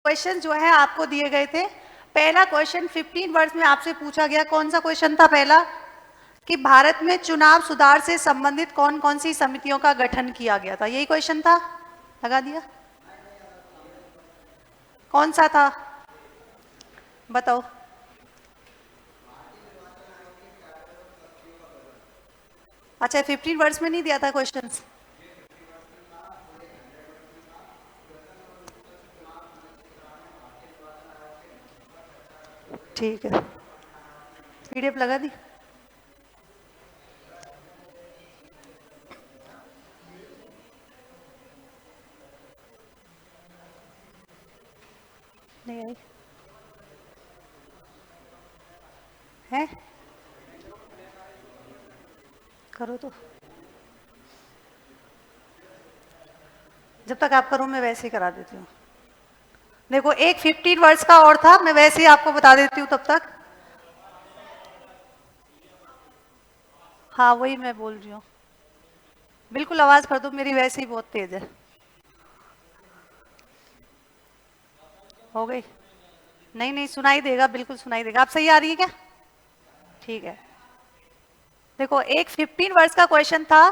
Question जो है आपको दिए गए थे। पहला क्वेश्चन 15 वर्ड्स में आपसे पूछा गया। कौन सा क्वेश्चन था? पहला कि भारत में चुनाव सुधार से संबंधित कौन कौन सी समितियों का गठन किया गया था, यही क्वेश्चन था। लगा दिया? कौन सा था बताओ। अच्छा, 15 वर्ड्स में नहीं दिया था क्वेश्चन? ठीक है, पीडीएफ लगा दी। नहीं आई है? करो तो, जब तक आप करो मैं वैसे ही करा देती हूँ। देखो, एक 15 वर्ड्स का और था, मैं वैसे ही आपको बता देती हूँ तब तक। हाँ, वही मैं बोल रही हूँ। बिल्कुल आवाज कर दो, मेरी वैसे ही बहुत तेज है। हो गई? नहीं नहीं, सुनाई देगा, बिल्कुल सुनाई देगा। आप सही आ रही है क्या? ठीक है। देखो, एक 15 वर्ड्स का क्वेश्चन था।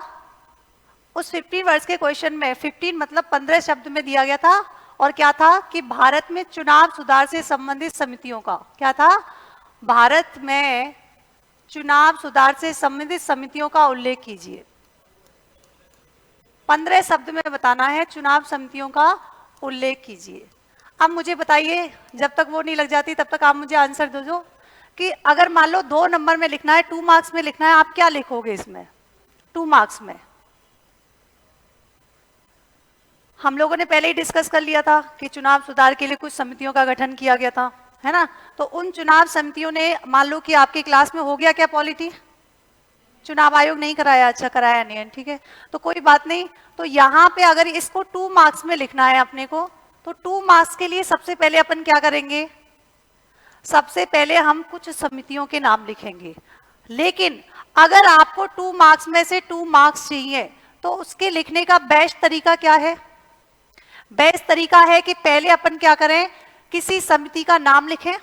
उस 15 वर्ड्स के क्वेश्चन में 15 मतलब 15 शब्द में दिया गया था। और क्या था कि भारत में चुनाव सुधार से संबंधित समितियों का क्या था? भारत में चुनाव सुधार से संबंधित समितियों का उल्लेख कीजिए। 15 शब्द में बताना है, चुनाव समितियों का उल्लेख कीजिए। अब मुझे बताइए, जब तक वो नहीं लग जाती तब तक आप मुझे आंसर दो जो कि अगर मान लो 2 नंबर में लिखना है, 2 मार्क्स में लिखना है, आप क्या लिखोगे इसमें 2 मार्क्स में? हम लोगों ने पहले ही डिस्कस कर लिया था कि चुनाव सुधार के लिए कुछ समितियों का गठन किया गया था, है ना? तो उन चुनाव समितियों ने, मान लो कि आपकी क्लास में हो गया क्या पॉलिटी? चुनाव आयोग नहीं कराया? अच्छा, कराया नहीं है, ठीक है, तो कोई बात नहीं। तो यहाँ पे अगर इसको 2 मार्क्स में लिखना है अपने को, तो 2 मार्क्स के लिए सबसे पहले अपन क्या करेंगे? सबसे पहले हम कुछ समितियों के नाम लिखेंगे। लेकिन अगर आपको 2 मार्क्स में से 2 मार्क्स चाहिए तो उसके लिखने का बेस्ट तरीका क्या है? बेस्ट तरीका है कि पहले अपन क्या करें, किसी समिति का नाम लिखें।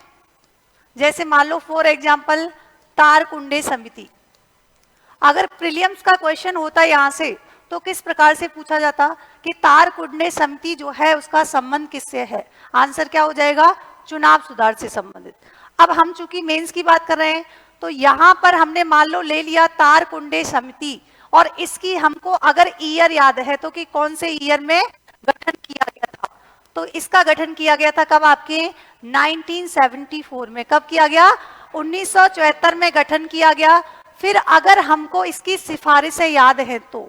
जैसे मान लो फॉर एग्जांपल तारकुंडे समिति। अगर प्रीलिम्स का क्वेश्चन होता यहां से तो किस प्रकार से पूछा जाता कि तारकुंडे समिति जो है उसका संबंध किससे है? आंसर क्या हो जाएगा? चुनाव सुधार से संबंधित। अब हम चूंकि मेंस की बात कर रहे हैं तो यहां पर हमने मान लो ले लिया तारकुंडे समिति, और इसकी हमको अगर ईयर याद है तो कि कौन से ईयर में गठन किया गया था? तो इसका गठन किया गया था कब? आपके 1974 में। कब किया गया? 1974 में गठन किया गया। फिर अगर हमको इसकी सिफारिशें याद है तो,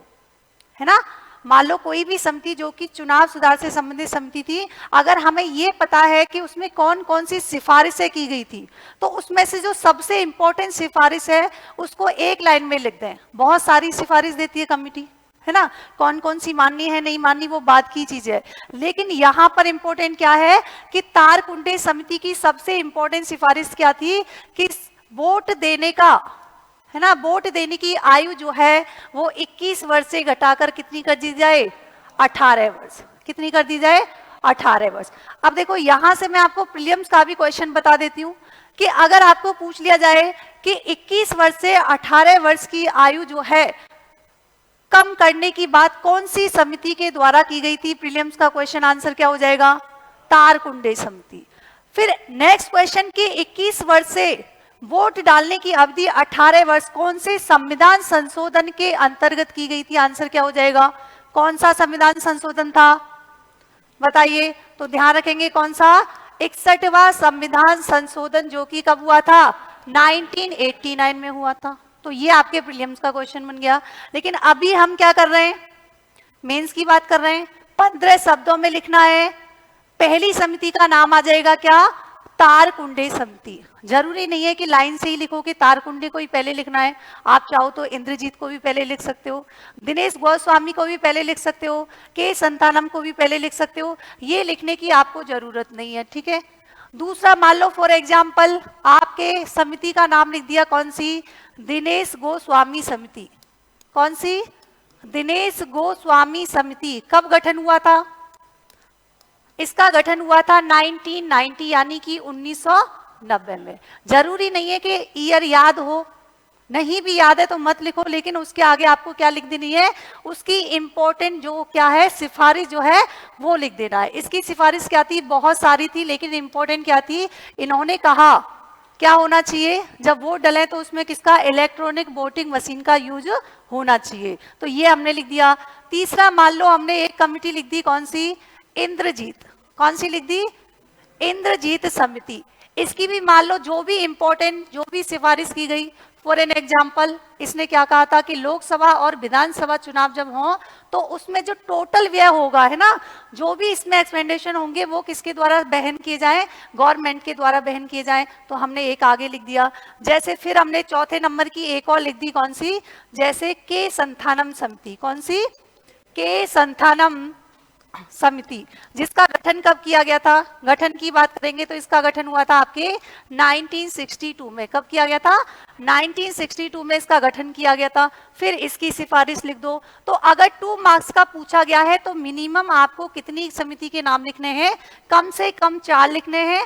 है ना, मान लो कोई भी समिति जो कि चुनाव सुधार से संबंधित समिति थी, अगर हमें ये पता है कि उसमें कौन कौन सी सिफारिशें की गई थी, तो उसमें से जो सबसे इंपॉर्टेंट सिफारिश है उसको एक लाइन में लिख दें। बहुत सारी सिफारिश देती है कमिटी, है ना, कौन कौन सी माननी है नहीं माननी वो बात की चीज है। लेकिन यहां पर इंपॉर्टेंट क्या है कि तारकुंडे समिति की सबसे इंपॉर्टेंट सिफारिश क्या थी कि वोट देने का, है ना, वोट देने की आयु जो है वो 21 वर्ष से घटाकर कितनी कर दी जाए? 18 वर्ष। कितनी कर दी जाए? 18 वर्ष। अब देखो, यहां से मैं आपको प्रीलिम्स का भी क्वेश्चन बता देती हूं कि अगर आपको पूछ लिया जाए कि 21 वर्ष से 18 वर्ष की आयु जो है कम करने की बात कौन सी समिति के द्वारा की गई थी? प्रीलिम्स का क्वेश्चन आंसर क्या हो जाएगा? तारकुंडे समिति। फिर नेक्स्ट क्वेश्चन की 21 वर्ष से वोट डालने की अवधि 18 वर्ष कौन से संविधान संशोधन के अंतर्गत की गई थी? आंसर क्या हो जाएगा? कौन सा संविधान संशोधन था बताइए? तो ध्यान रखेंगे कौन सा? 61वां संविधान संशोधन, जो कि कब हुआ था? 1989 में हुआ था। तो ये आपके प्रीलिम्स का क्वेश्चन बन गया। लेकिन अभी हम क्या कर रहे हैं? मेंस की बात कर रहे हैं। 15 शब्दों में लिखना है। पहली समिति का नाम आ जाएगा क्या? तारकुंडे समिति। जरूरी नहीं है कि लाइन से ही लिखो कि तारकुंडे को ही पहले लिखना है। आप चाहो तो इंद्रजीत को भी पहले लिख सकते हो, दिनेश गोस्वामी को भी पहले लिख सकते हो, के संतानम को भी पहले लिख सकते हो। ये लिखने की आपको जरूरत नहीं है, ठीक है। दूसरा, मान लो फॉर एग्जाम्पल आपके समिति का नाम लिख दिया, कौन सी? दिनेश गोस्वामी समिति। कौन सी? दिनेश गोस्वामी समिति। कब गठन हुआ था? इसका गठन हुआ था 1990 यानी कि 1990 में। जरूरी नहीं है कि ईयर याद हो, नहीं भी याद है तो मत लिखो, लेकिन उसके आगे आपको क्या लिख देनी है, उसकी इंपॉर्टेंट जो क्या है सिफारिश जो है वो लिख देना है। इसकी सिफारिश क्या थी, बहुत सारी थी, लेकिन इंपॉर्टेंट क्या थी, इन्होंने कहा क्या होना चाहिए जब वोट डले तो उसमें किसका, इलेक्ट्रॉनिक वोटिंग मशीन का यूज होना चाहिए। तो ये हमने लिख दिया। तीसरा मान लो हमने एक कमिटी लिख दी, कौन सी, इंद्रजीत, कौन सी लिख दी, इंद्रजीत समिति। इसकी भी मान लो जो भी इंपॉर्टेंट जो भी सिफारिश की गई, फॉर एन एग्जाम्पल इसने क्या कहा था कि लोकसभा और विधानसभा चुनाव जब हो तो उसमें जो टोटल व्यय होगा है ना, जो भी इसमें एक्सपेंडिचर होंगे वो किसके द्वारा बहन किए जाएं, गवर्नमेंट के द्वारा बहन किए जाएं। तो हमने एक आगे लिख दिया। जैसे फिर हमने चौथे नंबर की एक और लिख दी, कौन सी, जैसे के संथानम समिति, कौन सी, के संथानम समिति, जिसका गठन कब किया गया था, गठन की बात करेंगे तो इसका गठन हुआ था आपके 1962 में। कब किया गया था, 1962 में इसका गठन किया गया था। फिर इसकी सिफारिश लिख दो। तो अगर 2 मार्क्स का पूछा गया है तो मिनिमम आपको कितनी समिति के नाम लिखने हैं, कम से कम 4 लिखने हैं।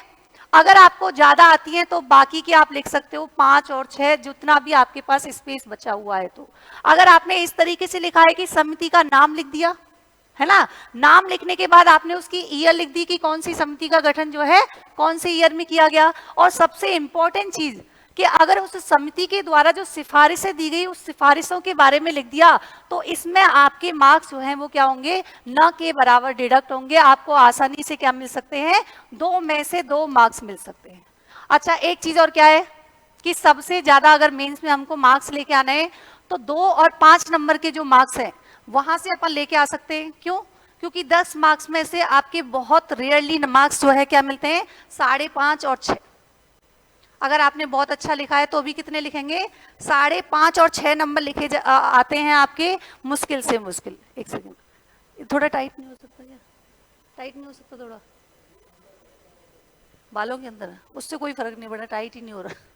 अगर आपको ज्यादा आती है तो बाकी के आप लिख सकते हो 5 और 6, जितना भी आपके पास स्पेस बचा हुआ है। तो अगर आपने इस तरीके से लिखा है कि समिति का नाम लिख दिया है ना, नाम लिखने के बाद आपने उसकी ईयर लिख दी कि कौन सी समिति का गठन जो है कौन से ईयर में किया गया। और सबसे इंपॉर्टेंट चीज कि अगर उस समिति के द्वारा जो सिफारिशें दी गई उस सिफारिशों के बारे में लिख दिया तो इसमें आपके मार्क्स जो हैं वो क्या होंगे, न के बराबर डिडक्ट होंगे। आपको आसानी से क्या मिल सकते हैं, 2 में से 2 मार्क्स मिल सकते हैं। अच्छा एक चीज और क्या है कि सबसे ज्यादा अगर मेंस में हमको मार्क्स लेके आना है तो 2 और 5 नंबर के जो मार्क्स हैं वहां से अपन लेके आ सकते हैं। क्यों, क्योंकि 10 मार्क्स में से आपके बहुत रेयरली मार्क्स जो है क्या मिलते हैं, 5.5 और 6। अगर आपने बहुत अच्छा लिखा है तो भी कितने लिखेंगे, 5.5 और 6 नंबर लिखे आते हैं आपके, मुश्किल से मुश्किल। एक सेकेंड, थोड़ा टाइट नहीं हो सकता क्या, टाइट नहीं हो सकता थोड़ा, बालों के अंदर, उससे कोई फर्क नहीं पड़ा, टाइट ही नहीं हो रहा।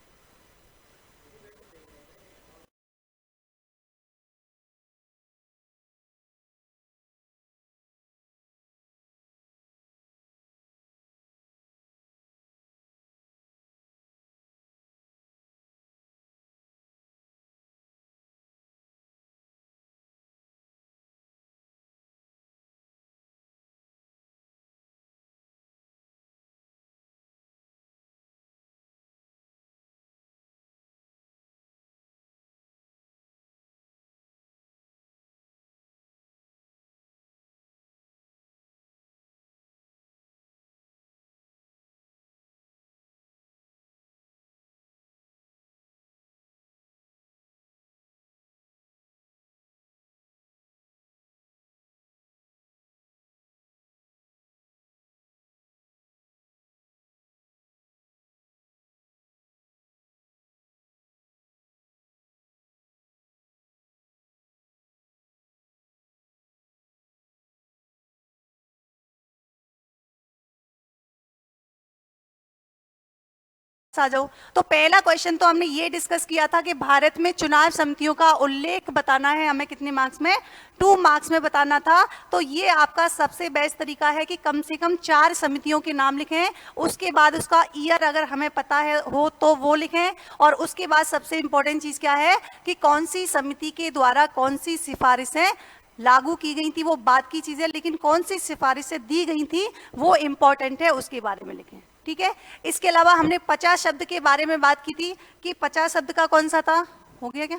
आ जाओ। तो पहला क्वेश्चन तो हमने ये डिस्कस किया था कि भारत में चुनाव समितियों का उल्लेख बताना है हमें, कितने मार्क्स में, 2 मार्क्स में बताना था। तो ये आपका सबसे बेस्ट तरीका है कि कम से कम 4 समितियों के नाम लिखें, उसके बाद उसका ईयर अगर हमें पता है हो तो वो लिखें, और उसके बाद सबसे इंपॉर्टेंट चीज क्या है कि कौन सी समिति के द्वारा कौन सी सिफारिशें लागू की गई थी, वो बात की चीज है, लेकिन कौन सी सिफारिशें दी गई थी वो इंपॉर्टेंट है, उसके बारे में लिखें। ठीक है। इसके अलावा हमने 50 शब्द के बारे में बात की थी कि 50 शब्द का कौन सा था, हो गया क्या,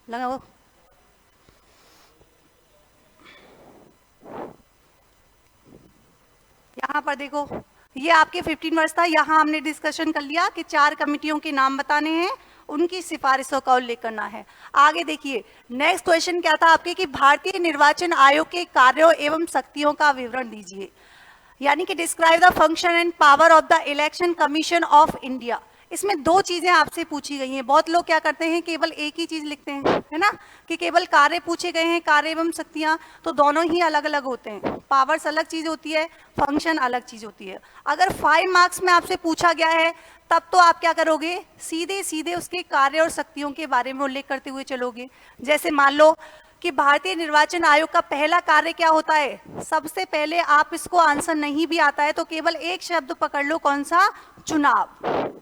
लगा वो, यहाँ पर देखो ये आपके 15 वर्ष था। यहाँ हमने डिस्कशन कर लिया कि 4 कमिटियों के नाम बताने हैं, उनकी सिफारिशों का उल्लेख करना है। आगे देखिए नेक्स्ट क्वेश्चन क्या था आपके कि भारतीय निर्वाचन आयोग के कार्यों एवं शक्तियों का विवरण दीजिए, यानी कि describe the function and power of the election commission of India. इसमें 2 चीजें आपसे पूछी गई हैं। बहुत लोग क्या करते हैं केवल एक ही चीज लिखते हैं, है ना, कि केवल कार्य पूछे गए हैं, कार्य एवं शक्तियां, तो दोनों ही अलग अलग होते हैं। पावर्स अलग चीज होती है, फंक्शन अलग चीज होती है। अगर 5 मार्क्स में आपसे पूछा गया है तब तो आप क्या करोगे, सीधे सीधे उसके कार्य और शक्तियों के बारे में उल्लेख करते हुए चलोगे। जैसे मान लो कि भारतीय निर्वाचन आयोग का पहला कार्य क्या होता है? सबसे पहले, आप इसको आंसर नहीं भी आता है तो केवल एक शब्द पकड़ लो, कौन सा? चुनाव।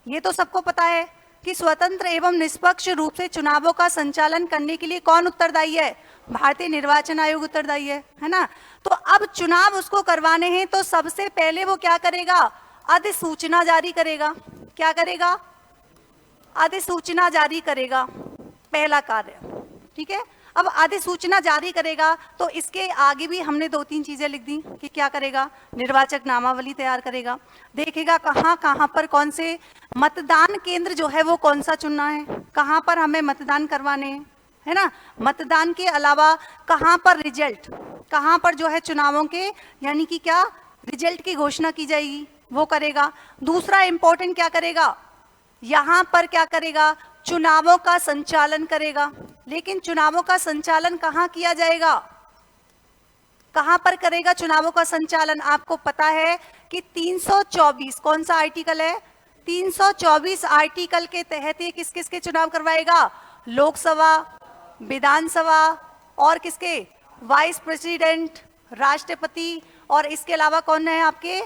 ये तो सबको पता है कि स्वतंत्र एवं निष्पक्ष रूप से चुनावों का संचालन करने के लिए कौन उत्तरदायी है? भारतीय निर्वाचन आयोग उत्तरदायी है ना। तो अब चुनाव उसको करवाने हैं तो सबसे पहले वो क्या करेगा? अधिसूचना जारी करेगा। क्या करेगा? अधिसूचना जारी करेगा, पहला कार्य। ठीक है, अब अधिसूचना जारी करेगा तो इसके आगे भी हमने 2-3 चीजें लिख दी कि क्या करेगा? निर्वाचक नामावली तैयार करेगा, देखेगा कहाँ कहाँ पर कौन से मतदान केंद्र जो है वो कौन सा चुनना है, कहाँ पर हमें मतदान करवाने हैं, है ना। मतदान के अलावा कहाँ पर रिजल्ट, कहाँ पर जो है चुनावों के यानी कि क्या रिजल्ट की घोषणा की जाएगी, वो करेगा। दूसरा इंपॉर्टेंट क्या करेगा? यहां पर क्या करेगा? चुनावों का संचालन करेगा। लेकिन चुनावों का संचालन कहां किया जाएगा? कहां पर करेगा चुनावों का संचालन? आपको पता है कि 324 कौन सा आर्टिकल है? 324 आर्टिकल के तहत ये किस किस के चुनाव करवाएगा? लोकसभा, विधानसभा और किसके? वाइस प्रेसिडेंट, राष्ट्रपति, और इसके अलावा कौन है आपके?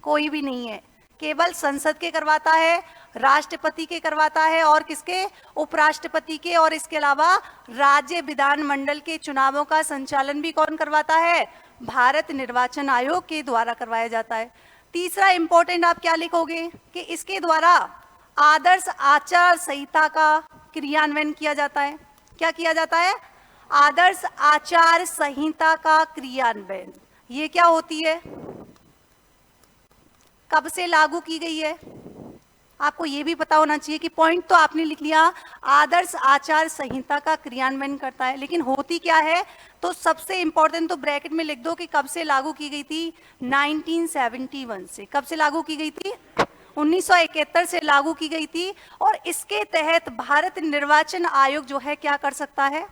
कोई भी नहीं है, केवल संसद के करवाता है, राष्ट्रपति के करवाता है और किसके? उपराष्ट्रपति के। और इसके अलावा राज्य विधानमंडल के चुनावों का संचालन भी कौन करवाता है? भारत निर्वाचन आयोग के द्वारा करवाया जाता है। तीसरा इंपॉर्टेंट आप क्या लिखोगे कि इसके द्वारा आदर्श आचार संहिता का क्रियान्वयन किया जाता है। क्या किया जाता है? आदर्श आचार संहिता का क्रियान्वयन। ये क्या होती है? कब से लागू की गई है? आपको ये भी पता होना चाहिए कि पॉइंट तो आपने लिख लिया, आदर्श आचार संहिता का क्रियान्वयन करता है, लेकिन होती क्या है? तो सबसे इंपॉर्टेंट तो ब्रैकेट में लिख दो कि कब से लागू की गई थी? 1971 से। कब से लागू की गई थी? 1971 से लागू की गई थी। और इसके तहत भारत निर्वाचन आयोग जो है क्या कर सकता है?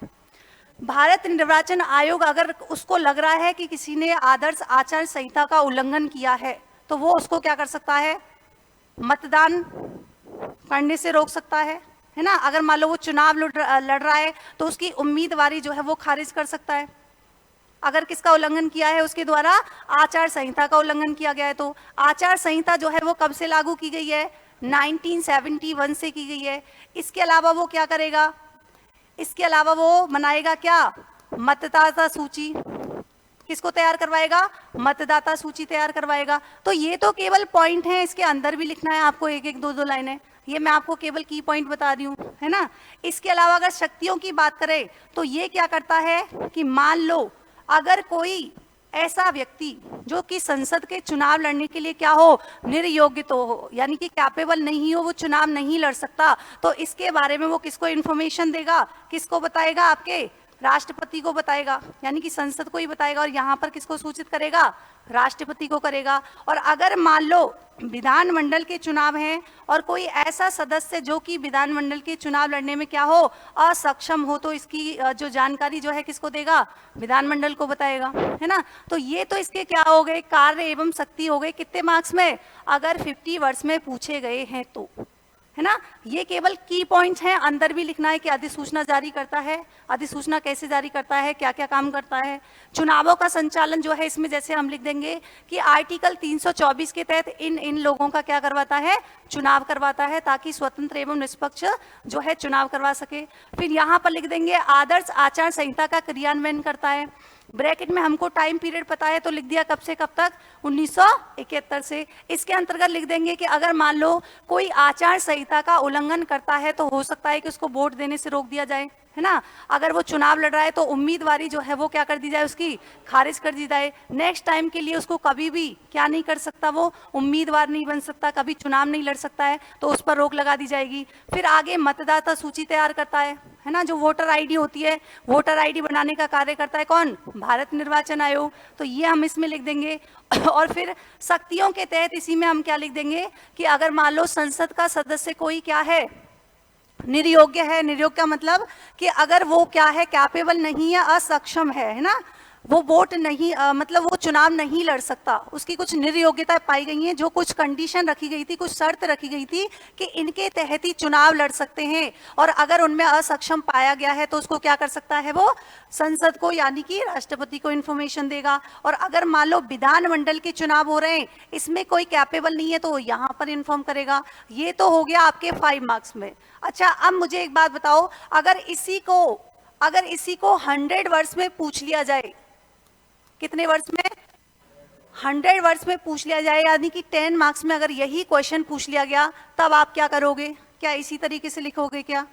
भारत निर्वाचन आयोग अगर उसको लग रहा है कि किसी ने आदर्श आचार संहिता का उल्लंघन किया है तो वो उसको क्या कर सकता है? मतदान करने से रोक सकता है ना। अगर मान लो वो चुनाव लड़ रहा है तो उसकी उम्मीदवारी जो है वो खारिज कर सकता है। अगर किसका उल्लंघन किया है? उसके द्वारा आचार संहिता का उल्लंघन किया गया है। तो आचार संहिता जो है वो कब से लागू की गई है? 1971 से की गई है। इसके अलावा वो क्या करेगा? इसके अलावा वो बनाएगा क्या? मतदाता सूची। किसको तैयार करवाएगा? मतदाता सूची तैयार करवाएगा। तो ये तो केवल पॉइंट है, इसके अंदर भी लिखना है आपको एक एक 2-2 लाइनें। ये मैं आपको केवल की पॉइंट बता रही हूँ, है ना। इसके अलावा अगर शक्तियों की बात करें तो ये क्या करता है कि मान लो अगर कोई ऐसा व्यक्ति जो कि संसद के चुनाव लड़ने के लिए क्या हो? निर्योग्य तो हो, यानी कि कैपेबल नहीं हो, वो चुनाव नहीं लड़ सकता, तो इसके बारे में वो किसको इन्फॉर्मेशन देगा? किसको बताएगा? आपके राष्ट्रपति को बताएगा, यानी कि संसद को ही बताएगा। और यहाँ पर किसको सूचित करेगा? राष्ट्रपति को करेगा। और अगर मान लो विधानमंडल के चुनाव हैं और कोई ऐसा सदस्य जो कि विधानमंडल के चुनाव लड़ने में क्या हो? असक्षम हो, तो इसकी जो जानकारी जो है किसको देगा? विधानमंडल को बताएगा, है ना। तो ये तो इसके क्या हो गए? कार्य एवं शक्ति हो गए। कितने मार्क्स में? अगर 50 वर्ष में पूछे गए हैं तो, है ना। ये केवल की पॉइंट्स हैं, अंदर भी लिखना है कि अधिसूचना जारी करता है, अधिसूचना कैसे जारी करता है, क्या क्या काम करता है। चुनावों का संचालन जो है इसमें जैसे हम लिख देंगे कि आर्टिकल 324 के तहत इन लोगों का क्या करवाता है? चुनाव करवाता है, ताकि स्वतंत्र एवं निष्पक्ष जो है चुनाव करवा सके। फिर यहाँ पर लिख देंगे आदर्श आचार संहिता का क्रियान्वयन करता है। ब्रैकेट में हमको टाइम पीरियड पता है तो लिख दिया कब से कब तक? 1971 से। इसके अंतर्गत लिख देंगे कि अगर मान लो कोई आचार संहिता का उल्लंघन करता है तो हो सकता है कि उसको वोट देने से रोक दिया जाए, है ना। अगर वो चुनाव लड़ रहा है तो उम्मीदवारी जो है वो क्या कर दी जाए? उसकी खारिज कर दी जाए। नेक्स्ट टाइम के लिए उसको कभी भी क्या नहीं कर सकता? वो उम्मीदवार नहीं बन सकता, कभी चुनाव नहीं लड़ सकता है, तो उस पर रोक लगा दी जाएगी। फिर आगे मतदाता सूची तैयार करता है ना। जो वोटर आईडी होती है, वोटर आईडी बनाने का कार्य करता है कौन? भारत निर्वाचन आयोग। तो ये हम इसमें लिख देंगे। और फिर शक्तियों के तहत इसी में हम क्या लिख देंगे कि अगर मान लो संसद का सदस्य कोई क्या है? निर्योग्य है। निर्योग्य का मतलब कि अगर वो क्या है? कैपेबल नहीं है, असक्षम है ना। वो वोट नहीं मतलब वो चुनाव नहीं लड़ सकता, उसकी कुछ निर्योग्यता पाई गई है, जो कुछ कंडीशन रखी गई थी, कुछ शर्त रखी गई थी कि इनके तहत ही चुनाव लड़ सकते हैं, और अगर उनमें असक्षम पाया गया है तो उसको क्या कर सकता है, वो संसद को यानी कि राष्ट्रपति को इन्फॉर्मेशन देगा। और अगर मान लो विधानमंडल के चुनाव हो रहे हैं, इसमें कोई कैपेबल नहीं है तो वो यहाँ पर इन्फॉर्म करेगा। ये तो हो गया आपके 5 मार्क्स में। अच्छा, अब मुझे एक बात बताओ, अगर इसी को 100 वर्ष में पूछ लिया जाए, कितने वर्ष में, 100 वर्ष में पूछ लिया जाए, यानी कि 10 मार्क्स में अगर यही क्वेश्चन पूछ लिया गया, तब आप क्या करोगे? क्या इसी तरीके से लिखोगे क्या?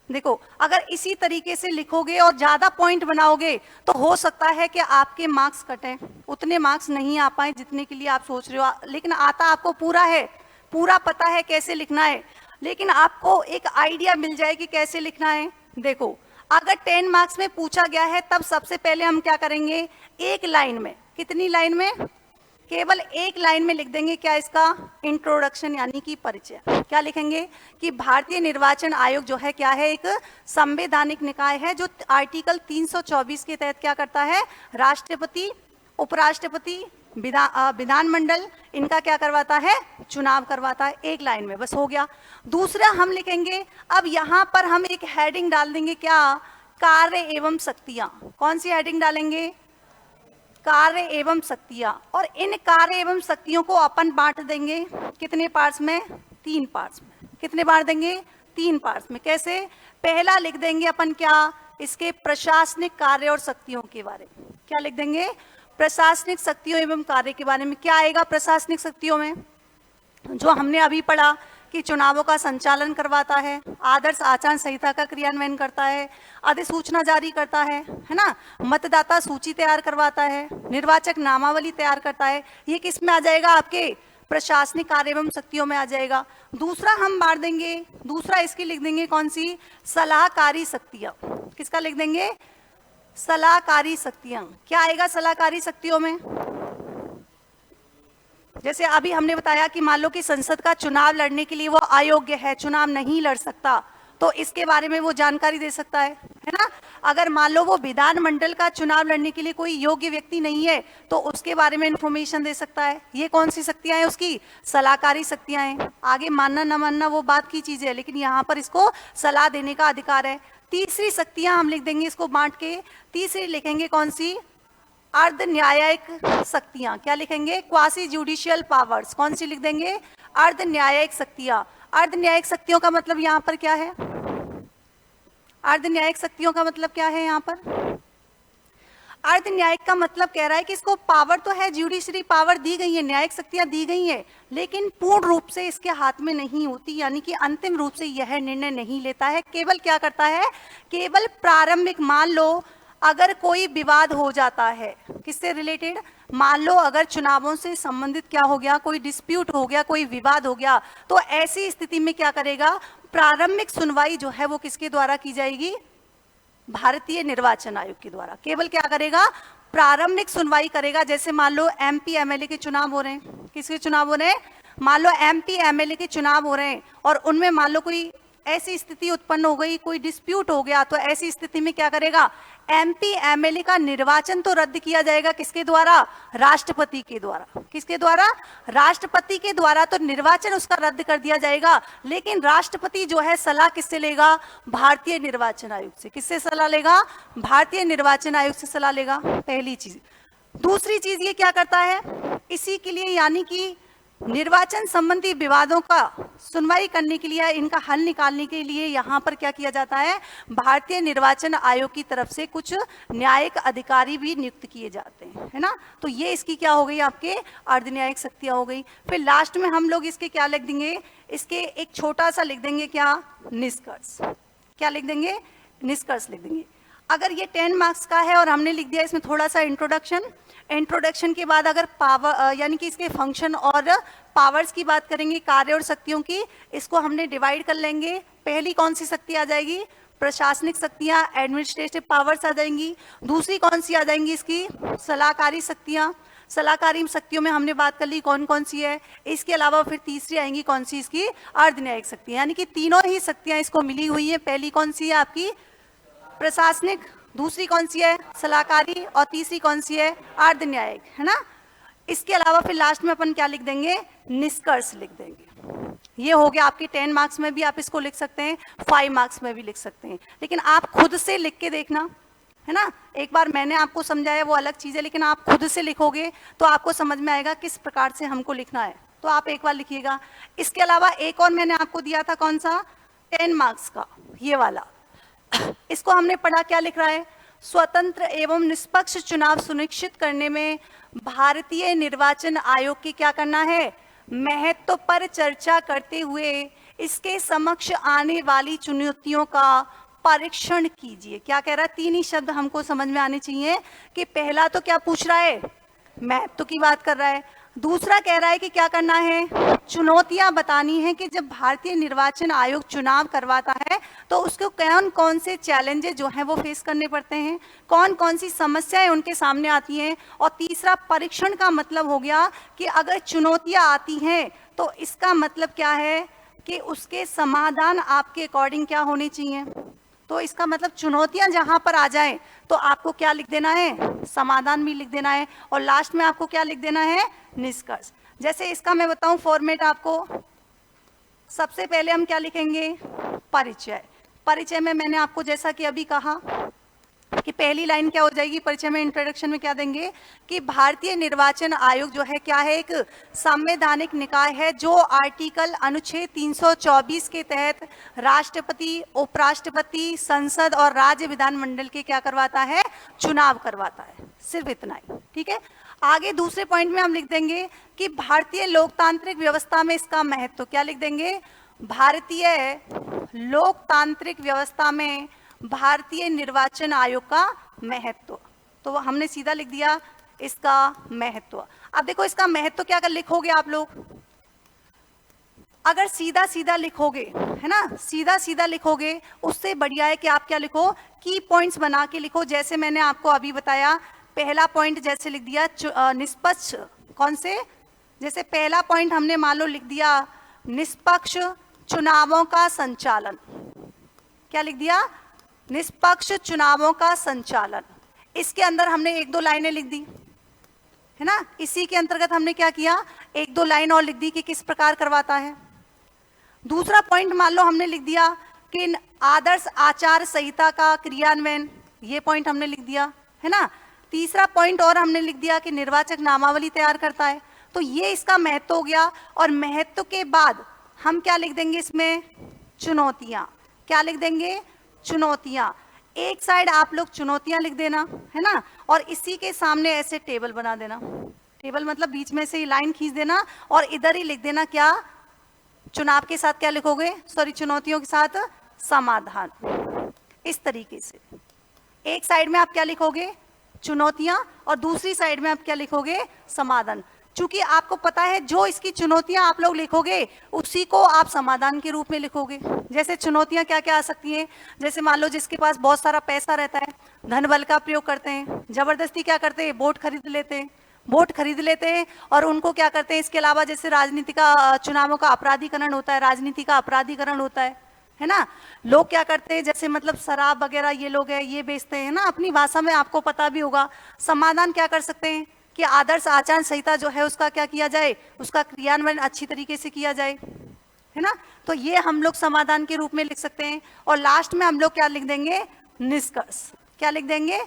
देखो, अगर इसी तरीके से लिखोगे और ज्यादा पॉइंट बनाओगे तो हो सकता है कि आपके मार्क्स कटें, उतने मार्क्स नहीं आ पाए जितने के लिए आप सोच रहे हो, लेकिन आता आपको पूरा है, पूरा पता है कैसे लिखना है, लेकिन आपको एक आइडिया मिल जाए कि कैसे लिखना है। देखो, अगर 10 मार्क्स में पूछा गया है, तब सबसे पहले हम क्या करेंगे, एक लाइन में, कितनी लाइन में, केवल एक लाइन में लिख देंगे क्या, इसका इंट्रोडक्शन यानी कि परिचय। क्या लिखेंगे कि भारतीय निर्वाचन आयोग जो है क्या है, एक संवैधानिक निकाय है जो आर्टिकल 324 के तहत क्या करता है, राष्ट्रपति, उपराष्ट्रपति, विधानमंडल, इनका क्या करवाता है, चुनाव करवाता है। एक लाइन में बस हो गया। दूसरा हम लिखेंगे, अब यहाँ पर हम एक हेडिंग डाल देंगे क्या, कार्य एवं शक्तियां। कौन सी हेडिंग डालेंगे, कार्य एवं शक्तियां। और इन कार्य एवं शक्तियों को अपन बांट देंगे कितने पार्ट्स में, 3 पार्ट्स में। कितने बांट देंगे, 3 पार्ट्स में। कैसे, पहला लिख देंगे अपन क्या, इसके प्रशासनिक कार्य और शक्तियों के बारे में। क्या लिख देंगे, प्रशासनिक शक्तियों एवं कार्य के बारे में। क्या आएगा प्रशासनिक शक्तियों में, जो हमने अभी पढ़ा कि चुनावों का संचालन करवाता है, आदर्श आचार संहिता का क्रियान्वयन करता है, अधिसूचना जारी करता है ना, मतदाता सूची तैयार करवाता है, निर्वाचक नामावली तैयार करता है। ये किस में आ जाएगा, आपके प्रशासनिक कार्य एवं शक्तियों में आ जाएगा। दूसरा हम बांट देंगे, दूसरा इसकी लिख देंगे कौन सी, सलाहकारी शक्तियां। किसका लिख देंगे, सलाहकारी शक्तियां। क्या आएगा सलाहकारी शक्तियों में, जैसे अभी हमने बताया कि मान लो कि संसद का चुनाव लड़ने के लिए वो अयोग्य है, चुनाव नहीं लड़ सकता, तो इसके बारे में वो जानकारी दे सकता है ना। अगर मान लो वो विधानमंडल का चुनाव लड़ने के लिए कोई योग्य व्यक्ति नहीं है, तो उसके बारे में इंफॉर्मेशन दे सकता है। ये कौन सी शक्तियां हैं, उसकी सलाहकारी शक्तियां हैं। आगे मानना न मानना वो बात की चीज है, लेकिन यहाँ पर इसको सलाह देने का अधिकार है। तीसरी शक्तियां हम लिख देंगे इसको बांट के, तीसरी लिखेंगे कौन सी, अर्ध न्यायिक शक्तियां। क्या लिखेंगे, क्वासी जुडिशियल पावर्स। कौन सी लिख देंगे, अर्ध न्यायिक शक्तियां। अर्ध न्यायिक शक्तियों का मतलब यहाँ पर क्या है, अर्ध न्यायिक शक्तियों का मतलब क्या है यहाँ पर, अर्ध न्यायिक का मतलब कह रहा है कि इसको पावर तो है, ज्यूडिशरी पावर दी गई है, न्यायिक शक्तियां दी गई है, लेकिन पूर्ण रूप से इसके हाथ में नहीं होती, यानी कि अंतिम रूप से यह निर्णय नहीं लेता है। केवल क्या करता है, केवल प्रारंभिक, मान लो अगर कोई विवाद हो जाता है, किससे रिलेटेड, मान लो अगर चुनावों से संबंधित क्या हो गया, कोई डिस्प्यूट हो गया, कोई विवाद हो गया, तो ऐसी स्थिति में क्या करेगा, प्रारंभिक सुनवाई जो है वो किसके द्वारा की जाएगी, भारतीय निर्वाचन आयोग के द्वारा। केवल क्या करेगा, प्रारंभिक सुनवाई करेगा। जैसे मान लो एमपी एमएलए के चुनाव हो रहे हैं, किसके चुनाव हो रहे हैं, मान लो एमपी एमएलए के चुनाव हो रहे हैं, और उनमें मान लो कोई ऐसी स्थिति उत्पन्न हो गई, कोई डिस्प्यूट हो गया, तो ऐसी स्थिति में क्या करेगा, एमपी एमएलए का निर्वाचन तो रद्द किया जाएगा, किसके द्वारा, राष्ट्रपति के द्वारा। किसके द्वारा, राष्ट्रपति के द्वारा। तो निर्वाचन उसका रद्द कर दिया जाएगा, लेकिन राष्ट्रपति जो है सलाह किससे लेगा, भारतीय निर्वाचन आयोग से। किससे सलाह लेगा, भारतीय निर्वाचन आयोग से सलाह लेगा, पहली चीज। दूसरी चीज ये क्या करता है, इसी के लिए यानी कि निर्वाचन संबंधी विवादों का सुनवाई करने के लिए, इनका हल निकालने के लिए यहाँ पर क्या किया जाता है, भारतीय निर्वाचन आयोग की तरफ से कुछ न्यायिक अधिकारी भी नियुक्त किए जाते हैं, है ना। तो ये इसकी क्या हो गई, आपके अर्ध न्यायिक शक्तियां हो गई। फिर लास्ट में हम लोग इसके क्या लिख देंगे, इसके एक छोटा सा लिख देंगे क्या, निष्कर्ष। क्या लिख देंगे, निष्कर्ष लिख देंगे। अगर ये 10 मार्क्स का है और हमने लिख दिया इसमें थोड़ा सा इंट्रोडक्शन, इंट्रोडक्शन के बाद अगर पावर यानी कि इसके फंक्शन और पावर्स की बात करेंगे, कार्य और शक्तियों की, इसको हमने डिवाइड कर लेंगे। पहली कौन सी शक्ति आ जाएगी, प्रशासनिक शक्तियां, एडमिनिस्ट्रेटिव पावर्स आ जाएंगी। दूसरी कौन सी आ जाएंगी, इसकी सलाहकारी शक्तियां। सलाहकारी शक्तियों में हमने बात कर ली कौन कौन सी है। इसके अलावा फिर तीसरी आएंगी कौन सी, इसकी अर्ध न्यायिक शक्तियां, यानी कि तीनों ही शक्तियां इसको मिली हुई है। पहली कौन सी है आपकी, प्रशासनिक, दूसरी कौन सी है? सलाहकारी, और तीसरी कौन सी है? अर्ध न्यायिक, है ना। इसके अलावा फिर लास्ट में अपन क्या लिख देंगे? निष्कर्ष लिख देंगे। ये हो गया आपके 10 मार्क्स में भी आप इसको लिख सकते हैं, 5 मार्क्स में भी लिख सकते हैं, लेकिन आप खुद से लिख के देखना, है ना। एक बार मैंने आपको समझाया वो अलग चीज है, लेकिन आप खुद से लिखोगे तो आपको समझ में आएगा किस प्रकार से हमको लिखना है। तो आप एक बार लिखिएगा। इसके अलावा एक और मैंने आपको दिया था, कौन सा? 10 मार्क्स का, ये वाला। इसको हमने पढ़ा, क्या लिख रहा है? स्वतंत्र एवं निष्पक्ष चुनाव सुनिश्चित करने में भारतीय निर्वाचन आयोग की क्या करना है? महत्व पर चर्चा करते हुए इसके समक्ष आने वाली चुनौतियों का परीक्षण कीजिए। क्या कह रहा है? 3 ही शब्द हमको समझ में आने चाहिए कि पहला तो क्या पूछ रहा है? महत्व की बात कर रहा है। दूसरा कह रहा है कि क्या करना है? चुनौतियां बतानी है कि जब भारतीय निर्वाचन आयोग चुनाव करवाता है तो उसको कौन कौन से चैलेंजेस जो हैं वो फेस करने पड़ते हैं, कौन कौन सी समस्याएं उनके सामने आती हैं। और तीसरा परीक्षण का मतलब हो गया कि अगर चुनौतियां आती हैं तो इसका मतलब क्या है कि उसके समाधान आपके अकॉर्डिंग क्या होने चाहिए। तो इसका मतलब चुनौतियां जहां पर आ जाएं तो आपको क्या लिख देना है? समाधान भी लिख देना है, और लास्ट में आपको क्या लिख देना है? निष्कर्ष। जैसे इसका मैं बताऊं फॉर्मेट आपको, सबसे पहले हम क्या लिखेंगे? परिचय। परिचय में मैंने आपको जैसा कि अभी कहा कि पहली लाइन क्या हो जाएगी परिचय में, इंट्रोडक्शन में क्या देंगे कि भारतीय निर्वाचन आयोग जो है क्या है? एक संवैधानिक निकाय है जो आर्टिकल अनुच्छेद 324 के तहत राष्ट्रपति, उपराष्ट्रपति, संसद और राज्य विधानमंडल के क्या करवाता है? चुनाव करवाता है। सिर्फ इतना ही, ठीक है। आगे दूसरे पॉइंट में हम लिख देंगे कि भारतीय लोकतांत्रिक व्यवस्था में इसका महत्व, क्या लिख देंगे? भारतीय लोकतांत्रिक व्यवस्था में भारतीय निर्वाचन आयोग का महत्व। तो हमने सीधा लिख दिया इसका महत्व। अब देखो इसका महत्व क्या कर लिखोगे आप लोग? अगर सीधा सीधा लिखोगे, है ना, सीधा सीधा लिखोगे, उससे बढ़िया है कि आप क्या लिखो? की पॉइंट्स बना के लिखो। जैसे मैंने आपको अभी बताया, पहला पॉइंट जैसे लिख दिया निष्पक्ष, कौन से? जैसे पहला पॉइंट हमने मान लो लिख दिया निष्पक्ष चुनावों का संचालन। क्या लिख दिया? निष्पक्ष चुनावों का संचालन। इसके अंदर हमने 1-2 लाइनें लिख दी, है ना। इसी के अंतर्गत हमने क्या किया? 1-2 लाइन और लिख दी कि किस प्रकार करवाता है। दूसरा पॉइंट मान लो हमने लिख दिया कि आदर्श आचार संहिता का क्रियान्वयन, ये पॉइंट हमने लिख दिया, है ना। तीसरा पॉइंट और हमने लिख दिया कि निर्वाचक नामावली तैयार करता है। तो ये इसका महत्व हो गया। और महत्व के बाद हम क्या लिख देंगे इसमें? चुनौतियां। क्या लिख देंगे? चुनौतियां। एक साइड आप लोग चुनौतियां लिख देना, है ना, और इसी के सामने ऐसे टेबल बना देना। टेबल मतलब बीच में से ही लाइन खींच देना और इधर ही लिख देना क्या? चुनाव के साथ क्या लिखोगे? सॉरी, चुनौतियों के साथ समाधान। इस तरीके से एक साइड में आप क्या लिखोगे? चुनौतियां, और दूसरी साइड में आप क्या लिखोगे? समाधान। चूंकि आपको पता है जो इसकी चुनौतियां आप लोग लिखोगे उसी को आप समाधान के रूप में लिखोगे। जैसे चुनौतियां क्या क्या आ सकती हैं? जैसे मान लो जिसके पास बहुत सारा पैसा रहता है, धन बल का प्रयोग करते हैं, जबरदस्ती क्या करते हैं? वोट खरीद लेते हैं, वोट खरीद लेते हैं और उनको क्या करते हैं? इसके अलावा जैसे राजनीति का, चुनावों का अपराधीकरण होता है, राजनीति का अपराधीकरण होता है ना। लोग क्या करते हैं? जैसे मतलब शराब वगैरह ये लोग है, ये बेचते हैं ना, अपनी भाषा में आपको पता भी होगा। समाधान क्या कर सकते हैं कि आदर्श आचार संहिता जो है उसका क्या किया जाए? उसका क्रियान्वयन अच्छी तरीके से किया जाए, है ना। तो ये हम लोग समाधान के रूप में लिख सकते हैं। और लास्ट में हम लोग क्या लिख देंगे? निष्कर्ष। क्या लिख देंगे?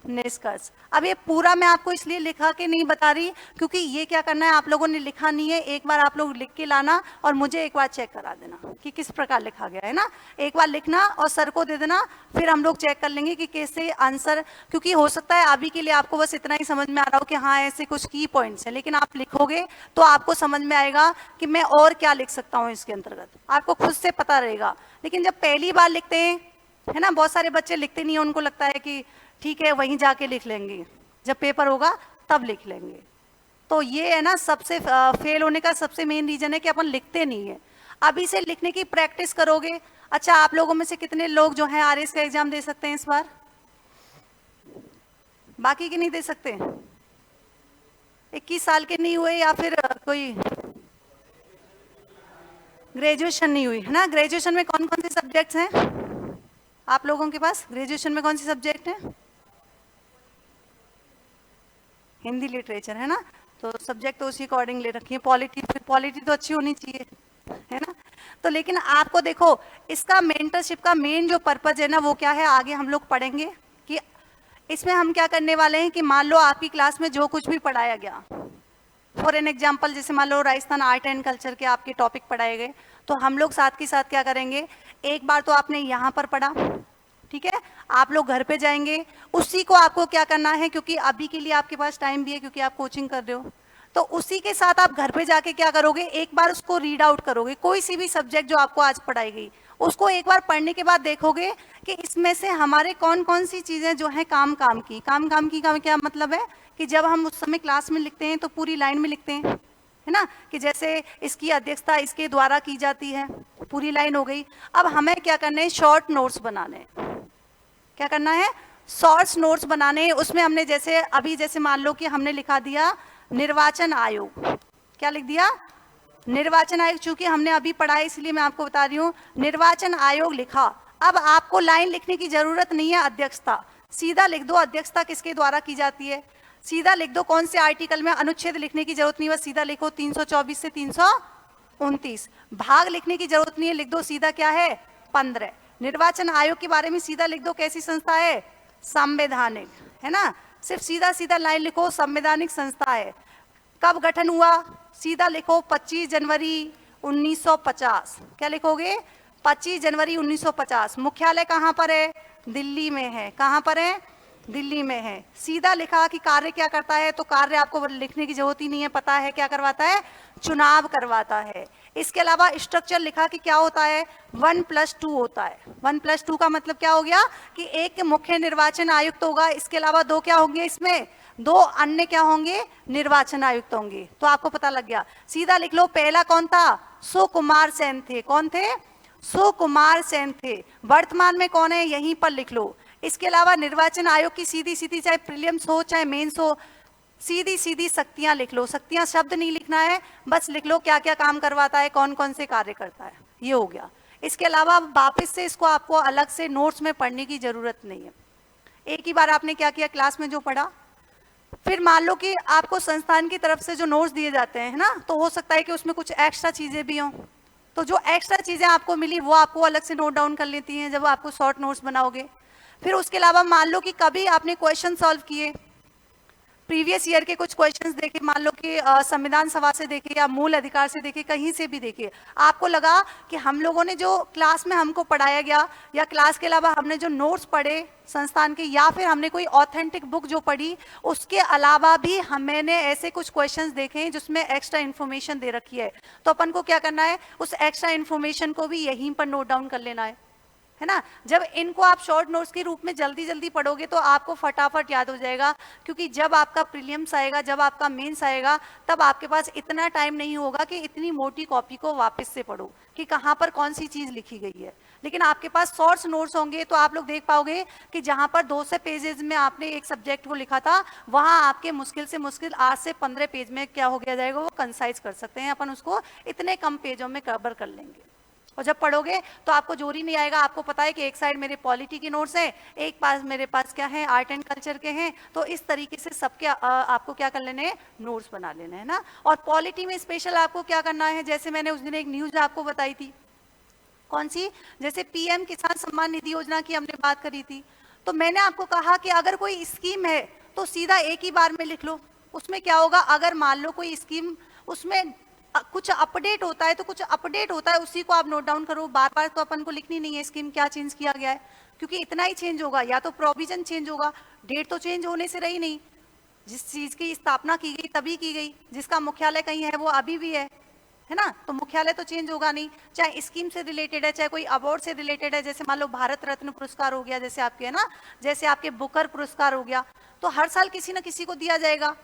निष्कर्ष। अब ये पूरा मैं आपको इसलिए लिखा के नहीं बता रही क्योंकि ये क्या करना है, आप लोगों ने लिखा नहीं है, एक बार आप लोग लिख के लाना और मुझे एक बार चेक करा देना कि किस प्रकार लिखा गया है ना। एक बार लिखना और सर को दे देना, फिर हम लोग चेक कर लेंगे कि कैसे आंसर, क्योंकि हो सकता है अभी के लिए आपको बस इतना ही समझ में आ रहा हो कि हाँ ऐसे कुछ की पॉइंट्स हैं, लेकिन आप लिखोगे तो आपको समझ में आएगा कि मैं और क्या लिख सकता हूँ इसके अंतर्गत, आपको खुद से पता रहेगा। लेकिन जब पहली बार लिखते हैं, है ना, बहुत सारे बच्चे लिखते नहीं है, उनको लगता है कि ठीक है वहीं जाके लिख लेंगे, जब पेपर होगा तब लिख लेंगे। तो ये है ना सबसे फेल होने का सबसे मेन रीजन है कि अपन लिखते नहीं है। अभी से लिखने की प्रैक्टिस करोगे। अच्छा, आप लोगों में से कितने लोग जो हैं आरएस का एग्जाम दे सकते हैं इस बार? बाकी के नहीं दे सकते? 21 साल के नहीं हुए या फिर कोई ग्रेजुएशन नहीं हुई, है ना। ग्रेजुएशन में कौन कौन से सब्जेक्ट्स हैं? आप लोगों के पास ग्रेजुएशन में कौन सी सब्जेक्ट है? हिंदी लिटरेचर है ना, तो सब्जेक्ट तो उसी अकॉर्डिंग ले रखी है। पॉलिटी, फिर पॉलिटी तो अच्छी होनी चाहिए, है ना। तो लेकिन आपको देखो, इसका मेंटरशिप का मेन जो पर्पज है ना, वो क्या है, आगे हम लोग पढ़ेंगे कि इसमें हम क्या करने वाले हैं कि मान लो आपकी क्लास में जो कुछ भी पढ़ाया गया, फॉर एन एग्जाम्पल जैसे मान लो राजस्थान आर्ट एंड कल्चर के आपके टॉपिक पढ़ाए गए, तो हम लोग साथ के साथ क्या करेंगे, एक बार तो आपने यहाँ पर पढ़ा, ठीक है, आप लोग घर पे जाएंगे, उसी को आपको क्या करना है, क्योंकि अभी के लिए आपके पास टाइम भी है क्योंकि आप कोचिंग कर रहे हो, तो उसी के साथ आप घर पे जाके क्या करोगे, एक बार उसको रीड आउट करोगे, कोई सी भी सब्जेक्ट जो आपको आज पढ़ाई गई उसको एक बार पढ़ने के बाद देखोगे कि इसमें से हमारे कौन कौन सी चीजें जो है काम काम की का क्या मतलब है कि जब हम उस समय क्लास में लिखते हैं तो पूरी लाइन में लिखते हैं, है ना, कि जैसे इसकी अध्यक्षता इसके द्वारा की जाती है, पूरी लाइन हो गई। अब हमें क्या करना है, शॉर्ट नोट्स बनाने हैं। क्या करना है, शॉर्ट्स नोट्स बनाने। उसमें हमने जैसे अभी जैसे मान लो कि हमने लिखा दिया निर्वाचन आयोग, क्या लिख दिया, निर्वाचन आयोग, चूंकि हमने अभी पढ़ा है इसलिए मैं आपको बता रही हूं, निर्वाचन आयोग लिखा। अब आपको लाइन लिखने की जरूरत नहीं है अध्यक्षता, सीधा लिख दो अध्यक्षता किसके द्वारा की जाती है, सीधा लिख दो कौन से आर्टिकल में, अनुच्छेद लिखने की जरूरत नहीं है, सीधा लिखो 324 से 329, भाग लिखने की जरूरत नहीं है, लिख दो सीधा क्या है 15। निर्वाचन आयोग के बारे में सीधा लिख दो कैसी संस्था है, संवैधानिक, है ना, सिर्फ सीधा सीधा लाइन लिखो संवैधानिक संस्था है। कब गठन हुआ, सीधा लिखो 25 जनवरी 1950, क्या लिखोगे 25 जनवरी 1950। मुख्यालय कहाँ पर है, दिल्ली में है, कहाँ पर है, दिल्ली में है। सीधा लिखा कि कार्य क्या करता है, तो कार्य आपको लिखने की जरूरत ही नहीं है, पता है क्या करवाता है, चुनाव करवाता है। इसके अलावा स्ट्रक्चर लिखा कि क्या होता है, 1+2 होता है। 1+2 का मतलब क्या हो गया कि एक मुख्य निर्वाचन आयुक्त होगा, इसके अलावा दो क्या होंगे, इसमें दो अन्य क्या होंगे, निर्वाचन आयुक्त होंगे। तो आपको पता लग गया, सीधा लिख लो। पहला कौन था, सुकुमार सेन थे, कौन थे, सुकुमार सेन थे। वर्तमान में कौन है, यहीं पर लिख लो। इसके अलावा निर्वाचन आयोग की सीधी सीधी चाहे प्रीलिम्स हो चाहे मेंस हो, सीधी सीधी शक्तियां लिख लो। शक्तियां शब्द नहीं लिखना है, बस लिख लो क्या क्या काम करवाता है, कौन कौन से कार्य करता है, ये हो गया। इसके अलावा वापस से इसको आपको अलग से नोट्स में पढ़ने की जरूरत नहीं है, एक ही बार आपने क्या किया क्लास में जो पढ़ा। फिर मान लो कि आपको संस्थान की तरफ से जो नोट्स दिए जाते हैं ना, तो हो सकता है कि उसमें कुछ एक्स्ट्रा चीजें भी हों, तो जो एक्स्ट्रा चीजें आपको मिली वो आपको अलग से नोट डाउन कर लेती हैं जब आपको शॉर्ट नोट्स बनाओगे। फिर उसके अलावा मान लो कि कभी आपने क्वेश्चन सॉल्व किए, प्रीवियस ईयर के कुछ क्वेश्चंस देखे, मान लो कि संविधान सभा से देखे या मूल अधिकार से देखे, कहीं से भी देखे, आपको लगा कि हम लोगों ने जो क्लास में हमको पढ़ाया गया या क्लास के अलावा हमने जो नोट्स पढ़े संस्थान के, या फिर हमने कोई ऑथेंटिक बुक जो पढ़ी, उसके अलावा भी मैंने ऐसे कुछ क्वेश्चंस देखे हैं जिसमें एक्स्ट्रा इन्फॉर्मेशन दे रखी है, तो अपन को क्या करना है, उस एक्स्ट्रा इन्फॉर्मेशन को भी यहीं पर नोट डाउन कर लेना है ना। जब इनको आप शॉर्ट नोट्स के रूप में जल्दी जल्दी पढ़ोगे तो आपको फटाफट याद हो जाएगा, क्योंकि जब आपका प्रीलिम्स आएगा, जब आपका मेंस आएगा, तब आपके पास इतना टाइम नहीं होगा कि इतनी मोटी कॉपी को वापस से पढ़ो कि कहाँ पर कौन सी चीज लिखी गई है। लेकिन आपके पास शॉर्ट्स नोट्स होंगे तो आप लोग देख पाओगे कि जहाँ पर 200 पेजेस में आपने एक सब्जेक्ट को लिखा था, वहाँ आपके मुश्किल से मुश्किल 8 से 15 पेज में क्या हो गया जाएगा, वो कंसाइज कर सकते हैं अपन, उसको इतने कम पेजों में कवर कर लेंगे। और जब पढ़ोगे तो आपको जोर ही नहीं आएगा, आपको पता है कि एक साइड मेरे पॉलिटी के नोट्स हैं, एक पास मेरे पास क्या है, आर्ट एंड कल्चर के हैं, तो इस तरीके से सबके आपको क्या कर लेने हैं, नोट्स बना लेने हैं ना। और पॉलिटी में स्पेशल आपको क्या करना है, जैसे मैंने उस दिन एक न्यूज आपको बताई थी, कौन सी, जैसे पीएम किसान सम्मान निधि योजना की हमने बात करी थी, तो मैंने आपको कहा कि अगर कोई स्कीम है तो सीधा एक ही बार में लिख लो। उसमें क्या होगा, अगर मान लो कोई स्कीम उसमें कुछ अपडेट होता है तो कुछ अपडेट होता है, उसी को आप नोट डाउन करो। बार बार तो अपन को लिखनी नहीं है स्कीम क्या चेंज किया गया है, क्योंकि इतना ही चेंज होगा, या तो प्रोविजन चेंज होगा, डेट तो चेंज होने से रही नहीं, जिस चीज की स्थापना की गई तभी की गई, जिसका मुख्यालय कहीं है वो अभी भी है ना, तो मुख्यालय तो चेंज होगा नहीं, चाहे स्कीम से रिलेटेड है चाहे कोई अवार्ड से रिलेटेड है। जैसे मान लो भारत रत्न पुरस्कार हो गया, जैसे आपके है ना, जैसे आपके बुकर पुरस्कार हो गया, तो हर साल किसी न किसी को दिया जाएगा।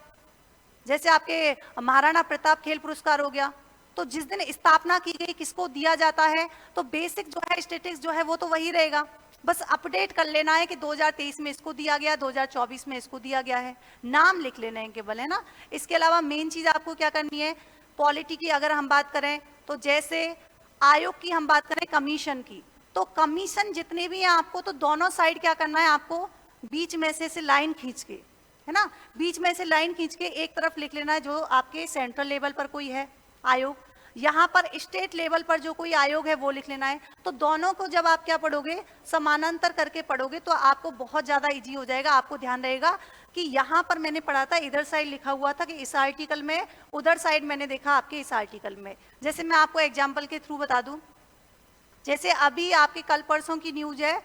जैसे आपके महाराणा प्रताप खेल पुरस्कार हो गया, तो जिस दिन स्थापना की गई किसको दिया जाता है, तो बेसिक जो है स्टेटिक्स जो है वो तो वही रहेगा, बस अपडेट कर लेना है कि 2023 में इसको दिया गया, 2024 में इसको दिया गया है, नाम लिख लेना है केवल, है ना। इसके अलावा मेन चीज आपको क्या करनी है, पॉलिटी की अगर हम बात करें तो जैसे आयोग की हम बात करें, कमीशन की, तो कमीशन जितने भी हैं आपको, तो दोनों साइड क्या करना है आपको, बीच में से लाइन खींच के, है ना, बीच में से लाइन खींच के एक तरफ लिख लेना है जो आपके सेंट्रल लेवल पर कोई है आयोग, यहाँ पर स्टेट लेवल पर जो कोई आयोग है वो लिख लेना है। तो दोनों को जब आप क्या पढ़ोगे, समानांतर करके पढ़ोगे तो आपको बहुत ज्यादा इजी हो जाएगा। आपको ध्यान रहेगा कि यहाँ पर मैंने पढ़ा था, इधर साइड लिखा हुआ था कि इस आर्टिकल में, उधर साइड मैंने देखा आपके इस आर्टिकल में। जैसे मैं आपको एग्जाम्पल के थ्रू बता दूं, जैसे अभी आपके कल परसों की न्यूज है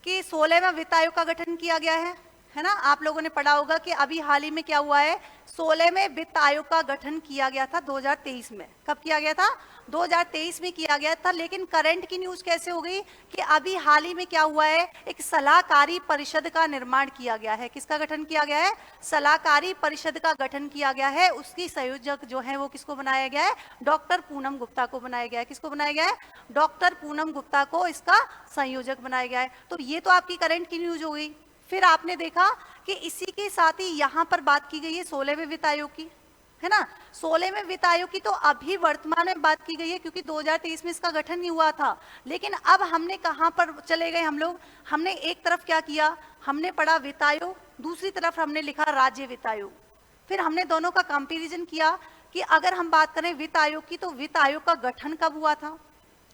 कि 16वें वित्त आयोग का गठन किया गया है ना। आप लोगों ने पढ़ा होगा कि अभी हाल ही में क्या हुआ है, 16वें वित्त आयोग का गठन किया गया था 2023 में। कब किया गया था, 2023 में किया गया था। लेकिन करंट की न्यूज कैसे हो गई कि अभी हाल ही में क्या हुआ है, एक सलाहकारी परिषद का निर्माण किया गया है। किसका गठन किया गया है, सलाहकारी परिषद का गठन किया गया है। उसकी संयोजक जो है वो किसको बनाया गया है, डॉक्टर पूनम गुप्ता को बनाया गया है। किसको बनाया गया है, डॉक्टर पूनम गुप्ता को इसका संयोजक बनाया गया है। तो ये तो आपकी करंट की न्यूज हो गई। फिर आपने देखा कि इसी के साथ ही यहां पर बात की गई है 16वें वित्त आयोग की, है ना। 16वें वित्त आयोग की तो अभी वर्तमान में बात की गई है क्योंकि 2023 में इसका गठन नहीं हुआ था। लेकिन अब हमने कहां पर चले गए हम लोग, हमने एक तरफ क्या किया, हमने पढ़ा वित्त आयोग, दूसरी तरफ हमने लिखा राज्य वित्त आयोग। फिर हमने दोनों का कंपेरिजन किया कि अगर हम बात करें वित्त आयोग की, तो वित्त आयोग का गठन कब हुआ था,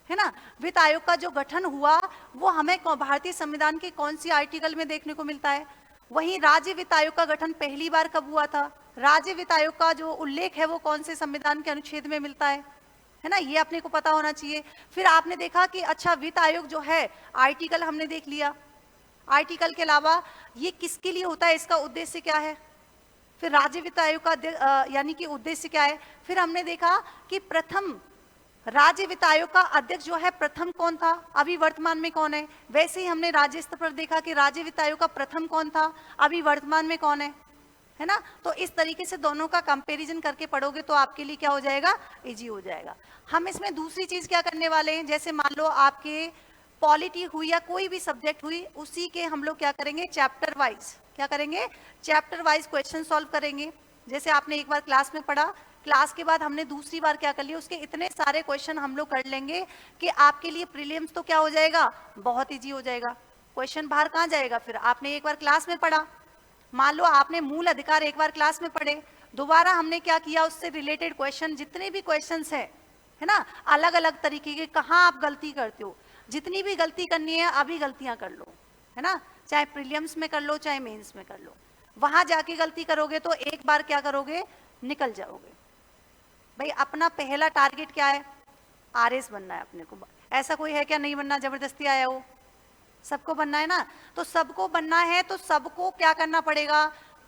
है ना। वित्त आयोग का जो गठन हुआ वो हमें भारतीय संविधान के कौन सी आर्टिकल में देखने को मिलता है। वहीं राज्य वित्त आयोग का गठन पहली बार कब हुआ था, राज्य वित्त आयोग का जो उल्लेख है वो कौन से संविधान के अनुच्छेद में मिलता है ना, ये अपने को पता होना चाहिए। फिर आपने देखा कि अच्छा वित्त आयोग जो है, आर्टिकल हमने देख लिया, आर्टिकल के अलावा ये किसके लिए होता है, इसका उद्देश्य क्या है। फिर राज्य वित्त आयोग का यानी कि उद्देश्य क्या है। फिर हमने देखा कि प्रथम राज्य वित्त आयोग का अध्यक्ष जो है प्रथम कौन था, अभी वर्तमान में कौन है। वैसे ही हमने राज्य स्तर पर देखा कि राज्य वित्त आयोग का प्रथम कौन था, अभी वर्तमान में कौन है ना। तो इस तरीके से दोनों का कंपैरिजन करके पढ़ोगे तो आपके लिए क्या हो जाएगा, इजी हो जाएगा। हम इसमें दूसरी चीज क्या करने वाले हैं, जैसे मान लो आपके पॉलिटी हुई या कोई भी सब्जेक्ट हुई, उसी के हम लोग क्या करेंगे, चैप्टर वाइज क्या करेंगे, चैप्टर वाइज क्वेश्चन सॉल्व करेंगे। जैसे आपने एक बार क्लास में पढ़ा, क्लास के बाद हमने दूसरी बार क्या कर लिया, उसके इतने सारे क्वेश्चन हम लोग कर लेंगे कि आपके लिए प्रीलिम्स तो क्या हो जाएगा, बहुत इजी हो जाएगा। क्वेश्चन बाहर कहाँ जाएगा, फिर आपने एक बार क्लास में पढ़ा, मान लो आपने मूल अधिकार एक बार क्लास में पढ़े, दोबारा हमने क्या किया, उससे रिलेटेड क्वेश्चन जितने भी क्वेश्चन है ना, अलग अलग तरीके के, कहाँ आप गलती करते हो, जितनी भी गलती करनी है अभी गलतियां कर लो, है ना, चाहे प्रीलिम्स में कर लो चाहे मेंस में कर लो। वहां जाके गलती करोगे तो एक बार क्या करोगे, निकल जाओगे। भाई अपना पहला टारगेट क्या है, आरएस बनना है अपने को। ऐसा कोई है क्या नहीं बनना, जबरदस्ती आया हो, सबको बनना है ना। तो सबको बनना है तो सबको क्या करना पड़ेगा,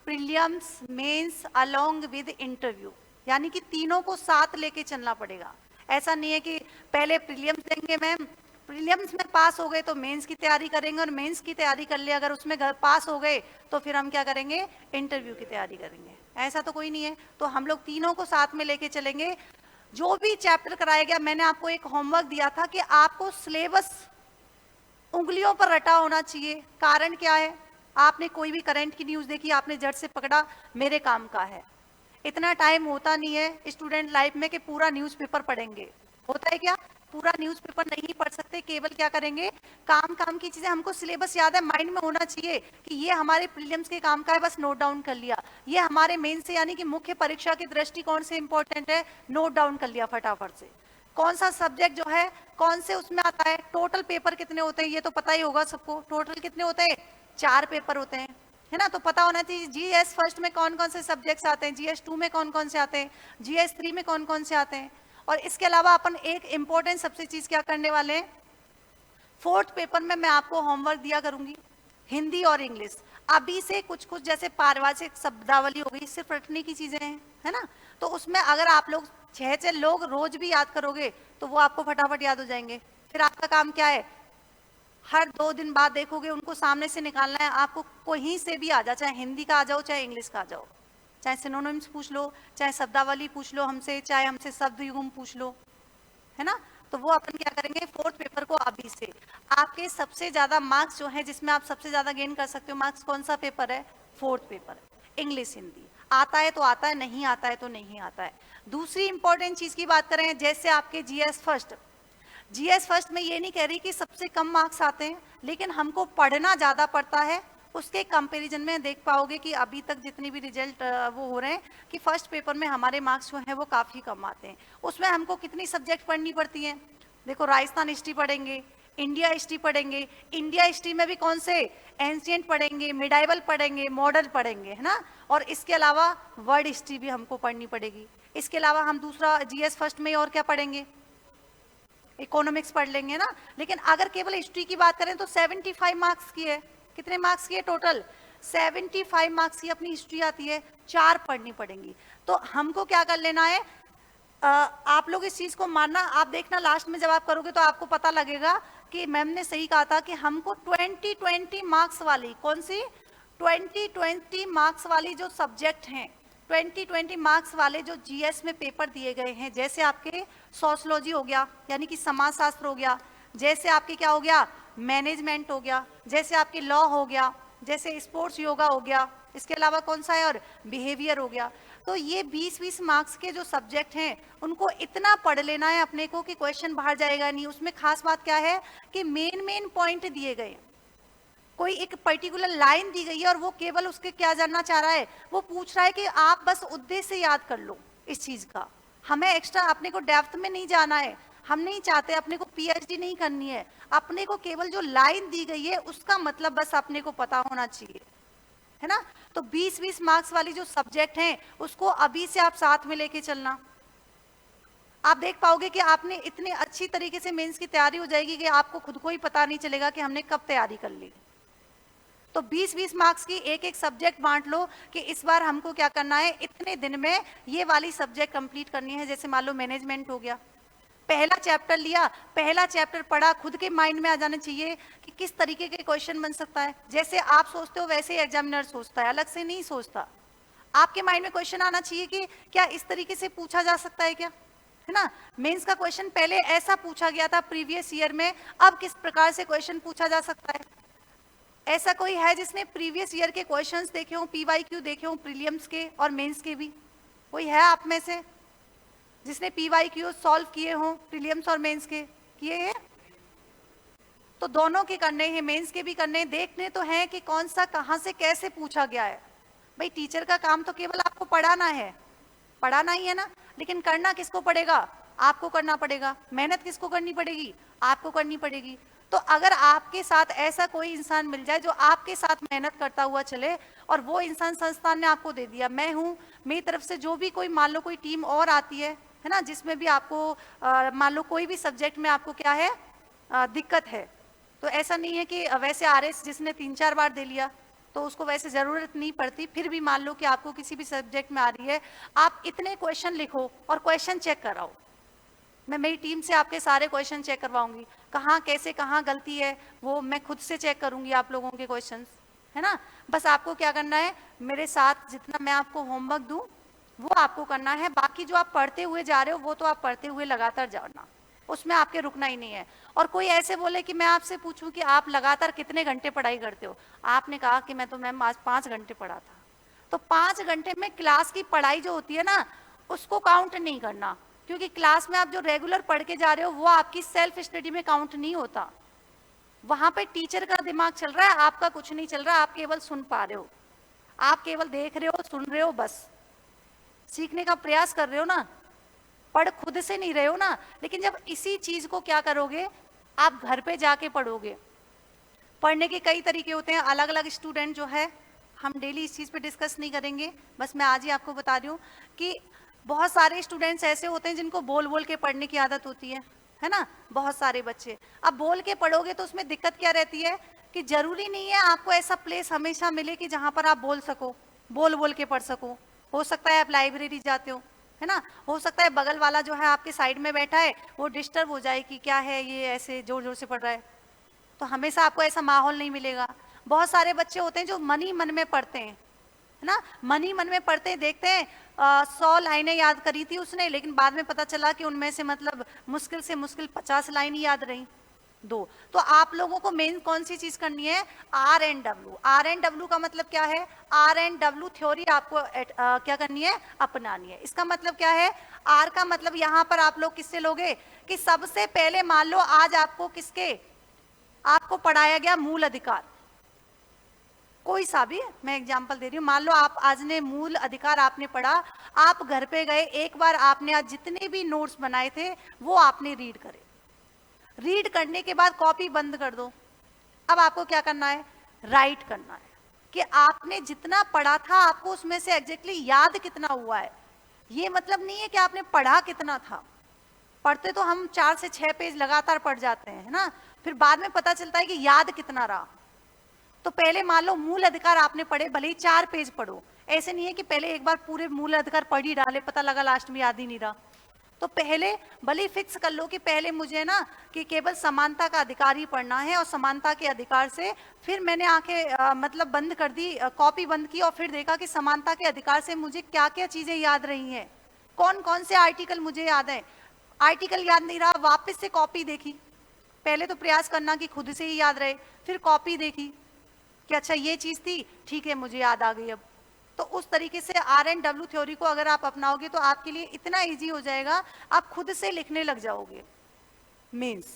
prelims mains along with interview, यानी कि तीनों को साथ लेके चलना पड़ेगा। ऐसा नहीं है कि पहले प्रीलिम्स देंगे मैम, प्रीलिम्स में पास हो गए तो मेंस की तैयारी करेंगे, और मेंस की तैयारी कर ले अगर उसमें पास हो गए तो फिर हम क्या करेंगे, इंटरव्यू की तैयारी करेंगे। ऐसा तो कोई नहीं है। तो हम लोग तीनों को साथ में लेके चलेंगे। जो भी चैप्टर कराया गया, मैंने आपको एक होमवर्क दिया था कि आपको सिलेबस उंगलियों पर रटा होना चाहिए। कारण क्या है, आपने कोई भी करंट की न्यूज देखी, आपने जड़ से पकड़ा, मेरे काम का है। इतना टाइम होता नहीं है स्टूडेंट लाइफ में कि पूरा न्यूज़पेपर पढ़ेंगे, होता है क्या, पूरा न्यूज़पेपर नहीं पढ़ सकते। केवल क्या करेंगे, काम काम की चीजें, हमको सिलेबस याद है, माइंड में होना चाहिए कि ये हमारे प्रीलिम्स के काम का है, बस नोट डाउन कर लिया। ये हमारे मेन से यानी कि मुख्य परीक्षा के दृष्टिकोण से इंपॉर्टेंट है, नोट डाउन कर लिया फटाफट से। कौन सा सब्जेक्ट जो है कौन से उसमें आता है, टोटल पेपर कितने होते हैं ये तो पता ही होगा सबको, टोटल कितने होते हैं, 4 पेपर होते हैं, है ना। तो पता होना चाहिए जीएस फर्स्ट में कौन कौन से सब्जेक्ट्स आते हैं, जीएस 2 में कौन कौन से आते हैं, जीएस 3 में कौन कौन से आते हैं। और इसके अलावा अपन एक इंपॉर्टेंट सबसे चीज क्या करने वाले हैं, 4th पेपर में मैं आपको होमवर्क दिया करूंगी, हिंदी और इंग्लिश। अभी से कुछ कुछ जैसे पारिभाषिक शब्दावली हो गई, सिर्फ रटने की चीजें हैं, है ना। तो उसमें अगर आप लोग 6 लोग रोज भी याद करोगे तो वो आपको फटाफट याद हो जाएंगे। फिर आपका काम क्या है, हर 2 दिन बाद देखोगे उनको सामने से निकालना है। आपको कहीं से भी आ जाए, चाहे हिंदी का आ जाओ चाहे इंग्लिश का आ जाओ, चाहे सिनोनिम्स पूछ लो, चाहे शब्दावली पूछ लो हमसे, चाहे हमसे शब्द युग्म पूछ लो, है ना। तो वो अपन क्या करेंगे, 4th पेपर को अभी से। आपके सबसे ज्यादा मार्क्स जो है, जिसमें आप सबसे ज्यादा गेन कर सकते हो मार्क्स, कौन सा पेपर है, 4th पेपर, इंग्लिश हिंदी। आता है तो आता है, नहीं आता है तो नहीं आता है। दूसरी इंपॉर्टेंट चीज की बात करें, जैसे आपके जीएस फर्स्ट, जीएस फर्स्ट में ये नहीं कह रही कि सबसे कम मार्क्स आते हैं, लेकिन हमको पढ़ना ज़्यादा पड़ता है। उसके कंपैरिजन में देख पाओगे कि अभी तक जितनी भी रिजल्ट वो हो रहे हैं कि फर्स्ट पेपर में हमारे मार्क्स जो हैं वो काफ़ी कम आते हैं। उसमें हमको कितनी सब्जेक्ट पढ़नी पड़ती हैं? देखो, राजस्थान हिस्ट्री पढ़ेंगे, इंडिया हिस्ट्री पढ़ेंगे, इंडिया हिस्ट्री में भी कौन से? एंशियंट पढ़ेंगे, मिडाइवल पढ़ेंगे, मॉडर्न पढ़ेंगे, है ना। और इसके अलावा वर्ल्ड हिस्ट्री भी हमको पढ़नी पड़ेगी। इसके अलावा हम दूसरा जीएस फर्स्ट में और क्या पढ़ेंगे? इकोनॉमिक्स पढ़ लेंगे ना। लेकिन अगर केवल हिस्ट्री की बात करें तो 75 मार्क्स की है। कितने मार्क्स की है टोटल? 75 मार्क्स की अपनी हिस्ट्री आती है, 4 पढ़नी पड़ेंगी। तो हमको क्या कर लेना है, आप लोग इस चीज को मानना, आप देखना लास्ट में जब आप करोगे तो आपको पता लगेगा कि मैम ने सही कहा था कि हमको 20 मार्क्स वाली, कौन सी? 20 मार्क्स वाली जो सब्जेक्ट हैं, 20 मार्क्स वाले जो जीएस में पेपर दिए गए हैं, जैसे आपके सोशलॉजी हो गया यानी कि समाजशास्त्र हो गया, जैसे आपके क्या हो गया, मैनेजमेंट हो गया, जैसे आपके लॉ हो गया, जैसे स्पोर्ट्स योगा हो गया, इसके अलावा कौन सा है, और बिहेवियर हो गया। तो ये 20-20 मार्क्स के जो सब्जेक्ट हैं उनको इतना पढ़ लेना है अपने को कि क्वेश्चन बाहर जाएगा नहीं। उसमें खास बात क्या है कि मेन पॉइंट दिए गए, कोई एक पर्टिकुलर लाइन दी गई है और वो केवल उसके क्या जानना चाह रहा है, वो पूछ रहा है कि आप बस उद्देश्य याद कर लो इस चीज का। हमें एक्स्ट्रा अपने को डेप्थ में नहीं जाना है, हम नहीं चाहते अपने को पीएचडी नहीं करनी है, अपने को केवल जो लाइन दी गई है उसका मतलब बस अपने को पता होना चाहिए, है ना। तो 20-20 मार्क्स वाली जो सब्जेक्ट हैं उसको अभी से आप साथ में लेके चलना। आप देख पाओगे कि आपने इतनी अच्छी तरीके से मेंस की तैयारी हो जाएगी कि आपको खुद को ही पता नहीं चलेगा कि हमने कब तैयारी कर ली। तो 20-20 मार्क्स की एक सब्जेक्ट बांट लो कि इस बार हमको क्या करना है, इतने दिन में ये वाली सब्जेक्ट कंप्लीट करनी है। जैसे मान लो मैनेजमेंट हो गया, पहला चैप्टर लिया, पहला चैप्टर पढ़ा, खुद के माइंड में आ जाना चाहिए कि किस तरीके के क्वेश्चन बन सकता है। जैसे आप सोचते हो वैसे ही एग्जामिनर सोचता है, अलग से नहीं सोचता। आपके माइंड में क्वेश्चन आना चाहिए कि क्या इस तरीके से पूछा जा सकता है क्या, है ना। मेंस का क्वेश्चन पहले ऐसा पूछा गया था प्रीवियस ईयर में, अब किस प्रकार से क्वेश्चन पूछा जा सकता है। ऐसा कोई है जिसने प्रीवियस ईयर के क्वेश्चंस देखे हों, पीवाईक्यू देखे हों, प्रीलिम्स के और मेंस के भी? कोई है आप में से जिसने पीवाईक्यू सॉल्व किए हों, प्रीलिम्स और मेंस के किए हैं? तो दोनों के करने हैं, मेंस के भी करने हैं। देखने तो हैं कि कौन सा कहां से कैसे पूछा गया है। भाई टीचर का काम तो केवल आपको पढ़ाना है, पढ़ाना ही है ना, लेकिन करना किसको पड़ेगा? आपको करना पड़ेगा। मेहनत किसको करनी पड़ेगी? आपको करनी पड़ेगी। तो अगर आपके साथ ऐसा कोई इंसान मिल जाए जो आपके साथ मेहनत करता हुआ चले, और वो इंसान संस्थान ने आपको दे दिया, मैं हूँ, मेरी तरफ से जो भी कोई मान लो कोई टीम और आती है ना, जिसमें भी आपको मान लो कोई भी सब्जेक्ट में आपको क्या है दिक्कत है, तो ऐसा नहीं है कि वैसे आरएस जिसने 3-4 बार दे लिया तो उसको वैसे जरूरत नहीं पड़ती। फिर भी मान लो कि आपको किसी भी सब्जेक्ट में आ रही है, आप इतने क्वेश्चन लिखो और क्वेश्चन चेक कराओ। मैं मेरी टीम से आपके सारे क्वेश्चन चेक करवाऊंगी, कहाँ कैसे कहाँ गलती है वो मैं खुद से चेक करूंगी आप लोगों के क्वेश्चंस, है ना। बस आपको क्या करना है, मेरे साथ जितना मैं आपको होमवर्क दूं वो आपको करना है। बाकी जो आप पढ़ते हुए जा रहे हो वो तो आप पढ़ते हुए लगातार जाना, उसमें आपके रुकना ही नहीं है। और कोई ऐसे बोले कि मैं आपसे पूछूं कि आप लगातार कितने घंटे पढ़ाई करते हो, आपने कहा कि मैं तो मैम आज 5 घंटे पढ़ा था, तो 5 घंटे में क्लास की पढ़ाई जो होती है ना उसको काउंट नहीं करना, क्योंकि क्लास में आप जो रेगुलर पढ़ के जा रहे हो वो आपकी सेल्फ स्टडी में काउंट नहीं होता। वहां पे टीचर का दिमाग चल रहा है, आपका कुछ नहीं चल रहा, आप केवल सुन पा रहे हो, आप केवल देख रहे हो, सुन रहे हो, बस सीखने का प्रयास कर रहे हो ना, पढ़ खुद से नहीं रहे हो ना। लेकिन जब इसी चीज को क्या करोगे, आप घर पे जाके पढ़ोगे। पढ़ने के कई तरीके होते हैं, अलग अलग स्टूडेंट जो है, हम डेली इस चीज पे डिस्कस नहीं करेंगे, बस मैं आज ही आपको बता रही हूँ कि बहुत सारे स्टूडेंट्स ऐसे होते हैं जिनको बोल बोल के पढ़ने की आदत होती है ना, बहुत सारे बच्चे। अब बोल के पढ़ोगे तो उसमें दिक्कत क्या रहती है कि जरूरी नहीं है आपको ऐसा प्लेस हमेशा मिले कि जहां पर आप बोल सको, बोल बोल के पढ़ सको। हो सकता है आप लाइब्रेरी जाते हो, है ना, हो सकता है बगल वाला जो है आपके साइड में बैठा है वो डिस्टर्ब हो जाए कि क्या है ये ऐसे जोर जोर से पढ़ रहा है, तो हमेशा आपको ऐसा माहौल नहीं मिलेगा। बहुत सारे बच्चे होते हैं जो मन ही मन में पढ़ते हैं, है ना, मन ही मन में पढ़ते हैं, देखते हैं 100 लाइनें याद करी थी उसने, लेकिन बाद में पता चला कि उनमें से मतलब मुश्किल से मुश्किल 50 लाइन ही याद रही। दो। तो आप लोगों को मेन कौन सी चीज करनी है, R and W. R and W का मतलब क्या है, आर एंड डब्ल्यू थ्योरी आपको क्या करनी है, अपनानी है। इसका मतलब क्या है, आर का मतलब यहां पर आप लोग किससे लोगे कि सबसे पहले मान लो आज आपको किसके, आपको पढ़ाया गया मूल अधिकार, कोई सा भी, मैं एग्जांपल दे रही हूँ, मान लो आप आज ने मूल अधिकार आपने पढ़ा, आप घर पे गए, एक बार आपने आज जितने भी नोट्स बनाए थे वो आपने रीड करे, रीड करने के बाद कॉपी बंद कर दो। अब आपको क्या करना है, राइट करना है कि आपने जितना पढ़ा था आपको उसमें से एग्जैक्टली याद कितना हुआ है। ये मतलब नहीं है कि आपने पढ़ा कितना था, पढ़ते तो हम 4 से 6 पेज लगातार पढ़ जाते हैं, है ना, फिर बाद में पता चलता है कि याद कितना रहा। तो पहले मान लो मूल अधिकार आपने पढ़े, भले ही 4 पेज पढ़ो, ऐसे नहीं है कि पहले एक बार पूरे मूल अधिकार पढ़ ही डाले, पता लगा लास्ट में याद ही नहीं रहा। तो पहले भले ही फिक्स कर लो कि पहले मुझे ना कि केवल समानता का अधिकार ही पढ़ना है, और समानता के अधिकार से फिर मैंने आंखें मतलब बंद कर दी, कॉपी बंद की, और फिर देखा कि समानता के अधिकार से मुझे क्या क्या चीजें याद रही हैं, कौन कौन से आर्टिकल मुझे याद है। आर्टिकल याद नहीं रहा, वापस से कॉपी देखी, पहले तो प्रयास करना कि खुद से ही याद रहे, फिर कॉपी देखी कि अच्छा ये चीज थी, ठीक है मुझे याद आ गई अब। तो उस तरीके से आर एंड डब्ल्यू थ्योरी को अगर आप अपनाओगे तो आपके लिए इतना इजी हो जाएगा, आप खुद से लिखने लग जाओगे मेंस,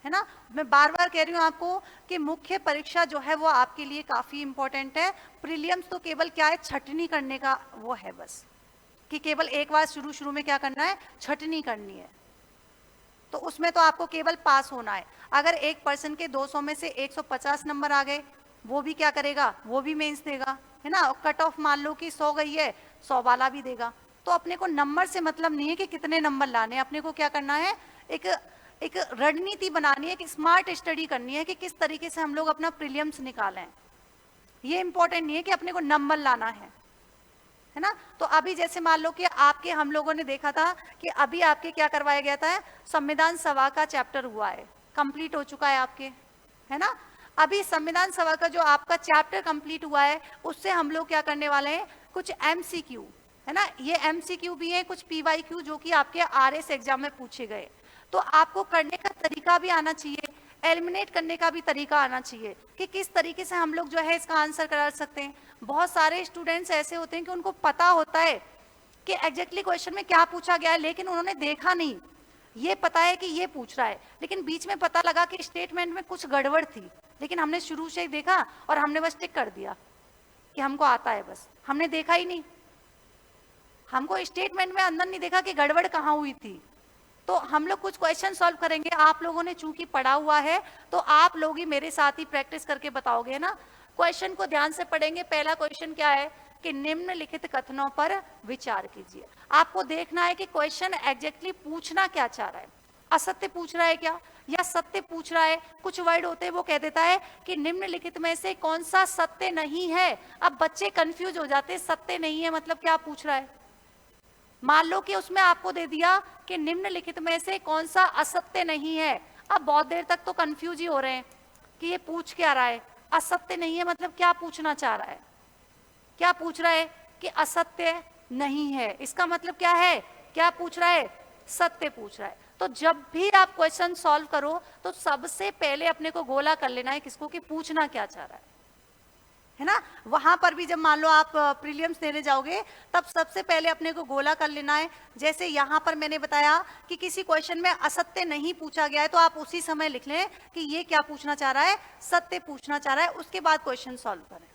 है ना। मैं बार बार कह रही हूँ आपको कि मुख्य परीक्षा जो है वो आपके लिए काफी इंपॉर्टेंट है। प्रीलिम्स तो केवल क्या है, छटनी करने का वो है बस, कि केवल एक बार शुरू शुरू में क्या करना है, छटनी करनी है। तो उसमें तो आपको केवल पास होना है। अगर एक पर्सन के 200 में से 150 नंबर आ गए, वो भी क्या करेगा, वो भी मेंस देगा, है ना। कट ऑफ मान लो कि 100 गई है, 100 वाला भी देगा। तो अपने को नंबर से मतलब नहीं है कि कितने नंबर लाने हैं, अपने को क्या करना है, एक एक रणनीति बनानी है, कि स्मार्ट स्टडी करनी है कि किस तरीके से हम लोग अपना प्रीलिम्स निकालें। ये इंपॉर्टेंट नहीं है कि अपने को नंबर लाना है ना। तो अभी जैसे मान लो कि आपके, हम लोगों ने देखा था कि अभी आपके क्या करवाया गया था, संविधान सभा का चैप्टर हुआ है, कंप्लीट हो चुका है आपके, है ना। अभी संविधान सभा का जो आपका चैप्टर कंप्लीट हुआ है, उससे हम लोग क्या करने वाले हैं, कुछ एमसीक्यू, है ना, ये एमसीक्यू भी है, कुछ पीवाईक्यू जो कि आपके आरएस एग्जाम में पूछे गए। तो आपको करने का तरीका भी आना चाहिए, एलिमिनेट करने का भी तरीका आना चाहिए कि किस तरीके से हम लोग जो है इसका आंसर करा सकते हैं। बहुत सारे स्टूडेंट्स ऐसे होते हैं कि उनको पता होता है कि एग्जैक्टली क्वेश्चन में क्या पूछा गया है, लेकिन उन्होंने देखा नहीं। ये पता है कि ये पूछ रहा है, लेकिन बीच में पता लगा कि स्टेटमेंट में कुछ गड़बड़ थी, लेकिन हमने शुरू से ही देखा और हमने बस टिक कर दिया कि हमको आता है, बस हमने देखा ही नहीं, हमको स्टेटमेंट में अंदर नहीं देखा कि गड़बड़ कहाँ हुई थी। तो हम लोग कुछ क्वेश्चन सॉल्व करेंगे, आप लोगों ने चूंकि पढ़ा हुआ है तो आप लोग ही मेरे साथ ही प्रैक्टिस करके बताओगे ना। क्वेश्चन को ध्यान से पढ़ेंगे। पहला क्वेश्चन क्या है कि निम्नलिखित कथनों पर विचार कीजिए। आपको देखना है कि क्वेश्चन एग्जैक्टली पूछना क्या चाह रहा है, असत्य पूछ रहा है क्या या सत्य पूछ रहा है। कुछ वर्ड होते हैं वो कह देता है कि निम्नलिखित में से कौन सा सत्य नहीं है। अब बच्चे कंफ्यूज हो जाते हैं, सत्य नहीं है मतलब क्या पूछ रहा है। मान लो कि उसमें आपको दे दिया कि निम्नलिखित में से कौन सा असत्य नहीं है। अब बहुत देर तक तो कंफ्यूज ही हो रहे हैं कि ये पूछ क्या रहा है, असत्य नहीं है मतलब क्या पूछना चाह रहा है। क्या पूछ रहा है कि असत्य नहीं है, इसका मतलब क्या है, क्या पूछ रहा है, सत्य पूछ रहा है। तो जब भी आप क्वेश्चन सॉल्व करो तो सबसे पहले अपने को गोला कर लेना है किसको, कि पूछना क्या चाह रहा है ना। वहां पर भी जब मान लो आप प्रीलिम्स देने जाओगे तब सबसे पहले अपने को गोला कर लेना है। जैसे यहाँ पर मैंने बताया कि किसी क्वेश्चन में असत्य नहीं पूछा गया है तो आप उसी समय लिख लें कि ये क्या पूछना चाह रहा है, सत्य पूछना चाह रहा है, उसके बाद क्वेश्चन सॉल्व करें,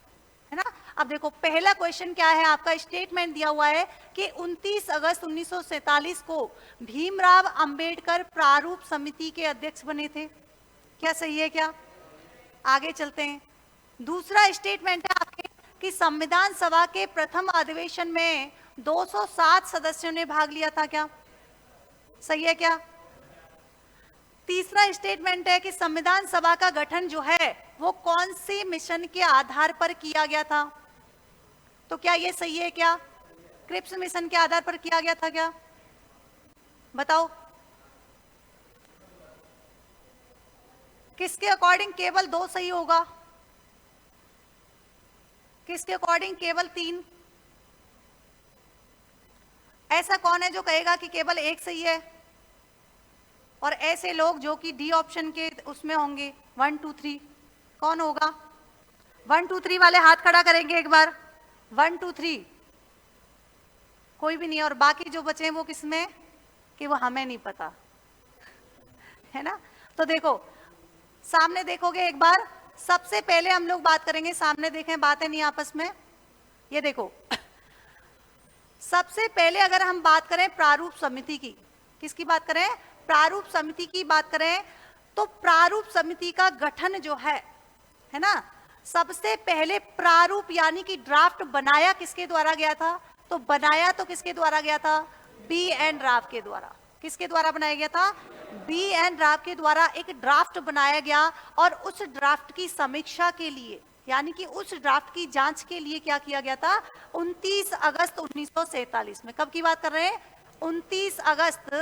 है ना। अब देखो पहला क्वेश्चन क्या है, आपका स्टेटमेंट दिया हुआ है कि 29 अगस्त 1947 को भीमराव अंबेडकर प्रारूप समिति के अध्यक्ष बने थे। क्या सही है क्या? आगे चलते हैं। दूसरा स्टेटमेंट है आपके कि संविधान सभा के प्रथम अधिवेशन में 207 सदस्यों ने भाग लिया था। क्या सही है क्या? तीसरा स्टेटमेंट है कि संविधान सभा का गठन जो है वो कौन सी मिशन के आधार पर किया गया था। तो क्या ये सही है क्या? क्रिप्स मिशन के आधार पर किया गया था क्या? बताओ किसके अकॉर्डिंग केवल 2 सही होगा, किसके अकॉर्डिंग केवल 3? ऐसा कौन है जो कहेगा कि केवल 1 सही है? और ऐसे लोग जो कि डी ऑप्शन के उसमें होंगे 1 2 3, कौन होगा? 1 2 3 वाले हाथ खड़ा करेंगे एक बार। 1 2 3, कोई भी नहीं है। और बाकी जो बचे हैं वो किसमें? कि वो हमें नहीं पता, है ना। तो देखो सामने देखोगे एक बार, सबसे पहले हम लोग बात करेंगे, सामने देखें, बातें नहीं आपस में। ये देखो सबसे पहले अगर हम बात करें प्रारूप समिति की, किसकी बात करें? प्रारूप समिति की बात करें, तो प्रारूप समिति का गठन जो है ना, सबसे पहले प्रारूप यानी कि ड्राफ्ट बनाया किसके द्वारा गया था? तो बनाया तो किसके द्वारा गया था? बी एन राव के द्वारा। किसके द्वारा बनाया गया था? बी एन राव के द्वारा एक ड्राफ्ट बनाया गया। और उस ड्राफ्ट की समीक्षा के लिए, यानी कि उस ड्राफ्ट की जांच के लिए क्या किया गया था? 29 अगस्त 1947 में। कब की बात कर रहे हैं? 29 अगस्त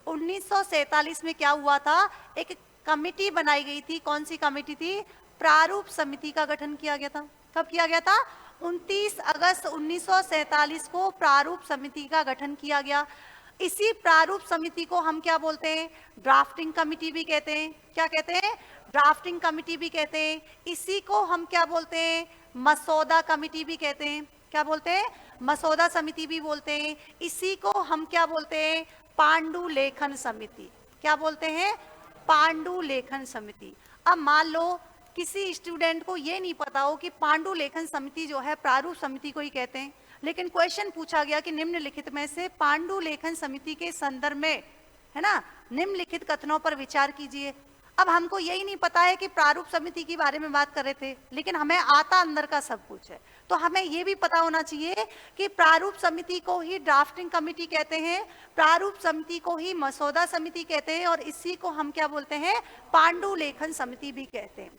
1947 में क्या हुआ था? एक कमिटी बनाई गई थी। कौन सी कमिटी थी? प्रारूप समिति का गठन किया गया था। कब किया गया था? 29 अगस्त 1947 को प्रारूप समिति का गठन किया गया। इसी प्रारूप समिति को हम क्या बोलते हैं? ड्राफ्टिंग कमिटी भी कहते हैं। क्या कहते हैं? ड्राफ्टिंग कमिटी भी कहते हैं। इसी को हम क्या बोलते हैं? मसौदा कमिटी भी कहते हैं। क्या बोलते हैं? मसौदा समिति भी बोलते हैं। इसी को हम क्या बोलते हैं? पांडुलेखन समिति। क्या बोलते हैं? पांडुलेखन समिति। अब मान लो किसी स्टूडेंट को ये नहीं पता हो कि पांडुलेखन समिति जो है प्रारूप समिति को ही कहते हैं, लेकिन क्वेश्चन पूछा गया कि निम्नलिखित में से पांडुलेखन समिति के संदर्भ में, है ना, निम्नलिखित कथनों पर विचार कीजिए। अब हमको यही नहीं पता है कि प्रारूप समिति के बारे में बात कर रहे थे, लेकिन हमें आता अंदर का सब कुछ है। तो हमें ये भी पता होना चाहिए कि प्रारूप समिति को ही ड्राफ्टिंग कमिटी कहते हैं, प्रारूप समिति को ही मसौदा समिति कहते हैं, और इसी को हम क्या बोलते हैं? पांडुलेखन समिति भी कहते हैं।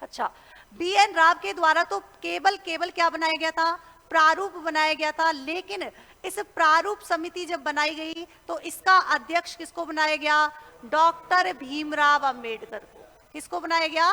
अच्छा, बी एन राव के द्वारा तो केवल क्या बनाया गया था? प्रारूप बनाया गया था। लेकिन इस प्रारूप समिति जब बनाई गई तो इसका अध्यक्ष किसको बनाया गया? डॉक्टर भीमराव अंबेडकर को। किसको बनाया गया?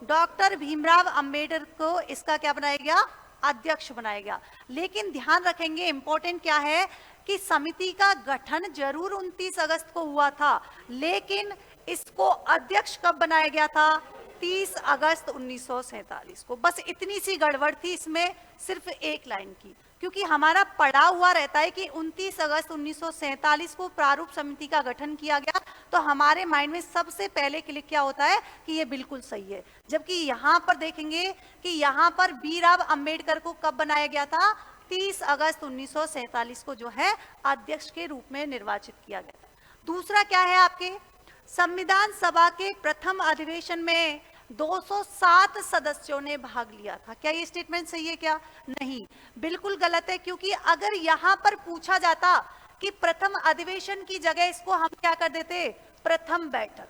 डॉक्टर भीमराव अंबेडकर को इसका क्या बनाया गया? अध्यक्ष बनाया गया। लेकिन ध्यान रखेंगे, इंपॉर्टेंट क्या है कि समिति का गठन जरूर 29 अगस्त को हुआ था, लेकिन इसको अध्यक्ष कब बनाया गया था? 30 अगस्त 1947 को। बस इतनी सी गड़बड़ थी इसमें, सिर्फ एक लाइन की, क्योंकि हमारा पढ़ा हुआ रहता है कि 29 अगस्त 1947 को प्रारूप समिति का गठन किया गया, तो हमारे माइंड में सबसे पहले क्लिक क्या होता है कि ये बिल्कुल सही है। जबकि यहाँ पर देखेंगे कि यहाँ पर बी राव अंबेडकर को कब बनाया गया था? 30 अगस्त 1947 को जो है अध्यक्ष के रूप में निर्वाचित किया गया था। दूसरा क्या है आपके? संविधान सभा के प्रथम अधिवेशन में 207 सदस्यों ने भाग लिया था। क्या ये स्टेटमेंट सही है? क्या नहीं, बिल्कुल गलत है। क्योंकि अगर यहां पर पूछा जाता कि प्रथम अधिवेशन की जगह इसको हम क्या कर देते? प्रथम बैठक।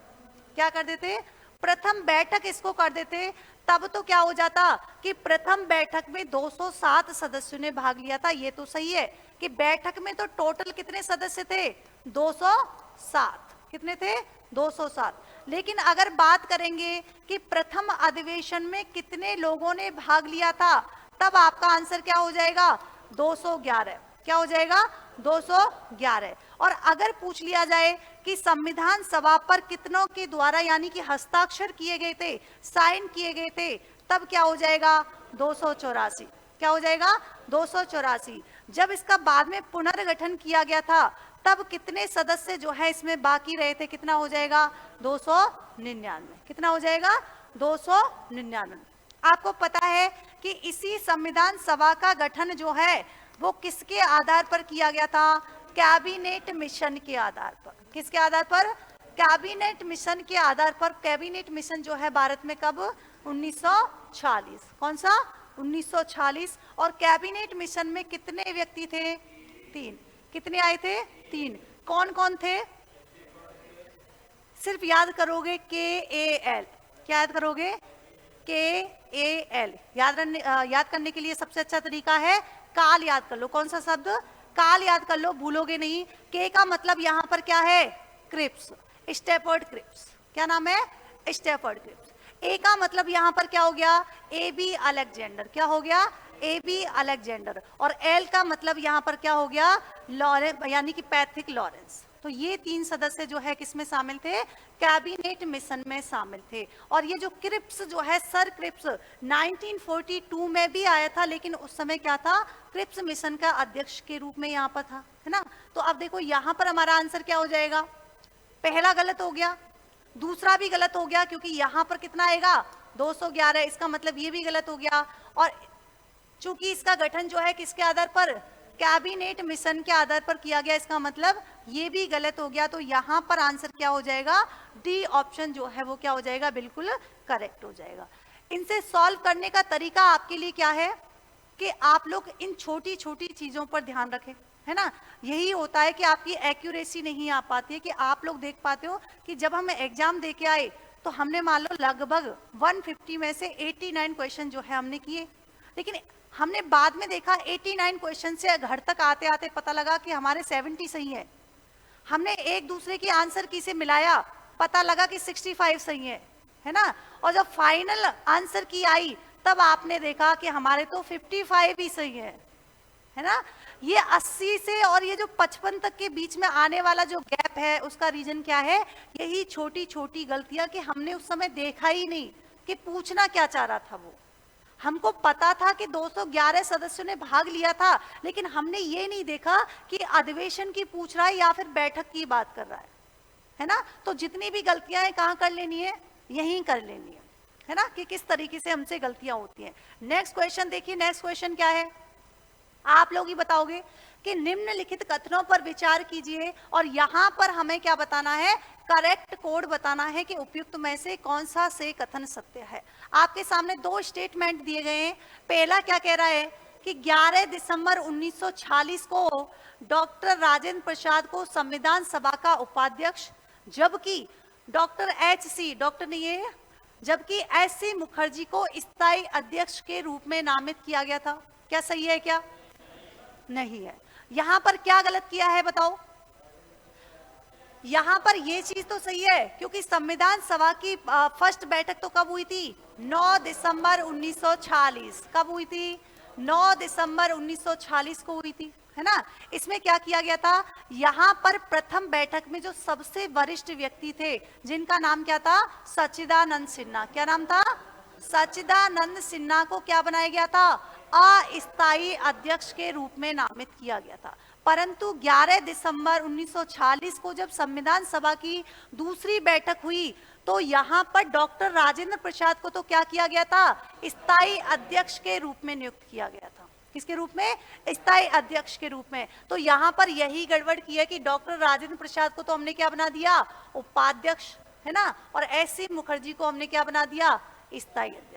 क्या कर देते? प्रथम बैठक इसको कर देते, तब तो क्या हो जाता कि प्रथम बैठक में 207 सदस्यों ने भाग लिया था। ये तो सही है कि बैठक में तो टोटल कितने सदस्य थे? 207। कितने थे? 207। लेकिन अगर बात करेंगे कि प्रथम अधिवेशन में कितने लोगों ने भाग लिया था, तब आपका आंसर क्या हो जाएगा? 211। क्या हो जाएगा? 211। और अगर पूछ लिया जाए कि संविधान सभा पर कितनों के द्वारा यानी कि हस्ताक्षर किए गए थे, साइन किए गए थे, तब क्या हो जाएगा? 284। क्या हो जाएगा? 284। जब इसका बाद में पुनर्गठन किया गया था, तब कितने सदस्य जो है इसमें बाकी रहे थे? कितना हो जाएगा? 299। कितना हो जाएगा? 299। आपको पता है कि इसी संविधान सभा का गठन जो है वो किसके आधार पर किया गया था? कैबिनेट मिशन के आधार पर। किसके आधार पर? कैबिनेट मिशन के आधार पर। कैबिनेट मिशन जो है भारत में कब? 1946। कौन सा? 1946। और कैबिनेट मिशन में कितने व्यक्ति थे? 3। कितने आए थे? 3। कौन कौन थे? सिर्फ याद करोगे KAL। क्या याद करोगे? KAL। याद करने के लिए सबसे अच्छा तरीका है काल याद कर लो। कौन सा शब्द? काल याद कर लो, भूलोगे नहीं। के का मतलब यहाँ पर क्या है? Cripps, Stafford Cripps. क्या नाम है? Stafford Cripps. ए का मतलब यहाँ पर क्या हो गया? AB Alexander. क्या हो गया? AB Alexander. और एल का मतलब यहाँ पर क्या हो गया? लॉरेंस, यानी कि पैट्रिक लॉरेंस। तो ये 3 सदस्य जो है किसमें शामिल थे? कैबिनेट मिशन में शामिल थे। और ये जो क्रिप्स जो है, सर क्रिप्स 1942 में भी आया था, लेकिन उस समय क्या था? क्रिप्स मिशन का अध्यक्ष के रूप में यहाँ पर था, है ना। तो अब देखो यहाँ पर हमारा आंसर क्या हो जाएगा? पहला गलत हो गया, दूसरा भी गलत हो गया, क्योंकि यहाँ पर कितना आएगा? 211, इसका मतलब ये भी गलत हो गया। और चूंकि इसका गठन जो है किसके आधार पर? कैबिनेट मिशन के आधार पर किया गया, इसका मतलब ये भी गलत हो गया। तो यहाँ पर आंसर क्या हो जाएगा? डी ऑप्शन जो है वो क्या हो जाएगा? बिल्कुल करेक्ट हो जाएगा। इनसे सॉल्व करने का तरीका आपके लिए क्या है कि आप लोग इन छोटी छोटी चीजों पर ध्यान रखें, है ना। यही होता है कि आपकी एक्यूरेसी नहीं आ पाती है, कि आप लोग देख पाते हो कि जब हम एग्जाम दे के आए तो हमने मान लो लगभग 150 में से 89 क्वेश्चन जो है हमने किए, लेकिन हमने बाद में देखा 89 क्वेश्चन से घर तक आते आते पता लगा कि हमारे 70 सही है। हमने एक दूसरे की आंसर की से मिलाया, पता लगा कि 65 सही है ना। और जब फाइनल आंसर की आई तब आपने देखा कि हमारे तो 55 ही सही है ना। ये 80 से और ये जो 55 तक के बीच में आने वाला जो गैप है, उसका रीजन क्या है? यही छोटी छोटी गलतियां कि हमने उस समय देखा ही नहीं कि पूछना क्या चाह रहा था वो। हमको पता था कि 211 सदस्यों ने भाग लिया था, लेकिन हमने ये नहीं देखा कि अधिवेशन की पूछ रहा है या फिर बैठक की बात कर रहा है ना। तो जितनी भी गलतियां हैं कहाँ कर लेनी है? यहीं कर लेनी है ना, कि किस तरीके से हमसे गलतियां होती हैं। नेक्स्ट क्वेश्चन देखिए, नेक्स्ट क्वेश्चन क्या है? आप लोग ही बताओगे कि निम्नलिखित कथनों पर विचार कीजिए, और यहां पर हमें क्या बताना है? करेक्ट कोड बताना है कि उपयुक्त में से कौन सा से कथन सत्य है। आपके सामने 2 स्टेटमेंट दिए गए हैं। पहला क्या कह रहा है कि 11 दिसंबर 1946 को डॉक्टर राजेंद्र प्रसाद को संविधान सभा का उपाध्यक्ष, जबकि डॉक्टर HC, डॉक्टर नहीं है, जबकि SC मुखर्जी को स्थायी अध्यक्ष के रूप में नामित किया गया था। क्या सही है? क्या नहीं है? यहां पर क्या गलत किया है बताओ? यहां पर ये चीज तो सही है, क्योंकि संविधान सभा की फर्स्ट बैठक तो कब हुई थी? 9 दिसंबर 1946। कब हुई थी? 9 दिसंबर 1946 को हुई थी, है ना। इसमें क्या किया गया था? यहां पर प्रथम बैठक में जो सबसे वरिष्ठ व्यक्ति थे, जिनका नाम क्या था? सच्चिदानंद सिन्हा। क्या नाम था? सच्चिदानंद सिन्हा को क्या बनाया गया था? अस्थायी अध्यक्ष के रूप में नामित किया गया था। परंतु 11 दिसंबर 1946 को जब संविधान सभा की दूसरी बैठक हुई तो यहां पर डॉक्टर राजेंद्र प्रसाद को तो क्या किया गया था? स्थायी अध्यक्ष के रूप में नियुक्त किया गया था। किसके रूप में? स्थायी अध्यक्ष के रूप में। तो यहां पर यही गड़बड़ की है कि डॉक्टर राजेंद्र प्रसाद को तो हमने क्या बना दिया? उपाध्यक्ष, है ना। और SC मुखर्जी को हमने क्या बना दिया? स्थायी अध्यक्ष।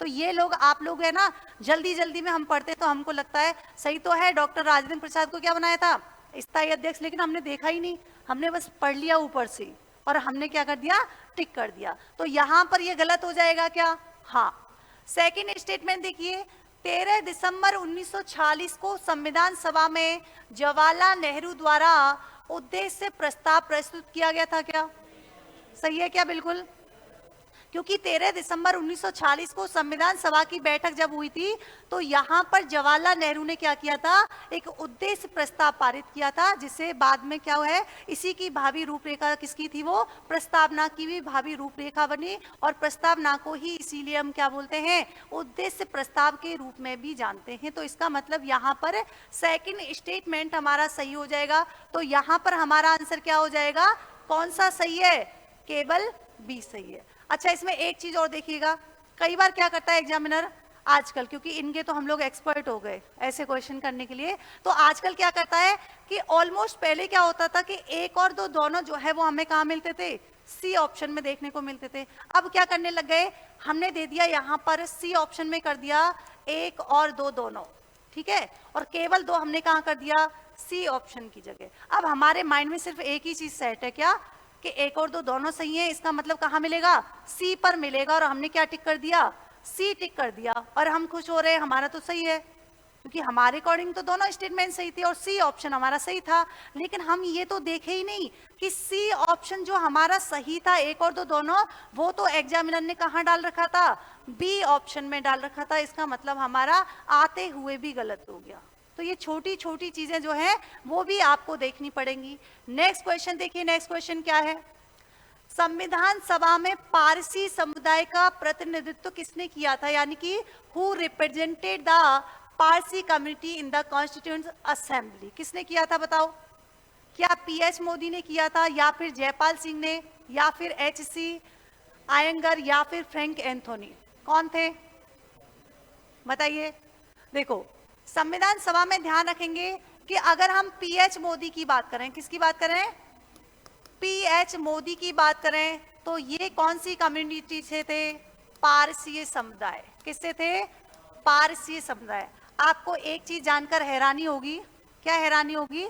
तो ये लोग, आप लोग है ना, जल्दी जल्दी में हम पढ़ते तो हमको लगता है सही तो है, डॉक्टर राजेंद्र प्रसाद को क्या बनाया था? स्थायी अध्यक्ष, लेकिन हमने देखा ही नहीं, हमने बस पढ़ लिया ऊपर से और हमने क्या कर दिया? टिक कर दिया। तो यहां पर ये गलत हो जाएगा क्या? हाँ। सेकेंड स्टेटमेंट देखिए, 13 दिसंबर 1946 को संविधान सभा में जवाहरलाल नेहरू द्वारा उद्देश्य प्रस्ताव प्रस्तुत किया गया था। क्या सही है? क्या बिल्कुल, क्योंकि 13 दिसंबर 1946 को संविधान सभा की बैठक जब हुई थी तो यहां पर जवाहरलाल नेहरू ने क्या किया था? एक उद्देश्य प्रस्ताव पारित किया था, जिसे बाद में क्या हुआ है? इसी की भावी रूपरेखा किसकी थी? वो प्रस्तावना की भी भावी रूपरेखा बनी, और प्रस्तावना को ही इसीलिए हम क्या बोलते हैं? उद्देश्य प्रस्ताव के रूप में भी जानते हैं। तो इसका मतलब यहाँ पर सेकेंड स्टेटमेंट हमारा सही हो जाएगा। तो यहाँ पर हमारा आंसर क्या हो जाएगा? कौन सा सही है? केवल बी सही है। अच्छा, इसमें एक चीज और देखिएगा, कई बार क्या करता है एग्जामिनर आजकल, क्योंकि इनके तो हम लोग एक्सपर्ट हो गए ऐसे क्वेश्चन करने के लिए, तो आजकल क्या करता है कि ऑलमोस्ट पहले क्या होता था कि 1 और 2 दोनों जो है वो हमें कहाँ मिलते थे? सी ऑप्शन में देखने को मिलते थे। अब क्या करने लग गए? हमने दे दिया यहाँ पर सी ऑप्शन में कर दिया 1 और 2 दोनों, ठीक है, और केवल 2 हमने कहाँ कर दिया? सी ऑप्शन की जगह। अब हमारे माइंड में सिर्फ एक ही चीज सेट है, क्या? कि 1 और 2 दोनों सही है, इसका मतलब कहाँ मिलेगा? सी पर मिलेगा। और हमने क्या टिक कर दिया? सी टिक कर दिया, और हम खुश हो रहे हैं, हमारा तो सही है, क्योंकि हमारे अकॉर्डिंग तो दोनों स्टेटमेंट सही थे और सी ऑप्शन हमारा सही था। लेकिन हम ये तो देखे ही नहीं कि सी ऑप्शन जो हमारा सही था 1 और 2 दोनों, वो तो एग्जामिनर ने कहाँ डाल रखा था? बी ऑप्शन में डाल रखा था। इसका मतलब हमारा आते हुए भी गलत हो गया। तो ये छोटी छोटी चीजें जो है वो भी आपको देखनी पड़ेंगी। नेक्स्ट क्वेश्चन देखिए, नेक्स्ट क्वेश्चन क्या है, संविधान सभा में पारसी समुदाय का प्रतिनिधित्व किसने किया था, यानी कि who represented the Parsi community in the constituent assembly, किसने किया था बताओ? क्या पीएच मोदी ने किया था, या फिर जयपाल सिंह ने, या फिर एचसी आयंगर, या फिर फ्रैंक एंथोनी? कौन थे बताइए? देखो, संविधान सभा में ध्यान रखेंगे कि अगर हम पीएच मोदी की बात करें, किसकी बात करें? पीएच मोदी की बात करें, तो ये कौन सी कम्युनिटी से थे? पारसी समुदाय। किससे थे? पारसी समुदाय। आपको एक चीज जानकर हैरानी होगी, क्या हैरानी होगी?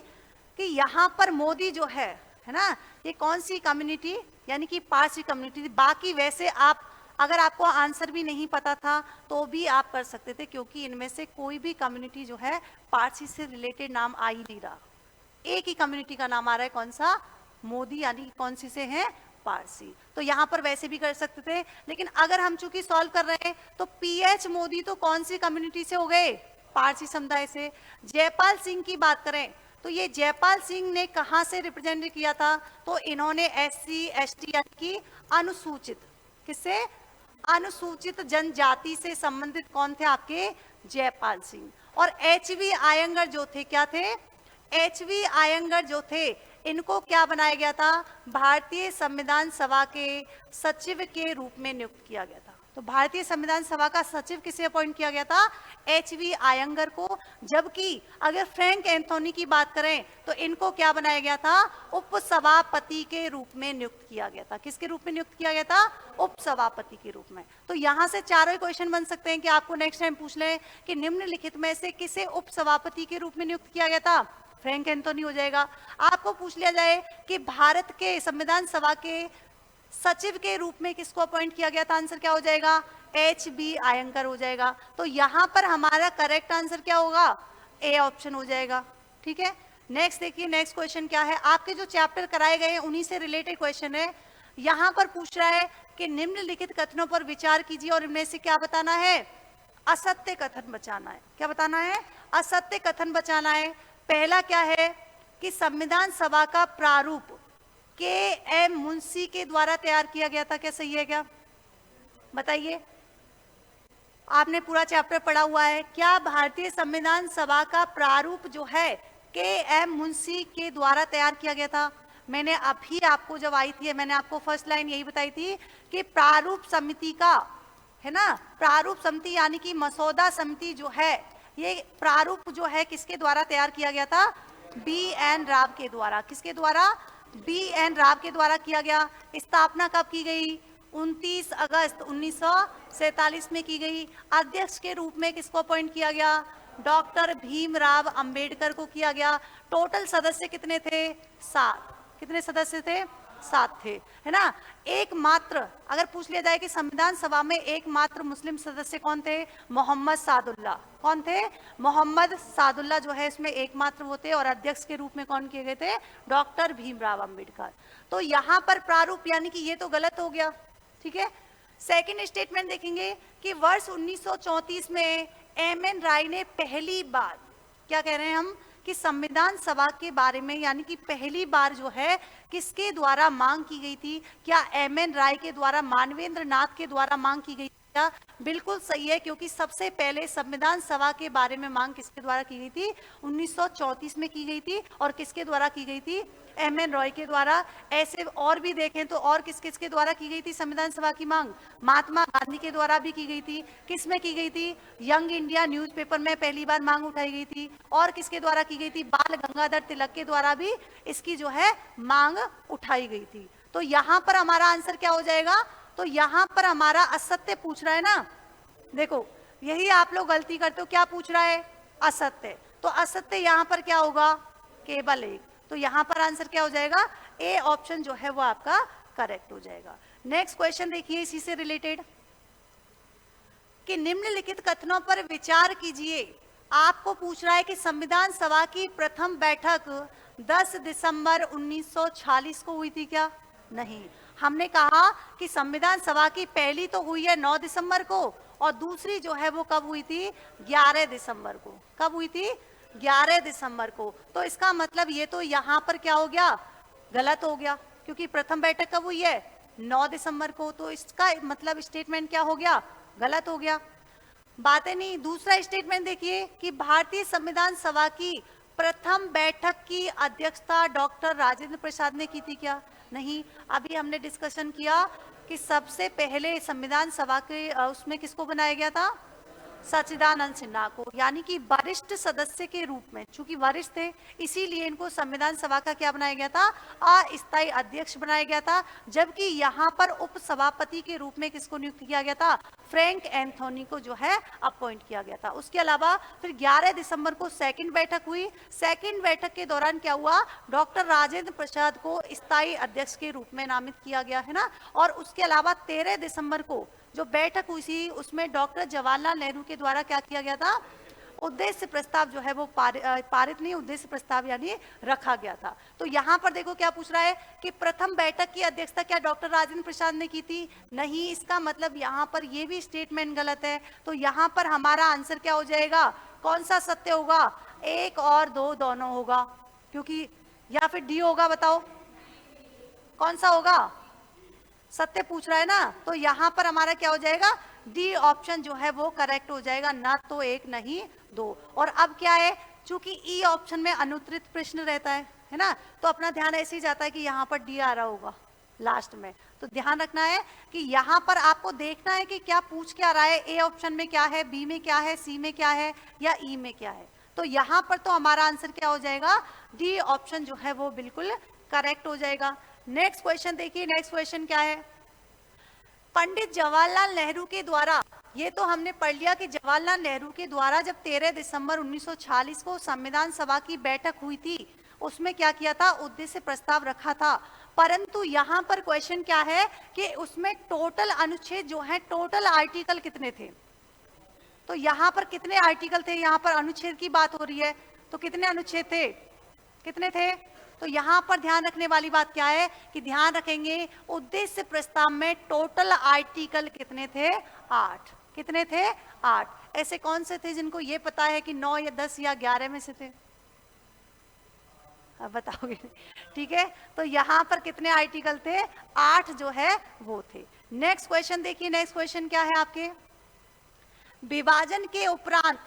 कि यहाँ पर मोदी जो है ना, ये कौन सी कम्युनिटी, यानी कि पारसी कम्युनिटी। बाकी वैसे आप, अगर आपको आंसर भी नहीं पता था तो भी आप कर सकते थे, क्योंकि इनमें से कोई भी कम्युनिटी जो है पारसी से रिलेटेड नाम आ ही नहीं रहा। एक ही कम्युनिटी का नाम आ रहा है, कौन सा? मोदी, यानी कौन सी से है? पारसी। तो यहाँ पर वैसे भी कर सकते थे, लेकिन अगर हम चूंकि सॉल्व कर रहे हैं तो पीएच मोदी तो कौन सी कम्युनिटी से हो गए? पारसी समुदाय से। जयपाल सिंह की बात करें तो ये जयपाल सिंह ने कहां से रिप्रेजेंट किया था? तो इन्होंने एससी एसटी यानी कि अनुसूचित, किससे? अनुसूचित जनजाति से संबंधित कौन थे आपके? जयपाल सिंह। और एचवी आयंगर जो थे, क्या थे? एचवी आयंगर जो थे, इनको क्या बनाया गया था? भारतीय संविधान सभा के सचिव के रूप में नियुक्त किया गया था। तो भारतीय संविधान सभा का सचिव किसे अपॉइंट किया गया था? एचवी आयंगर को। जबकि अगर फ्रैंक एंथोनी की बात करें तो इनको क्या बनाया गया था? उपसभापति के रूप में नियुक्त किया गया था। किसके रूप में नियुक्त किया गया था? उपसभापति के रूप में। तो यहां से चारों क्वेश्चन बन सकते हैं कि आपको नेक्स्ट टाइम पूछ ले कि निम्नलिखित में से किसे उपसभापति के रूप में नियुक्त किया गया था? फ्रैंक एंथोनी हो जाएगा। आपको पूछ लिया जाए कि भारत के संविधान सभा के सचिव के रूप में किसको अपॉइंट किया गया था, आंसर क्या हो जाएगा? एच बी आयंगर हो जाएगा। तो यहां पर हमारा करेक्ट आंसर क्या होगा? ए ऑप्शन हो जाएगा। ठीक है, नेक्स्ट देखिए, नेक्स्ट क्वेश्चन क्या है? आपके जो चैप्टर कराए गए हैं उन्हीं से रिलेटेड क्वेश्चन है। यहां पर पूछ रहा है कि निम्नलिखित कथनों पर विचार कीजिए और इनमें से क्या बताना है? असत्य कथन बचाना है। क्या बताना है? असत्य कथन बचाना है। पहला क्या है कि संविधान सभा का प्रारूप के एम मुंशी के द्वारा तैयार किया गया था। क्या सही है? क्या बताइए, आपने पूरा चैप्टर पढ़ा हुआ है। क्या भारतीय संविधान सभा का प्रारूप जो है के एम मुंशी के द्वारा तैयार किया गया था? मैंने अभी आपको जब आई थी, मैंने आपको फर्स्ट लाइन यही बताई थी कि प्रारूप समिति का है ना, प्रारूप समिति यानी कि मसौदा समिति जो है, ये प्रारूप जो है किसके द्वारा तैयार किया गया था? बी एन राव के द्वारा। किसके द्वारा? बी एन राव के द्वारा किया गया। स्थापना कब की गई? 29 अगस्त 1947 में की गई। अध्यक्ष के रूप में किसको अपॉइंट किया गया? डॉक्टर भीमराव अंबेडकर को किया गया। टोटल सदस्य कितने थे? 7। कितने सदस्य थे? 7 थे, है ना। एकमात्र अगर पूछ लिया जाए कि संविधान सभा में एकमात्र मुस्लिम सदस्य कौन थे? मोहम्मद सादुल्ला। कौन थे? मोहम्मद सादुल्ला जो है इसमें एकमात्र वो थे। और अध्यक्ष के रूप में कौन किए गए थे? डॉक्टर भीमराव अंबेडकर। तो यहाँ पर प्रारूप यानी कि ये तो गलत हो गया। ठीक है, सेकेंड स्टेटमेंट देखेंगे कि वर्ष 1934 में एम.एन. राय ने पहली बार, क्या कह रहे हैं हम, कि संविधान सभा के बारे में, यानी कि पहली बार जो है किसके द्वारा मांग की गई थी? क्या एम.एन. राय के द्वारा, मानवेंद्र नाथ के द्वारा मांग की गई थी? क्या बिल्कुल सही है, क्योंकि सबसे पहले संविधान सभा के बारे में मांग किसके द्वारा की गई थी? 1934 में की गई थी। और किसके द्वारा की गई थी? एम.एन. रॉय के द्वारा। ऐसे और भी देखें तो और किस किस के द्वारा की गई थी संविधान सभा की मांग? महात्मा गांधी के द्वारा भी की गई थी। किस में की गई थी? यंग इंडिया न्यूज़पेपर में पहली बार मांग उठाई गई थी। और किसके द्वारा की गई थी? बाल गंगाधर तिलक के द्वारा भी इसकी जो है मांग उठाई गई थी। तो यहाँ पर हमारा आंसर क्या हो जाएगा? तो यहाँ पर हमारा असत्य पूछ रहा है ना। देखो, यही आप लोग गलती करते हो। क्या पूछ रहा है? असत्य। तो असत्य यहाँ पर क्या होगा? केवल एक। तो यहाँ पर आंसर क्या हो जाएगा? ए ऑप्शन जो है वो आपका करेक्ट हो जाएगा। नेक्स्ट क्वेश्चन देखिए इसी से रिलेटेड, कि निम्नलिखित कथनों पर विचार कीजिए। आपको पूछ रहा है कि संविधान सभा की प्रथम बैठक 10 दिसंबर 1946 को हुई थी क्या? नहीं। हमने कहा कि संविधान सभा की पहली तो हुई है 9 दिसंबर को, और दूसरी जो है वो कब हुई थी? 11 दिसंबर को। कब हुई थी? 11 दिसंबर को। तो इसका मतलब ये तो यहाँ पर क्या हो गया, गलत हो गया, क्योंकि प्रथम बैठक कब हुई है, 9 दिसंबर को। तो इसका मतलब स्टेटमेंट क्या हो गया, गलत हो गया। बातें नहीं, दूसरा स्टेटमेंट देखिए कि भारतीय संविधान सभा की प्रथम बैठक की अध्यक्षता डॉक्टर राजेंद्र प्रसाद ने की थी क्या, नहीं। अभी हमने डिस्कशन किया कि सबसे पहले संविधान सभा के उसमें किसको बनाया गया था, सच्चिदानंद सिन्हा को, यानी कि वरिष्ठ सदस्य के रूप में, चूंकि वरिष्ठ थे इसीलिए इनको संविधान सभा का क्या बनाया गया था, अस्थायी अध्यक्ष बनाया गया था। जबकि यहाँ पर उपसभापति के रूप में किसको नियुक्त किया गया था, फ्रैंक एंथोनी को जो है अपॉइंट किया गया था। उसके अलावा फिर 11 दिसंबर को सेकंड बैठक हुई। सेकंड बैठक के दौरान क्या हुआ, डॉक्टर राजेंद्र प्रसाद को स्थायी अध्यक्ष के रूप में नामित किया गया है ना। और उसके अलावा 13 दिसंबर को जो बैठक हुई थी उसमें डॉक्टर जवाहरलाल नेहरू के द्वारा क्या किया गया था, उद्देश्य प्रस्ताव जो है वो पारित नहीं, उद्देश्य प्रस्ताव यानी रखा गया था। तो यहाँ पर देखो क्या पूछ रहा है कि प्रथम बैठक की अध्यक्षता क्या डॉक्टर राजेंद्र प्रसाद ने की थी, नहीं। इसका मतलब यहाँ पर ये भी स्टेटमेंट गलत है। तो यहाँ पर हमारा आंसर क्या हो जाएगा, कौन सा सत्य होगा, 1 और 2 दोनों होगा, क्योंकि या फिर डी होगा, बताओ कौन सा होगा, सत्य पूछ रहा है ना। तो यहाँ पर हमारा क्या हो जाएगा, डी ऑप्शन जो है वो करेक्ट हो जाएगा, ना तो 1 नहीं 2। और अब क्या है, चूंकि ई ऑप्शन में अनुत्तरित प्रश्न रहता है ना, तो अपना ध्यान ऐसे ही जाता है कि यहाँ पर डी आ रहा होगा लास्ट में। तो ध्यान रखना है कि यहाँ पर आपको देखना है कि क्या पूछ क्या रहा है, ए ऑप्शन में क्या है, बी में क्या है, सी में क्या है या ई में क्या है। तो यहाँ पर तो हमारा आंसर क्या हो जाएगा, डी ऑप्शन जो है वो बिल्कुल करेक्ट हो जाएगा। नेक्स्ट क्वेश्चन देखिए, नेक्स्ट क्वेश्चन क्या है, पंडित जवाहरलाल नेहरू के द्वारा, ये तो हमने पढ़ लिया कि जवाहरलाल नेहरू के द्वारा जब 13 दिसंबर 1946 को संविधान सभा की बैठक हुई थी उसमें क्या किया था, उद्देश्य प्रस्ताव रखा था। परंतु यहाँ पर क्वेश्चन क्या है कि उसमें टोटल अनुच्छेद जो है, टोटल आर्टिकल कितने थे। तो यहाँ पर कितने आर्टिकल थे, यहाँ पर अनुच्छेद की बात हो रही है, तो कितने अनुच्छेद थे, कितने थे। तो यहाँ पर ध्यान रखने वाली बात क्या है कि ध्यान रखेंगे उद्देश्य प्रस्ताव में टोटल आर्टिकल कितने थे, 8। कितने थे, 8। ऐसे कौन से थे जिनको ये पता है कि 9 या 10 या 11 में से थे, अब बताओगे, ठीक है। तो यहाँ पर कितने आर्टिकल थे, 8 जो है वो थे। नेक्स्ट क्वेश्चन देखिए, नेक्स्ट क्वेश्चन क्या है आपके, विभाजन के उपरांत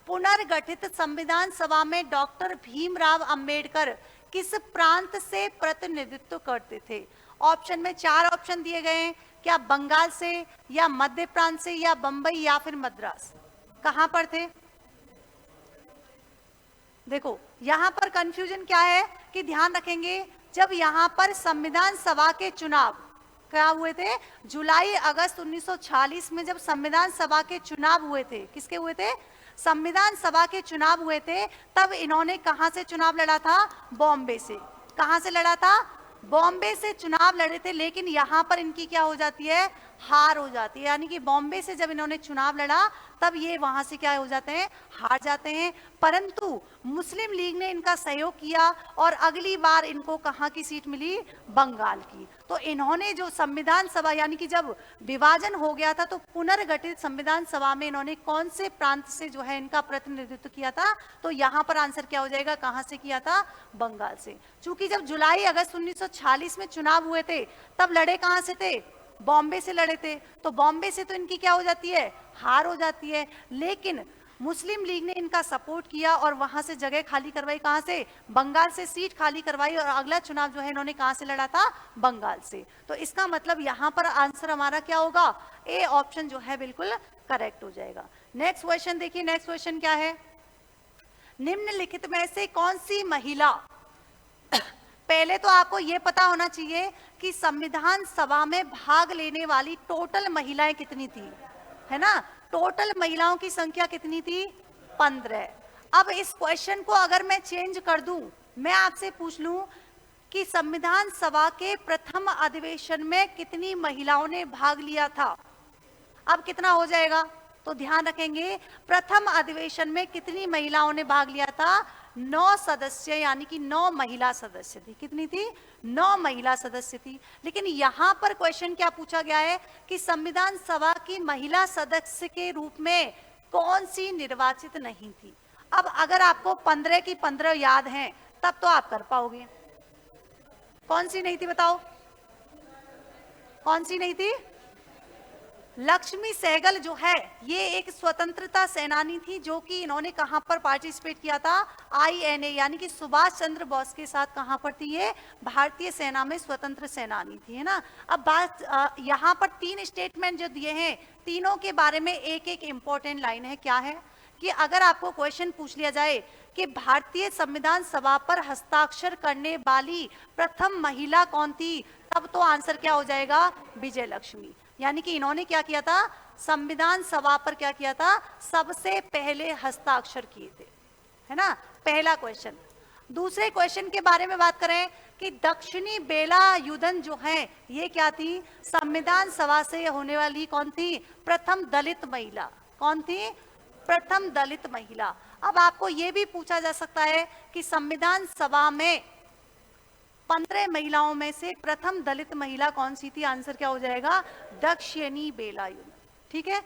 पुनर्गठित संविधान सभा में डॉक्टर भीमराव अंबेडकर किस प्रांत से प्रतिनिधित्व करते थे। ऑप्शन में 4 ऑप्शन दिए गए हैं, क्या बंगाल से या मध्य प्रांत से या बंबई या फिर मद्रास, कहां पर थे। देखो यहां पर कंफ्यूजन क्या है कि ध्यान रखेंगे, जब यहां पर संविधान सभा के चुनाव क्या हुए थे, जुलाई अगस्त 1946 में जब संविधान सभा के चुनाव हुए थे, किसके हुए थे, संविधान सभा के चुनाव हुए थे, तब इन्होंने कहां से चुनाव लड़ा था, बॉम्बे से। कहां से लड़ा था, बॉम्बे से चुनाव लड़े थे। लेकिन यहां पर इनकी क्या हो जाती है, हार हो जाती है, यानी कि बॉम्बे से जब इन्होंने चुनाव लड़ा तब ये वहां से क्या हो जाते हैं, हार जाते हैं। परंतु मुस्लिम लीग ने इनका सहयोग किया और अगली बार इनको कहां की सीट मिली, बंगाल की। तो इन्होंने जो संविधान सभा, यानी कि जब विभाजन हो गया था तो पुनर्गठित संविधान सभा में इन्होंने कौन से प्रांत से जो है इनका प्रतिनिधित्व किया था, तो यहाँ पर आंसर क्या हो जाएगा, कहां से किया था, बंगाल से। चूंकि जब जुलाई अगस्त 1946 में चुनाव हुए थे तब लड़े कहां से थे, बॉम्बे से लड़े थे। तो बॉम्बे से तो इनकी क्या हो जाती है, हार हो जाती है। लेकिन मुस्लिम लीग ने इनका सपोर्ट किया और वहां से जगह खाली करवाई, कहां से, बंगाल से सीट खाली करवाई, और अगला चुनाव जो है इन्होंने कहां से लड़ा था, बंगाल से। तो इसका मतलब यहां पर आंसर हमारा क्या होगा, ए ऑप्शन जो है बिल्कुल करेक्ट हो जाएगा। नेक्स्ट क्वेश्चन देखिए, नेक्स्ट क्वेश्चन क्या है, निम्नलिखित में से कौन सी महिला पहले तो आपको यह पता होना चाहिए कि संविधान सभा में भाग लेने वाली टोटल महिलाएं कितनी थी, है ना। टोटल महिलाओं की संख्या कितनी थी, 15। अब इस क्वेश्चन को अगर मैं चेंज कर दूं, मैं आपसे पूछ लूं कि संविधान सभा के प्रथम अधिवेशन में कितनी महिलाओं ने भाग लिया था, अब कितना हो जाएगा। तो ध्यान रखेंगे प्रथम अधिवेशन में कितनी महिलाओं ने भाग लिया था, 9 सदस्य, यानी कि 9 महिला सदस्य थी। कितनी थी, 9 महिला सदस्य थी। लेकिन यहां पर क्वेश्चन क्या पूछा गया है कि संविधान सभा की महिला सदस्य के रूप में कौन सी निर्वाचित नहीं थी। अब अगर आपको 15 की 15 याद हैं तब तो आप कर पाओगे। कौन सी नहीं थी बताओ, कौन सी नहीं थी? लक्ष्मी सहगल जो है ये एक स्वतंत्रता सेनानी थी, जो कि इन्होंने कहां पर पार्टिसिपेट किया था? INA यानी कि सुभाष चंद्र बोस के साथ कहां पर थी ये? भारतीय सेना में स्वतंत्र सेनानी थी, है ना। अब बात यहां पर 3 स्टेटमेंट जो दिए हैं, तीनों के बारे में एक एक इंपॉर्टेंट लाइन है। क्या है कि अगर आपको क्वेश्चन पूछ लिया जाए कि भारतीय संविधान सभा पर हस्ताक्षर करने वाली प्रथम महिला कौन थी, तब तो आंसर क्या हो जाएगा? विजय लक्ष्मी। यानी कि इन्होंने क्या किया था? संविधान सभा पर क्या किया था? सबसे पहले हस्ताक्षर किए थे, है ना। पहला क्वेश्चन। दूसरे क्वेश्चन के बारे में बात करें कि दक्षिणी बेलायुधन जो है ये क्या थी? संविधान सभा से होने वाली कौन थी? प्रथम दलित महिला। कौन थी? प्रथम दलित महिला। अब आपको यह भी पूछा जा सकता है कि संविधान सभा में 15 महिलाओं में से प्रथम दलित महिला कौन सी थी? आंसर क्या हो जाएगा? दक्षिणी बेलायुधन। ठीक है।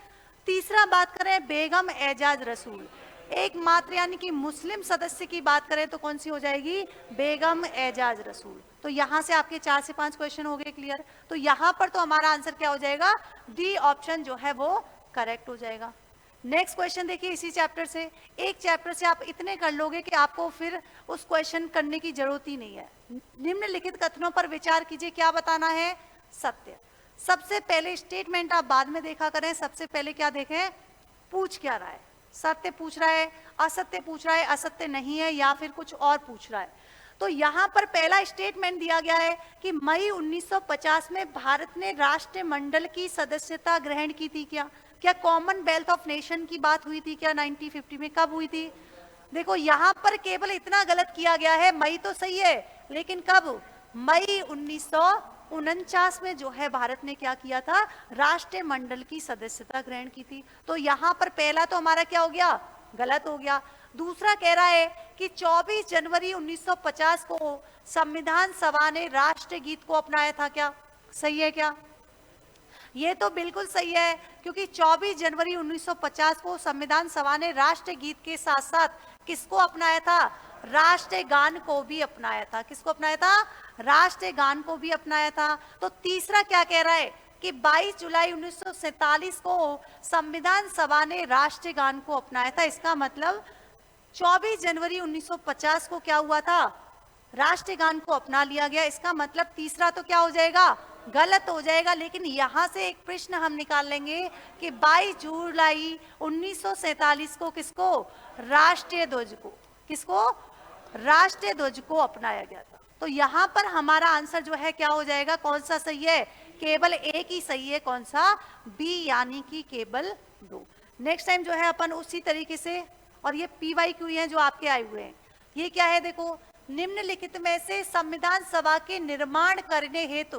तीसरा बात करें बेगम एजाज रसूल, एकमात्र यानी कि मुस्लिम सदस्य की बात करें तो कौन सी हो जाएगी? बेगम एजाज रसूल। तो यहां से आपके 4 से 5 क्वेश्चन हो गए क्लियर। तो यहां पर तो हमारा आंसर क्या हो जाएगा? डी ऑप्शन जो है वो करेक्ट हो जाएगा। नेक्स्ट क्वेश्चन देखिए इसी चैप्टर से। एक चैप्टर से आप इतने कर लोगे कि आपको फिर उस क्वेश्चन करने की जरूरत ही नहीं है। निम्नलिखित कथनों पर विचार कीजिए, क्या बताना है? सत्य। सबसे पहले स्टेटमेंट आप बाद में देखा करें, सबसे पहले क्या देखें? पूछ क्या रहा है? सत्य पूछ रहा है, असत्य पूछ रहा है, असत्य नहीं है, या फिर कुछ और पूछ रहा है। तो यहां पर पहला स्टेटमेंट दिया गया है कि मई 1950 में भारत ने राष्ट्रमंडल की सदस्यता ग्रहण की थी। क्या कॉमनवेल्थ ऑफ नेशन की बात हुई थी क्या 1950 में? कब हुई थी? देखो यहां पर केवल इतना गलत किया गया है, मई तो सही है लेकिन कब? मई 1949 में जो है भारत ने क्या किया था? राष्ट्रमंडल की सदस्यता ग्रहण की थी। तो यहां पर पहला तो हमारा क्या हो गया? गलत हो गया। दूसरा कह रहा है कि 24 जनवरी 1950 को संविधान सभा ने राष्ट्रगीत को अपनाया था। क्या सही है? क्या ये तो बिल्कुल सही है, क्योंकि 24 जनवरी 1950 को संविधान सभा ने राष्ट्रगीत के साथ साथ किसको अपनाया था? राष्ट्रगान को भी अपनाया था। किसको अपनाया था? राष्ट्रगान को भी अपनाया था। तो तीसरा क्या कह रहा है कि 22 जुलाई 1947 को संविधान सभा ने राष्ट्रगान को अपनाया था। इसका मतलब 24 जनवरी 1950 को क्या हुआ था? राष्ट्रगान को अपना लिया गया। इसका मतलब तीसरा तो क्या हो जाएगा? गलत हो जाएगा। लेकिन यहां से एक प्रश्न हम निकाल लेंगे कि 22 जुलाई 1947 को किसको? राष्ट्रीय ध्वज को, किसको? राष्ट्रीय ध्वज को अपनाया गया था। तो यहां पर हमारा आंसर जो है क्या हो जाएगा? कौन सा सही है? केवल एक ही सही है। कौन सा? बी, यानी कि केवल 2। नेक्स्ट टाइम जो है अपन उसी तरीके से, और ये PYQ है जो आपके आए हुए हैं, ये क्या है? देखो, निम्नलिखित में से संविधान सभा के निर्माण करने हेतु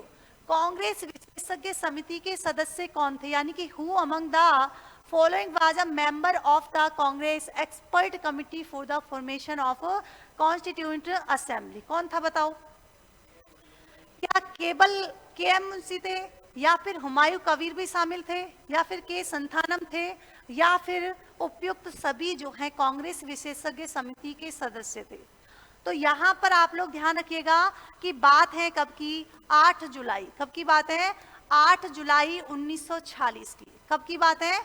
कांग्रेस विशेषज्ञ समिति के सदस्य कौन थे? यानी कि who among the following was a member of the Congress expert committee for the formation of constituent assembly? कौन था बताओ? क्या केवल KM मुंशी थे, या फिर हुमायूं कबीर भी शामिल थे, या फिर K संथानम थे, या फिर उपयुक्त सभी जो हैं कांग्रेस विशेषज्ञ समिति के सदस्य थे? तो यहां पर आप लोग ध्यान रखिएगा कि बात है कब की? 8 जुलाई। कब की बात है? 8 जुलाई 1946 की। कब की बात है?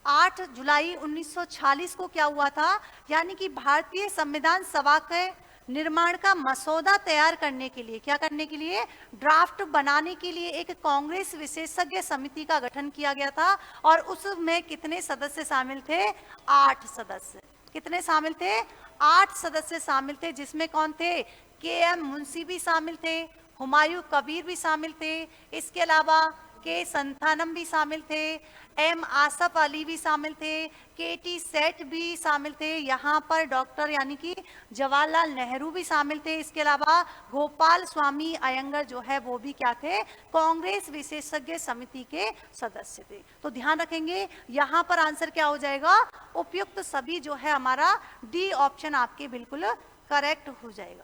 8 जुलाई 1946 को क्या हुआ था? यानी कि भारतीय संविधान सभा के निर्माण का मसौदा तैयार करने के लिए, क्या करने के लिए? ड्राफ्ट बनाने के लिए एक कांग्रेस विशेषज्ञ समिति का गठन किया गया था। और उसमें कितने सदस्य शामिल थे? 8 सदस्य। कितने शामिल थे? 8 सदस्य शामिल थे, जिसमें कौन थे? KM मुंशी भी शामिल थे, हुमायूं कबीर भी शामिल थे, इसके अलावा K संथानम भी शामिल थे, M आसफ अली भी शामिल थे, KT सेठ भी शामिल थे, यहाँ पर डॉक्टर यानी कि जवाहरलाल नेहरू भी शामिल थे। इसके अलावा गोपाल स्वामी अयंगर जो है वो भी क्या थे? कांग्रेस विशेषज्ञ समिति के सदस्य थे। तो ध्यान रखेंगे यहाँ पर आंसर क्या हो जाएगा? उपयुक्त सभी जो है हमारा डी ऑप्शन आपके बिल्कुल करेक्ट हो जाएगा।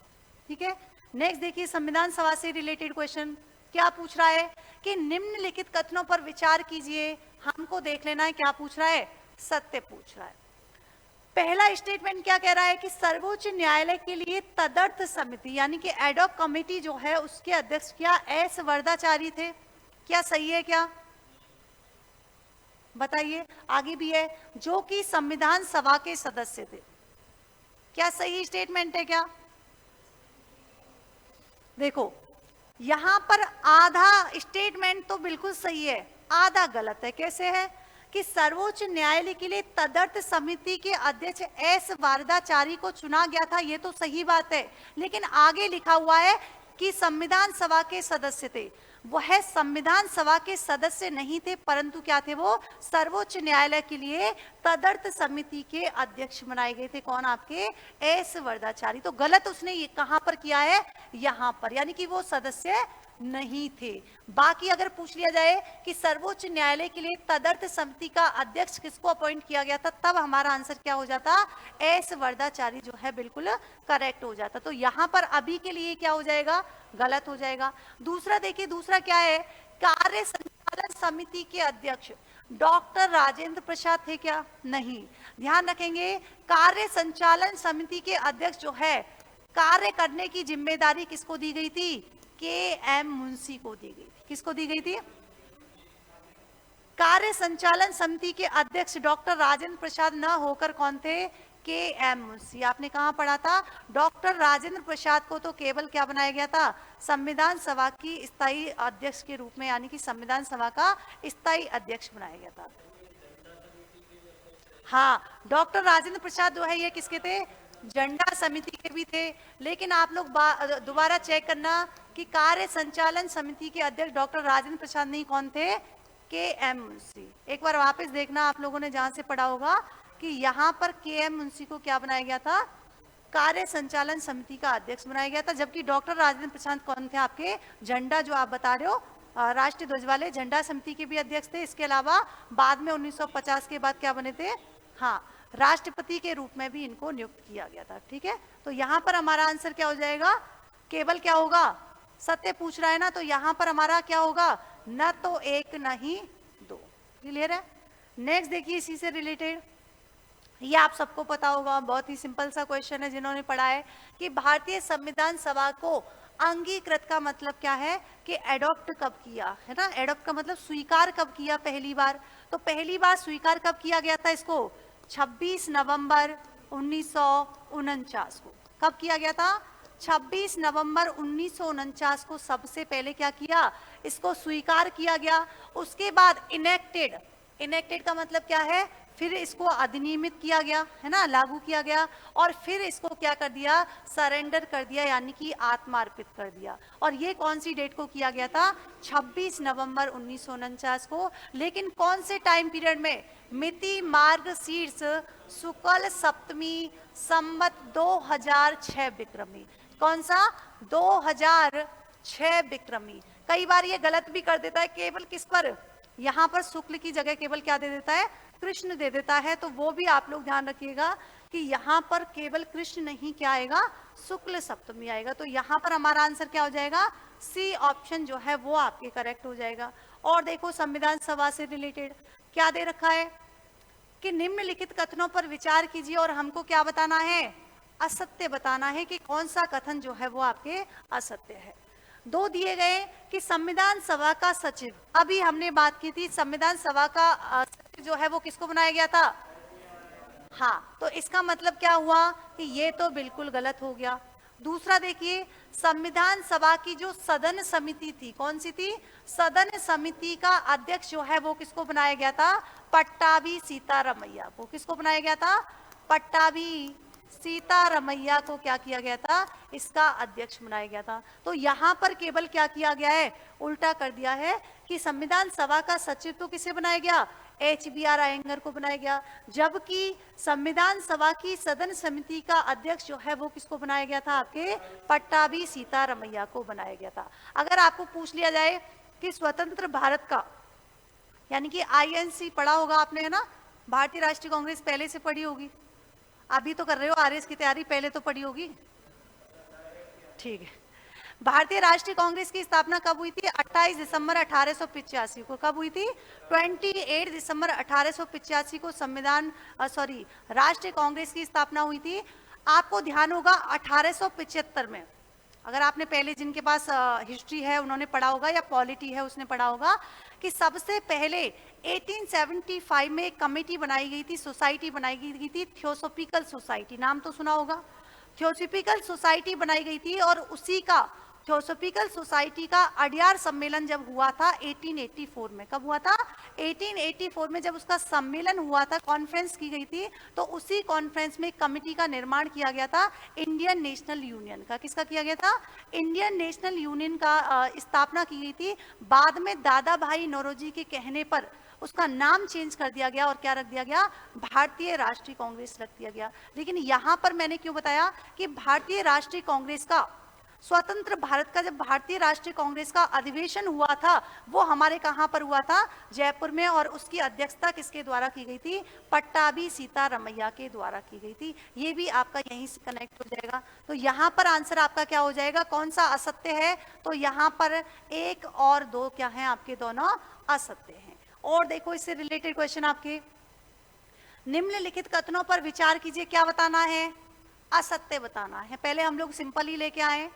ठीक है। नेक्स्ट देखिए संविधान सभा से रिलेटेड क्वेश्चन क्या पूछ रहा है कि निम्नलिखित कथनों पर विचार कीजिए। हमको देख लेना है क्या पूछ रहा है? सत्य पूछ रहा है। पहला स्टेटमेंट क्या कह रहा है कि सर्वोच्च न्यायालय के लिए तदर्थ समिति यानी कि एडॉक कमेटी जो है उसके अध्यक्ष क्या एस वरदाचारी थे। क्या सही है क्या बताइए। आगे भी है जो कि संविधान सभा के सदस्य थे। क्या सही स्टेटमेंट है क्या। देखो यहां पर आधा स्टेटमेंट तो बिल्कुल सही है, आधा गलत है। कैसे है कि सर्वोच्च न्यायालय के लिए तदर्थ समिति के अध्यक्ष एस वारदाचारी को चुना गया था, ये तो सही बात है, लेकिन आगे लिखा हुआ है कि संविधान सभा के सदस्य थे। वह संविधान सभा के सदस्य नहीं थे, परंतु क्या थे, वो सर्वोच्च न्यायालय के लिए तदर्थ समिति के अध्यक्ष बनाए गए थे। कौन, आपके एस वरदाचारी। तो गलत उसने ये कहां पर किया है, यहां पर, यानी कि वो सदस्य नहीं थे। बाकी अगर पूछ लिया जाए कि सर्वोच्च न्यायालय के लिए तदर्थ समिति का अध्यक्ष किसको अपॉइंट किया गया था, तब हमारा आंसर क्या हो जाता, एस वरदाचारी जो है बिल्कुल करेक्ट हो जाता। तो यहां पर अभी के लिए क्या हो जाएगा, गलत हो जाएगा। दूसरा देखिए, दूसरा क्या है, कार्य संचालन समिति के अध्यक्ष डॉक्टर राजेंद्र प्रसाद थे क्या, नहीं। ध्यान रखेंगे कार्य संचालन समिति के अध्यक्ष जो है, कार्य करने की जिम्मेदारी किसको दी गई थी, के एम मुंशी को दी गई थी। किसको दी गई थी, कार्य संचालन समिति के अध्यक्ष डॉक्टर राजेंद्र प्रसाद न होकर कौन थे, के एम मुंशी। आपने कहां पढ़ा था, डॉक्टर राजेंद्र प्रसाद को तो केवल क्या बनाया गया था, संविधान सभा की स्थायी अध्यक्ष के रूप में, यानी कि संविधान सभा का स्थायी अध्यक्ष बनाया गया था। हाँ, डॉक्टर राजेंद्र प्रसाद जो है ये किसके थे, झंडा समिति के भी थे। लेकिन आप लोग दोबारा चेक करना कि कार्य संचालन समिति के अध्यक्ष डॉक्टर राजेंद्र प्रसाद नहीं, कौन थे, के एम मुंशी। एक बार वापस देखना आप लोगों ने जहां से पढ़ा होगा कि यहाँ पर के एम मुंशी को क्या बनाया गया था, कार्य संचालन समिति का अध्यक्ष बनाया गया था, जबकि डॉक्टर राजेंद्र प्रसाद कौन थे, आपके झंडा जो आप बता रहे हो राष्ट्रीय ध्वज वाले झंडा समिति के भी अध्यक्ष थे। इसके अलावा बाद में 1950 के बाद क्या बने थे, हाँ, राष्ट्रपति के रूप में भी इनको नियुक्त किया गया था। ठीक है, तो यहाँ पर हमारा आंसर क्या हो जाएगा, केवल क्या होगा, सत्य पूछ रहा है ना, तो यहाँ पर हमारा क्या होगा, न तो एक नहीं दो। क्लियर है। नेक्स्ट देखिए इसी से रिलेटेड, ये आप सबको पता होगा, बहुत ही सिंपल सा क्वेश्चन है जिन्होंने पढ़ा है कि भारतीय संविधान सभा को अंगीकृत का मतलब क्या है, कि एडॉप्ट कब किया है ना। एडॉप्ट का मतलब स्वीकार कब किया, पहली बार। तो पहली बार स्वीकार कब किया गया था इसको, 26 नवंबर 1949 को। कब किया गया था, 26 नवंबर 1949 को सबसे पहले क्या किया, इसको स्वीकार किया गया। उसके बाद इनेक्टेड, इनेक्टेड का मतलब क्या है, फिर इसको अधिनियमित किया गया है ना, लागू किया गया, और फिर इसको क्या कर दिया, सरेंडर कर दिया, यानी कि आत्मार्पित कर दिया। और ये कौन सी डेट को किया गया था, 26 नवंबर 1949 को। लेकिन कौन से टाइम पीरियड में, मिति मार्गशीर्ष शुक्ल सप्तमी संवत 2006 विक्रमी। कौन सा, 2006 विक्रमी। कई बार ये गलत भी कर देता है, केवल किस पर, यहाँ पर शुक्ल की जगह केवल क्या दे देता है, कृष्ण दे देता है। तो वो भी आप लोग ध्यान रखिएगा कि यहाँ पर केवल कृष्ण नहीं, क्या आएगा, शुक्ल सप्तमी आएगा। तो यहाँ पर हमारा आंसर क्या हो जाएगा, सी ऑप्शन जो है वो आपके करेक्ट हो जाएगा। और देखो संविधान सभा से रिलेटेड क्या दे रखा है कि निम्नलिखित कथनों पर विचार कीजिए और हमको क्या बताना है, असत्य बताना है कि कौन सा कथन जो है वो आपके असत्य है। दो दिए गए कि संविधान सभा का सचिव, अभी हमने बात की थी संविधान सभा का सचिव जो है वो किसको बनाया गया था, हाँ, तो इसका मतलब क्या हुआ कि ये तो बिल्कुल गलत हो गया। दूसरा देखिए, संविधान सभा की जो सदन समिति थी, कौन सी थी, सदन समिति का अध्यक्ष जो है वो किसको बनाया गया था, पट्टाभी सीतारमैया को। किसको बनाया गया था, पट्टाभी सीतारमैया को क्या किया गया था, इसका अध्यक्ष बनाया गया था। तो यहाँ पर केवल क्या किया गया है, उल्टा कर दिया है कि संविधान सभा का सचिव तो किसे बनाया गया, HBR अयंगर को बनाया गया, जबकि संविधान सभा की सदन समिति का अध्यक्ष जो है वो किसको बनाया गया था, आपके पट्टाभी सीतारमैया को बनाया गया था। अगर आपको पूछ लिया जाए कि स्वतंत्र भारत का, यानी कि INC पढ़ा होगा आपने है ना, भारतीय राष्ट्रीय कांग्रेस पहले से पढ़ी होगी, अभी तो कर रहे हो RS की तैयारी, पहले तो पढ़ी होगी, ठीक है। भारतीय राष्ट्रीय कांग्रेस की स्थापना कब हुई थी? 28 दिसंबर 1885 को। कब हुई थी? 28 दिसंबर 1885 को संविधान राष्ट्रीय कांग्रेस की स्थापना हुई थी। आपको ध्यान होगा 1875 में, अगर आपने पहले जिनके पास हिस्ट्री है उन्होंने पढ़ा होगा, या पॉलिटी है उसने पढ़ा होगा, कि सबसे पहले 1875 में एक कमेटी बनाई गई थी, सोसाइटी बनाई गई थी, थियोसॉफिकल सोसाइटी, नाम तो सुना होगा। थियोसॉफिकल सोसाइटी बनाई गई थी, और उसी का थियोसॉफिकल सोसाइटी का अडयार सम्मेलन जब हुआ था 1884 में। कब हुआ था? 1884 में जब उसका सम्मेलन हुआ था, कॉन्फ्रेंस की गई थी, तो उसी कॉन्फ्रेंस में कमेटी का निर्माण किया गया था, इंडियन नेशनल यूनियन का। किसका किया गया था? इंडियन नेशनल यूनियन का स्थापना की गई थी। बाद में दादा भाई नौरोजी के कहने पर उसका नाम चेंज कर दिया गया, और क्या रख दिया गया? भारतीय राष्ट्रीय कांग्रेस रख दिया गया। लेकिन यहां पर मैंने क्यों बताया कि भारतीय राष्ट्रीय कांग्रेस का, स्वतंत्र भारत का जब भारतीय राष्ट्रीय कांग्रेस का अधिवेशन हुआ था, वो हमारे कहां पर हुआ था? जयपुर में। और उसकी अध्यक्षता किसके द्वारा की गई थी? पट्टाभी सीतारमैया के द्वारा की गई थी। ये भी आपका यहीं से कनेक्ट हो जाएगा। तो यहां पर आंसर आपका क्या हो जाएगा? कौन सा असत्य है? तो यहां पर 1 और 2 क्या है? आपके दोनों असत्य हैं। और देखो इससे रिलेटेड क्वेश्चन आपके, निम्नलिखित कथनों पर विचार कीजिए। क्या बताना है? असत्य बताना है। पहले हम लोग सिंपल ही लेके आए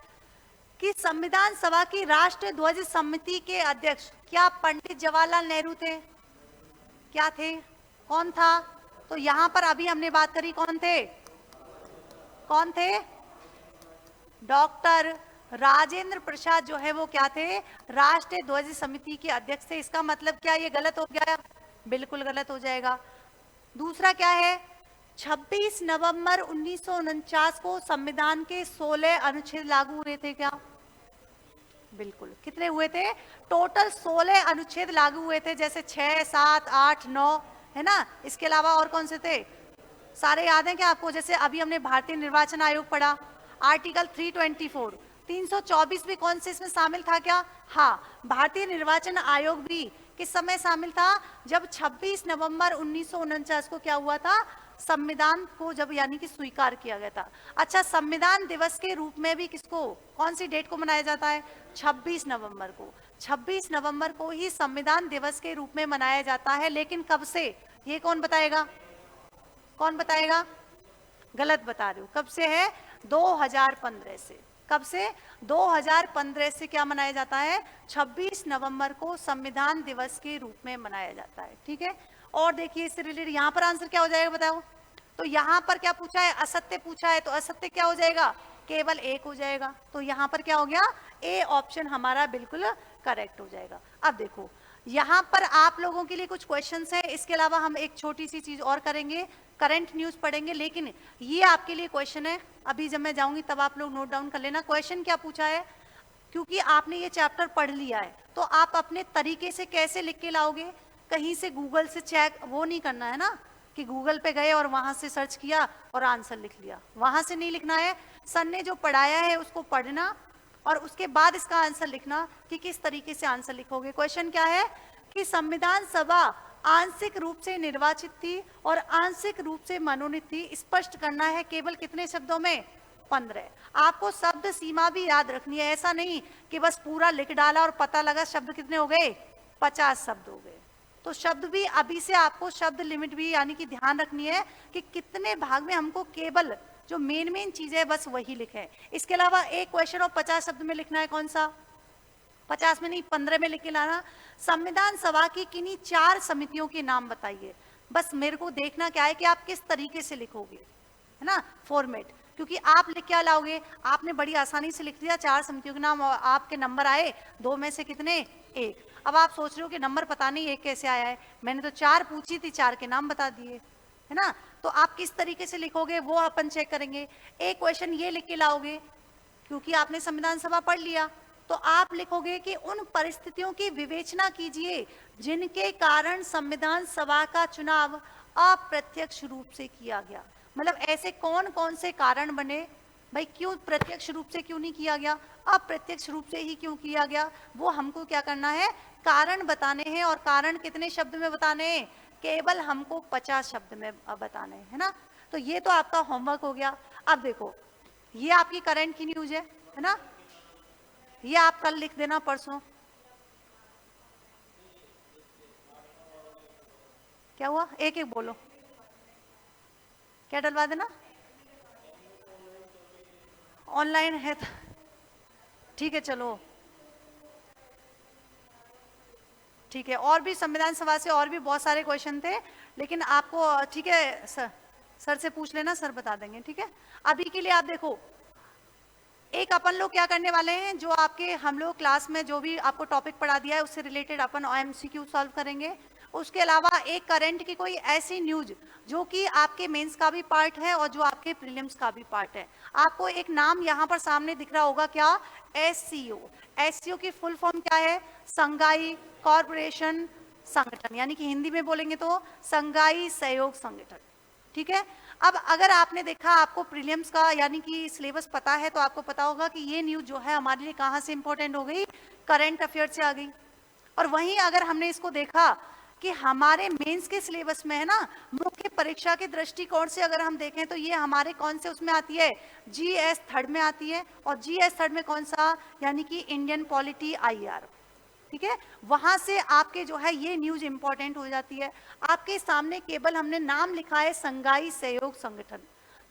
कि संविधान सभा की राष्ट्र ध्वज समिति के अध्यक्ष क्या पंडित जवाहरलाल नेहरू थे? क्या थे? कौन था? तो यहां पर अभी हमने बात करी, कौन थे? कौन थे? डॉक्टर राजेंद्र प्रसाद जो है वो क्या थे? राष्ट्रीय ध्वज समिति के अध्यक्ष थे। इसका मतलब क्या ये गलत हो गया? बिल्कुल गलत हो जाएगा। दूसरा क्या है? 26 नवंबर 1949 को संविधान के 16 अनुच्छेद लागू हुए थे क्या? बिल्कुल। कितने हुए थे? टोटल 16 अनुच्छेद लागू हुए थे, जैसे 6, 7, 8, 9, है ना। इसके अलावा और कौन से थे? सारे याद हैं क्या आपको? जैसे अभी हमने भारतीय निर्वाचन आयोग पढ़ा, आर्टिकल 324, 324 भी कौन से इसमें शामिल था क्या? हाँ, भारतीय निर्वाचन आयोग भी किस समय शामिल था? जब 26 नवंबर 1949 को क्या हुआ था? संविधान को जब यानी कि स्वीकार किया गया था। अच्छा, संविधान दिवस के रूप में भी किसको, कौन सी डेट को मनाया जाता है? 26 नवंबर को। 26 नवंबर को ही संविधान दिवस के रूप में मनाया जाता है। लेकिन कब से? ये कौन बताएगा? कौन बताएगा? गलत बता रहे हो। कब से है? 2015 से। कब से? 2015 से क्या मनाया जाता है? 26 नवंबर को संविधान दिवस के रूप में मनाया जाता है। ठीक है। और देखिए इससे रिलेटेड यहाँ पर आंसर क्या हो जाएगा बताओ? तो यहाँ पर क्या पूछा है? असत्य पूछा है, तो असत्य क्या हो जाएगा? केवल 1 हो जाएगा। तो यहाँ पर क्या हो गया? ए ऑप्शन हमारा बिल्कुल करेक्ट हो जाएगा। अब देखो यहाँ पर आप लोगों के लिए कुछ क्वेश्चंस हैं, इसके अलावा हम एक छोटी सी चीज और करेंगे, करंट न्यूज पढ़ेंगे। लेकिन ये आपके लिए क्वेश्चन है, अभी जब मैं जाऊंगी तब आप लोग नोट डाउन कर लेना। क्वेश्चन क्या पूछा है? क्योंकि आपने ये चैप्टर पढ़ लिया है, तो आप अपने तरीके से कैसे लिख के लाओगे? कहीं से गूगल से चेक वो नहीं करना है ना, कि गूगल पे गए और वहां से सर्च किया और आंसर लिख लिया, वहां से नहीं लिखना है। सर ने जो पढ़ाया है उसको पढ़ना, और उसके बाद इसका आंसर लिखना कि किस तरीके से आंसर लिखोगे। क्वेश्चन क्या है कि संविधान सभा आंशिक रूप से निर्वाचित थी और आंशिक रूप से मनोनीत थी। स्पष्ट करना है केवल कितने शब्दों में? 15। आपको शब्द सीमा भी याद रखनी है, ऐसा नहीं कि बस पूरा लिख डाला और पता लगा शब्द कितने हो गए, 50 शब्द हो गए। तो शब्द भी अभी से आपको शब्द लिमिट भी यानी कि ध्यान रखनी है कि कितने भाग में हमको केवल जो मेन चीज है बस वही लिखे। इसके अलावा एक क्वेश्चन और 50 शब्द में लिखना है, कौन सा? 50 में नहीं, 15 में लिख के लाना। संविधान सभा की किन्हीं 4 समितियों के नाम बताइए। बस मेरे को देखना क्या है कि आप किस तरीके से लिखोगे, है ना, फॉर्मेट। क्योंकि आप लिख क्या लाओगे? आपने बड़ी आसानी से लिख दिया 4 समितियों के नाम, आपके नंबर आए 2 में से कितने? 1। अब आप सोच रहे हो कि नंबर पता नहीं 1 कैसे आया है, मैंने तो 4 पूछी थी, 4 के नाम बता दिए, है ना। तो आप किस तरीके से लिखोगे वो अपन चेक करेंगे। एक क्वेश्चन ये लिख के लाओगे, क्योंकि आपने संविधान सभा पढ़ लिया, तो आप लिखोगे कि उन परिस्थितियों की विवेचना कीजिए जिनके कारण संविधान सभा का चुनाव अप्रत्यक्ष रूप से किया गया। मतलब ऐसे कौन कौन से कारण बने भाई, क्यों प्रत्यक्ष रूप से क्यों नहीं किया गया, अप्रत्यक्ष रूप से ही क्यों किया गया, वो हमको क्या करना है? कारण बताने हैं। और कारण कितने शब्द में बताने हैं? केवल हमको 50 शब्द में बताने हैं, है ना। तो ये तो आपका होमवर्क हो गया। अब देखो ये आपकी करंट की न्यूज है ना। ये आप कल लिख देना, परसों। क्या हुआ? एक एक बोलो, क्या डलवा देना? ऑनलाइन है तो ठीक है, चलो ठीक है। और भी संविधान सभा से और भी बहुत सारे क्वेश्चन थे, लेकिन आपको ठीक है सर से पूछ लेना, सर बता देंगे, ठीक है। अभी के लिए आप देखो, एक अपन लोग क्या करने वाले हैं, जो आपके हम लोग क्लास में जो भी आपको टॉपिक पढ़ा दिया है उससे रिलेटेड अपन एमसीक्यू सॉल्व करेंगे। उसके अलावा एक करंट की कोई ऐसी न्यूज जो कि आपके मेंस का भी पार्ट है और जो आपके प्रीलिम्स का भी पार्ट है। आपको एक नाम यहाँ पर सामने दिख रहा होगा, क्या? एससीओ। एससीओ की फुल फॉर्म क्या है? संघाई कॉरपोरेशन संगठन, यानी कि हिंदी में बोलेंगे तो संघाई सहयोग संगठन, ठीक है। अब अगर आपने देखा, आपको प्रीलिम्स का यानी कि सिलेबस पता है, तो आपको पता होगा कि ये न्यूज जो है हमारे लिए कहाँ से इंपॉर्टेंट हो गई? करंट अफेयर से आ गई। और वहीं अगर हमने इसको देखा कि हमारे मेंस के सिलेबस में है ना, मुख्य परीक्षा के दृष्टिकोण से अगर हम देखें तो ये हमारे कौन से उसमें आती है? जीएस थर्ड में आती है। और जीएस थर्ड में कौन सा? यानी कि इंडियन पॉलिटी आईआर, ठीक है। वहां से आपके जो है ये न्यूज इंपॉर्टेंट हो जाती है। आपके सामने केवल हमने नाम लिखा है संघाई सहयोग संगठन,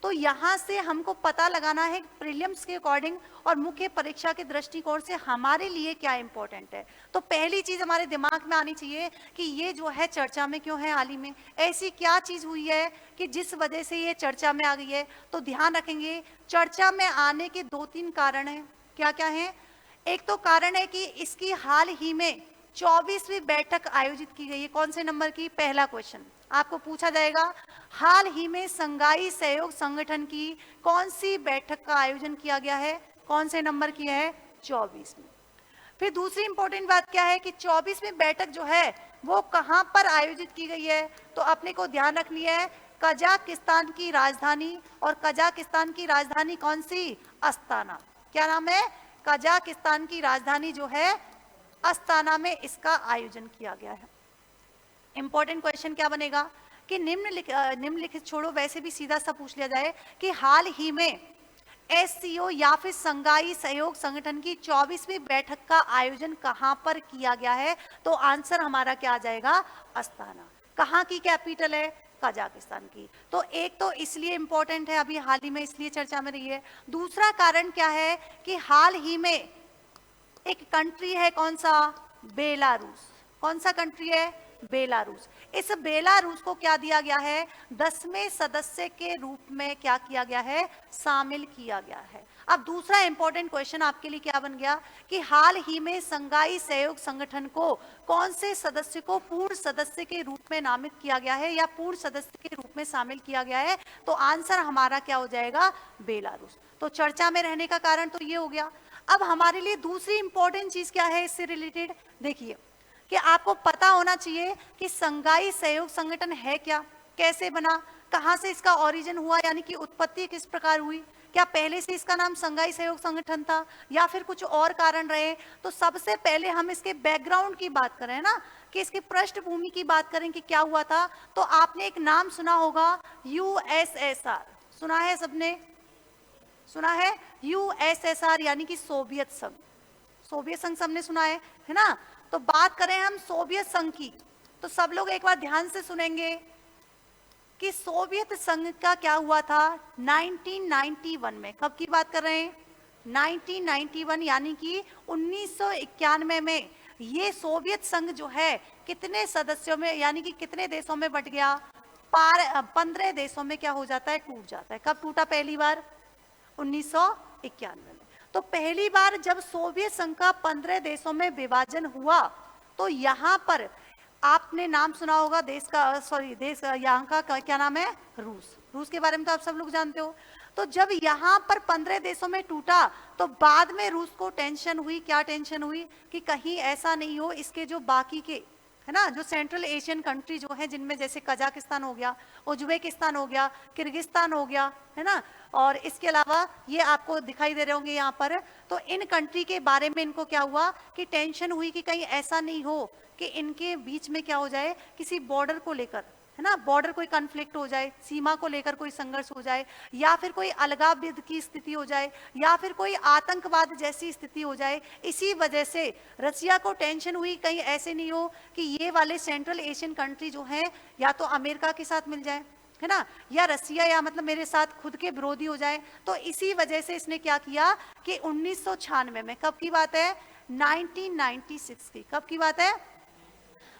तो यहां से हमको पता लगाना है प्रीलिम्स के अकॉर्डिंग और मुख्य परीक्षा के दृष्टिकोण से हमारे लिए क्या इंपॉर्टेंट है। तो पहली चीज हमारे दिमाग में आनी चाहिए कि ये जो है चर्चा में क्यों है, हाल ही में ऐसी क्या चीज हुई है कि जिस वजह से ये चर्चा में आ गई है। तो ध्यान रखेंगे, चर्चा में आने के 2-3 कारण है। क्या क्या है? एक तो कारण है कि इसकी हाल ही में 24वीं बैठक आयोजित की गई है। कौन से नंबर की? पहला क्वेश्चन आपको पूछा जाएगा, हाल ही में संघाई सहयोग संगठन की कौन सी बैठक का आयोजन किया गया है? कौन से नंबर की है? 24वीं। फिर दूसरी इंपॉर्टेंट बात क्या है कि 24वीं बैठक जो है वो कहां पर आयोजित की गई है? तो अपने को ध्यान रखनी है, कजाकिस्तान की राजधानी। और कजाकिस्तान की राजधानी कौन सी? अस्ताना। क्या नाम है? कजाकिस्तान की राजधानी जो है अस्ताना में इसका आयोजन किया गया है। इंपॉर्टेंट क्वेश्चन क्या बनेगा कि निम्नलिखित छोड़ो, वैसे भी सीधा सा पूछ लिया जाए कि हाल ही में एससीओ या फिर संघाई सहयोग संगठन की 24वीं बैठक का आयोजन कहां पर किया गया है? तो आंसर हमारा क्या आ जाएगा? अस्ताना। कहां की कैपिटल है? कजाकिस्तान की। तो एक तो इसलिए इंपॉर्टेंट है, अभी हाल ही में इसलिए चर्चा में रही है। दूसरा कारण क्या है कि हाल ही में एक कंट्री है, कौन सा? बेलारूस। कौन सा कंट्री है? बेलारूस। इस बेलारूस को क्या दिया गया है? 10वें सदस्य के रूप में क्या किया गया है? शामिल किया गया है। अब दूसरा इंपॉर्टेंट क्वेश्चन आपके लिए क्या बन गया कि हाल ही में संघाई सहयोग संगठन को कौन से सदस्य को पूर्ण सदस्य के रूप में नामित किया गया है या पूर्ण सदस्य के रूप में शामिल किया गया है? तो आंसर हमारा क्या हो जाएगा? बेलारूस। तो चर्चा में रहने का कारण तो ये हो गया। अब हमारे लिए दूसरी इंपॉर्टेंट चीज क्या है इससे रिलेटेड? देखिए कि आपको पता होना चाहिए कि संघाई सहयोग संगठन है क्या, कैसे बना, कहां से इसका ओरिजिन हुआ, यानी कि उत्पत्ति किस प्रकार हुई। क्या पहले से इसका नाम संघाई सहयोग संगठन था या फिर कुछ और कारण रहे? तो सबसे पहले हम इसके बैकग्राउंड की बात करें ना, कि इसकी पृष्ठभूमि की बात करें कि क्या हुआ था, तो आपने एक नाम सुना होगा, यूएसएसआर। सुना है? सबने सुना है? यूएसएसआर यानी कि सोवियत संघ। सोवियत संघ सबने सुना है ना। तो बात करें हम सोवियत संघ की, तो सब लोग एक बार ध्यान से सुनेंगे कि सोवियत संघ का क्या हुआ था 1991 में। कब की बात कर रहे हैं? 1991, यानी कि 1991 में ये सोवियत संघ जो है कितने सदस्यों में, यानी कि कितने देशों में बट गया? 15 देशों में क्या हो जाता है? टूट जाता है। कब टूटा पहली बार? 1991 में। तो पहली बार जब सोवियत संघ का 15 देशों में विभाजन हुआ, तो यहां पर आपने नाम सुना होगा देश का, देश यहाँ का क्या नाम है? रूस। रूस के बारे में तो आप सब लोग जानते हो। तो जब यहाँ पर 15 देशों में टूटा, तो बाद में रूस को टेंशन हुई। क्या टेंशन हुई? कि कहीं ऐसा नहीं हो इसके जो बाकी के है ना, जो सेंट्रल एशियन कंट्री जो है, जिनमें जैसे कजाकिस्तान हो गया, उज्बेकिस्तान हो गया, किर्गिस्तान हो गया, है ना, और इसके अलावा ये आपको दिखाई दे रहे होंगे यहाँ पर। तो इन कंट्री के बारे में इनको क्या हुआ कि टेंशन हुई कि कहीं ऐसा नहीं हो कि इनके बीच में क्या हो जाए किसी बॉर्डर को लेकर, है ना, बॉर्डर कोई कन्फ्लिक्ट हो जाए, सीमा को लेकर कोई संघर्ष हो जाए, या फिर कोई अलगाव युद्ध की स्थिति हो जाए, या फिर कोई आतंकवाद जैसी स्थिति हो जाए, इसी वजह से रसिया को टेंशन हुई कहीं ऐसे नहीं हो कि ये वाले सेंट्रल एशियन कंट्री जो हैं या तो अमेरिका के साथ मिल जाए, है ना, या रसिया या मतलब मेरे साथ खुद के विरोधी हो जाए। तो इसी वजह से इसने क्या किया कि 1996 में, कब की बात है, 1996 की, कब की बात है,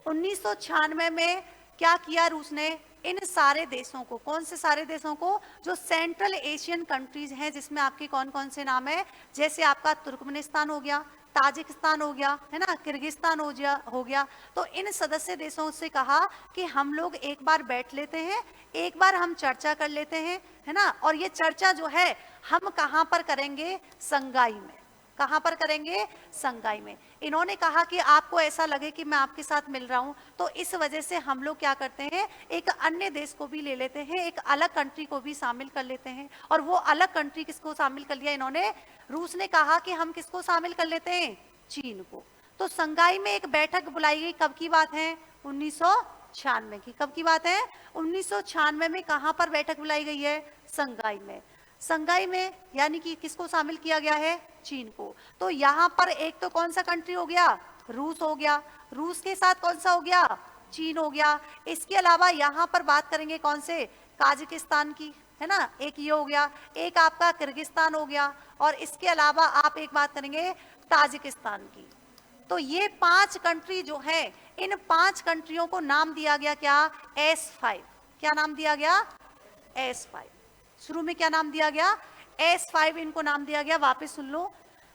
1996 में क्या किया रूस ने, इन सारे देशों को, कौन से सारे देशों को, जो सेंट्रल एशियन कंट्रीज हैं, जिसमें आपके कौन कौन से नाम है, जैसे आपका तुर्कमेनिस्तान हो गया, ताजिकिस्तान हो गया, है ना, किर्गिस्तान हो गया, तो इन सदस्य देशों से कहा कि हम लोग एक बार बैठ लेते हैं, एक बार हम चर्चा कर लेते हैं, है ना, और ये चर्चा जो है हम कहाँ पर करेंगे, संगाई में। कहां पर करेंगे, संगाई में। इन्होंने कहा कि आपको ऐसा लगे कि मैं आपके साथ मिल रहा हूं, तो इस वजह से हम लोग क्या करते हैं, एक अन्य देश को भी ले लेते हैं, एक अलग कंट्री को भी शामिल कर लेते हैं। और वो अलग कंट्री किसको शामिल कर लिया इन्होंने, रूस ने कहा कि हम किसको शामिल कर लेते हैं, चीन को। तो संगाई में एक बैठक बुलाई गई, कब की बात है, 1996 की। कब की बात है, 1996 में। कहां पर बैठक बुलाई गई है, संगाई में। संगाई में यानी कि किसको शामिल किया गया है, चीन को। तो यहां पर एक तो कौन सा कंट्री हो गया, रूस हो गया, रूस के साथ कौन सा हो गया, चीन हो गया। इसके अलावा यहां पर बात करेंगे कौन से, काजाकिस्तान की, है ना, एक ये हो गया, एक आपका किर्गिस्तान हो गया, और इसके अलावा आप एक बात करेंगे ताजिकिस्तान की। तो ये 5 कंट्री जो है, इन 5 कंट्रियों को नाम दिया गया क्या, S5। क्या नाम दिया गया, S5। शुरू में क्या नाम दिया गया, S5 इनको नाम दिया गया। वापस सुन लो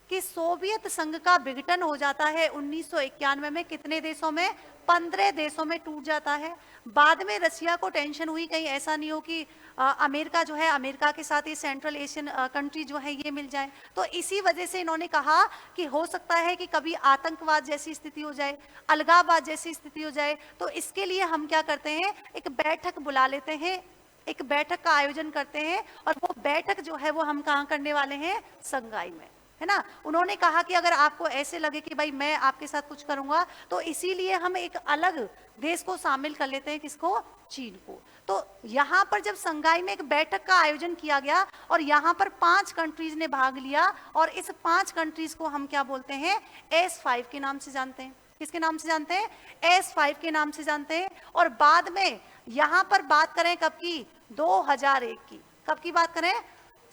कि सोवियत संघ का विघटन हो जाता है 1991 में, कितने देशों में, 15 देशों में टूट जाता है। बाद में रसिया को टेंशन हुई कहीं ऐसा नहीं हो कि अमेरिका जो है, अमेरिका के साथ ये सेंट्रल एशियन कंट्री जो है ये मिल जाए। तो इसी वजह से इन्होंने कहा कि हो सकता है कि कभी आतंकवाद जैसी स्थिति हो जाए, अलगाववाद जैसी स्थिति हो जाए, तो इसके लिए हम क्या करते हैं, एक बैठक बुला लेते हैं, एक बैठक का आयोजन करते हैं। और वो बैठक जो है वो हम कहाँ करने वाले हैं, संगाई में, है ना। उन्होंने कहा कि अगर आपको ऐसे लगे कि भाई मैं आपके साथ कुछ करूंगा, तो इसीलिए हम एक अलग देश को शामिल कर लेते हैं, किसको, चीन को। तो यहां पर जब संगाई में एक बैठक का आयोजन किया गया और यहां पर 5 कंट्रीज ने भाग लिया, और इस 5 कंट्रीज को हम क्या बोलते हैं, S5 के नाम से जानते हैं। किसके नाम से जानते हैं, S5 के नाम से जानते हैं। और बाद में यहां पर बात करें कब की, 2001 की। कब की बात करें,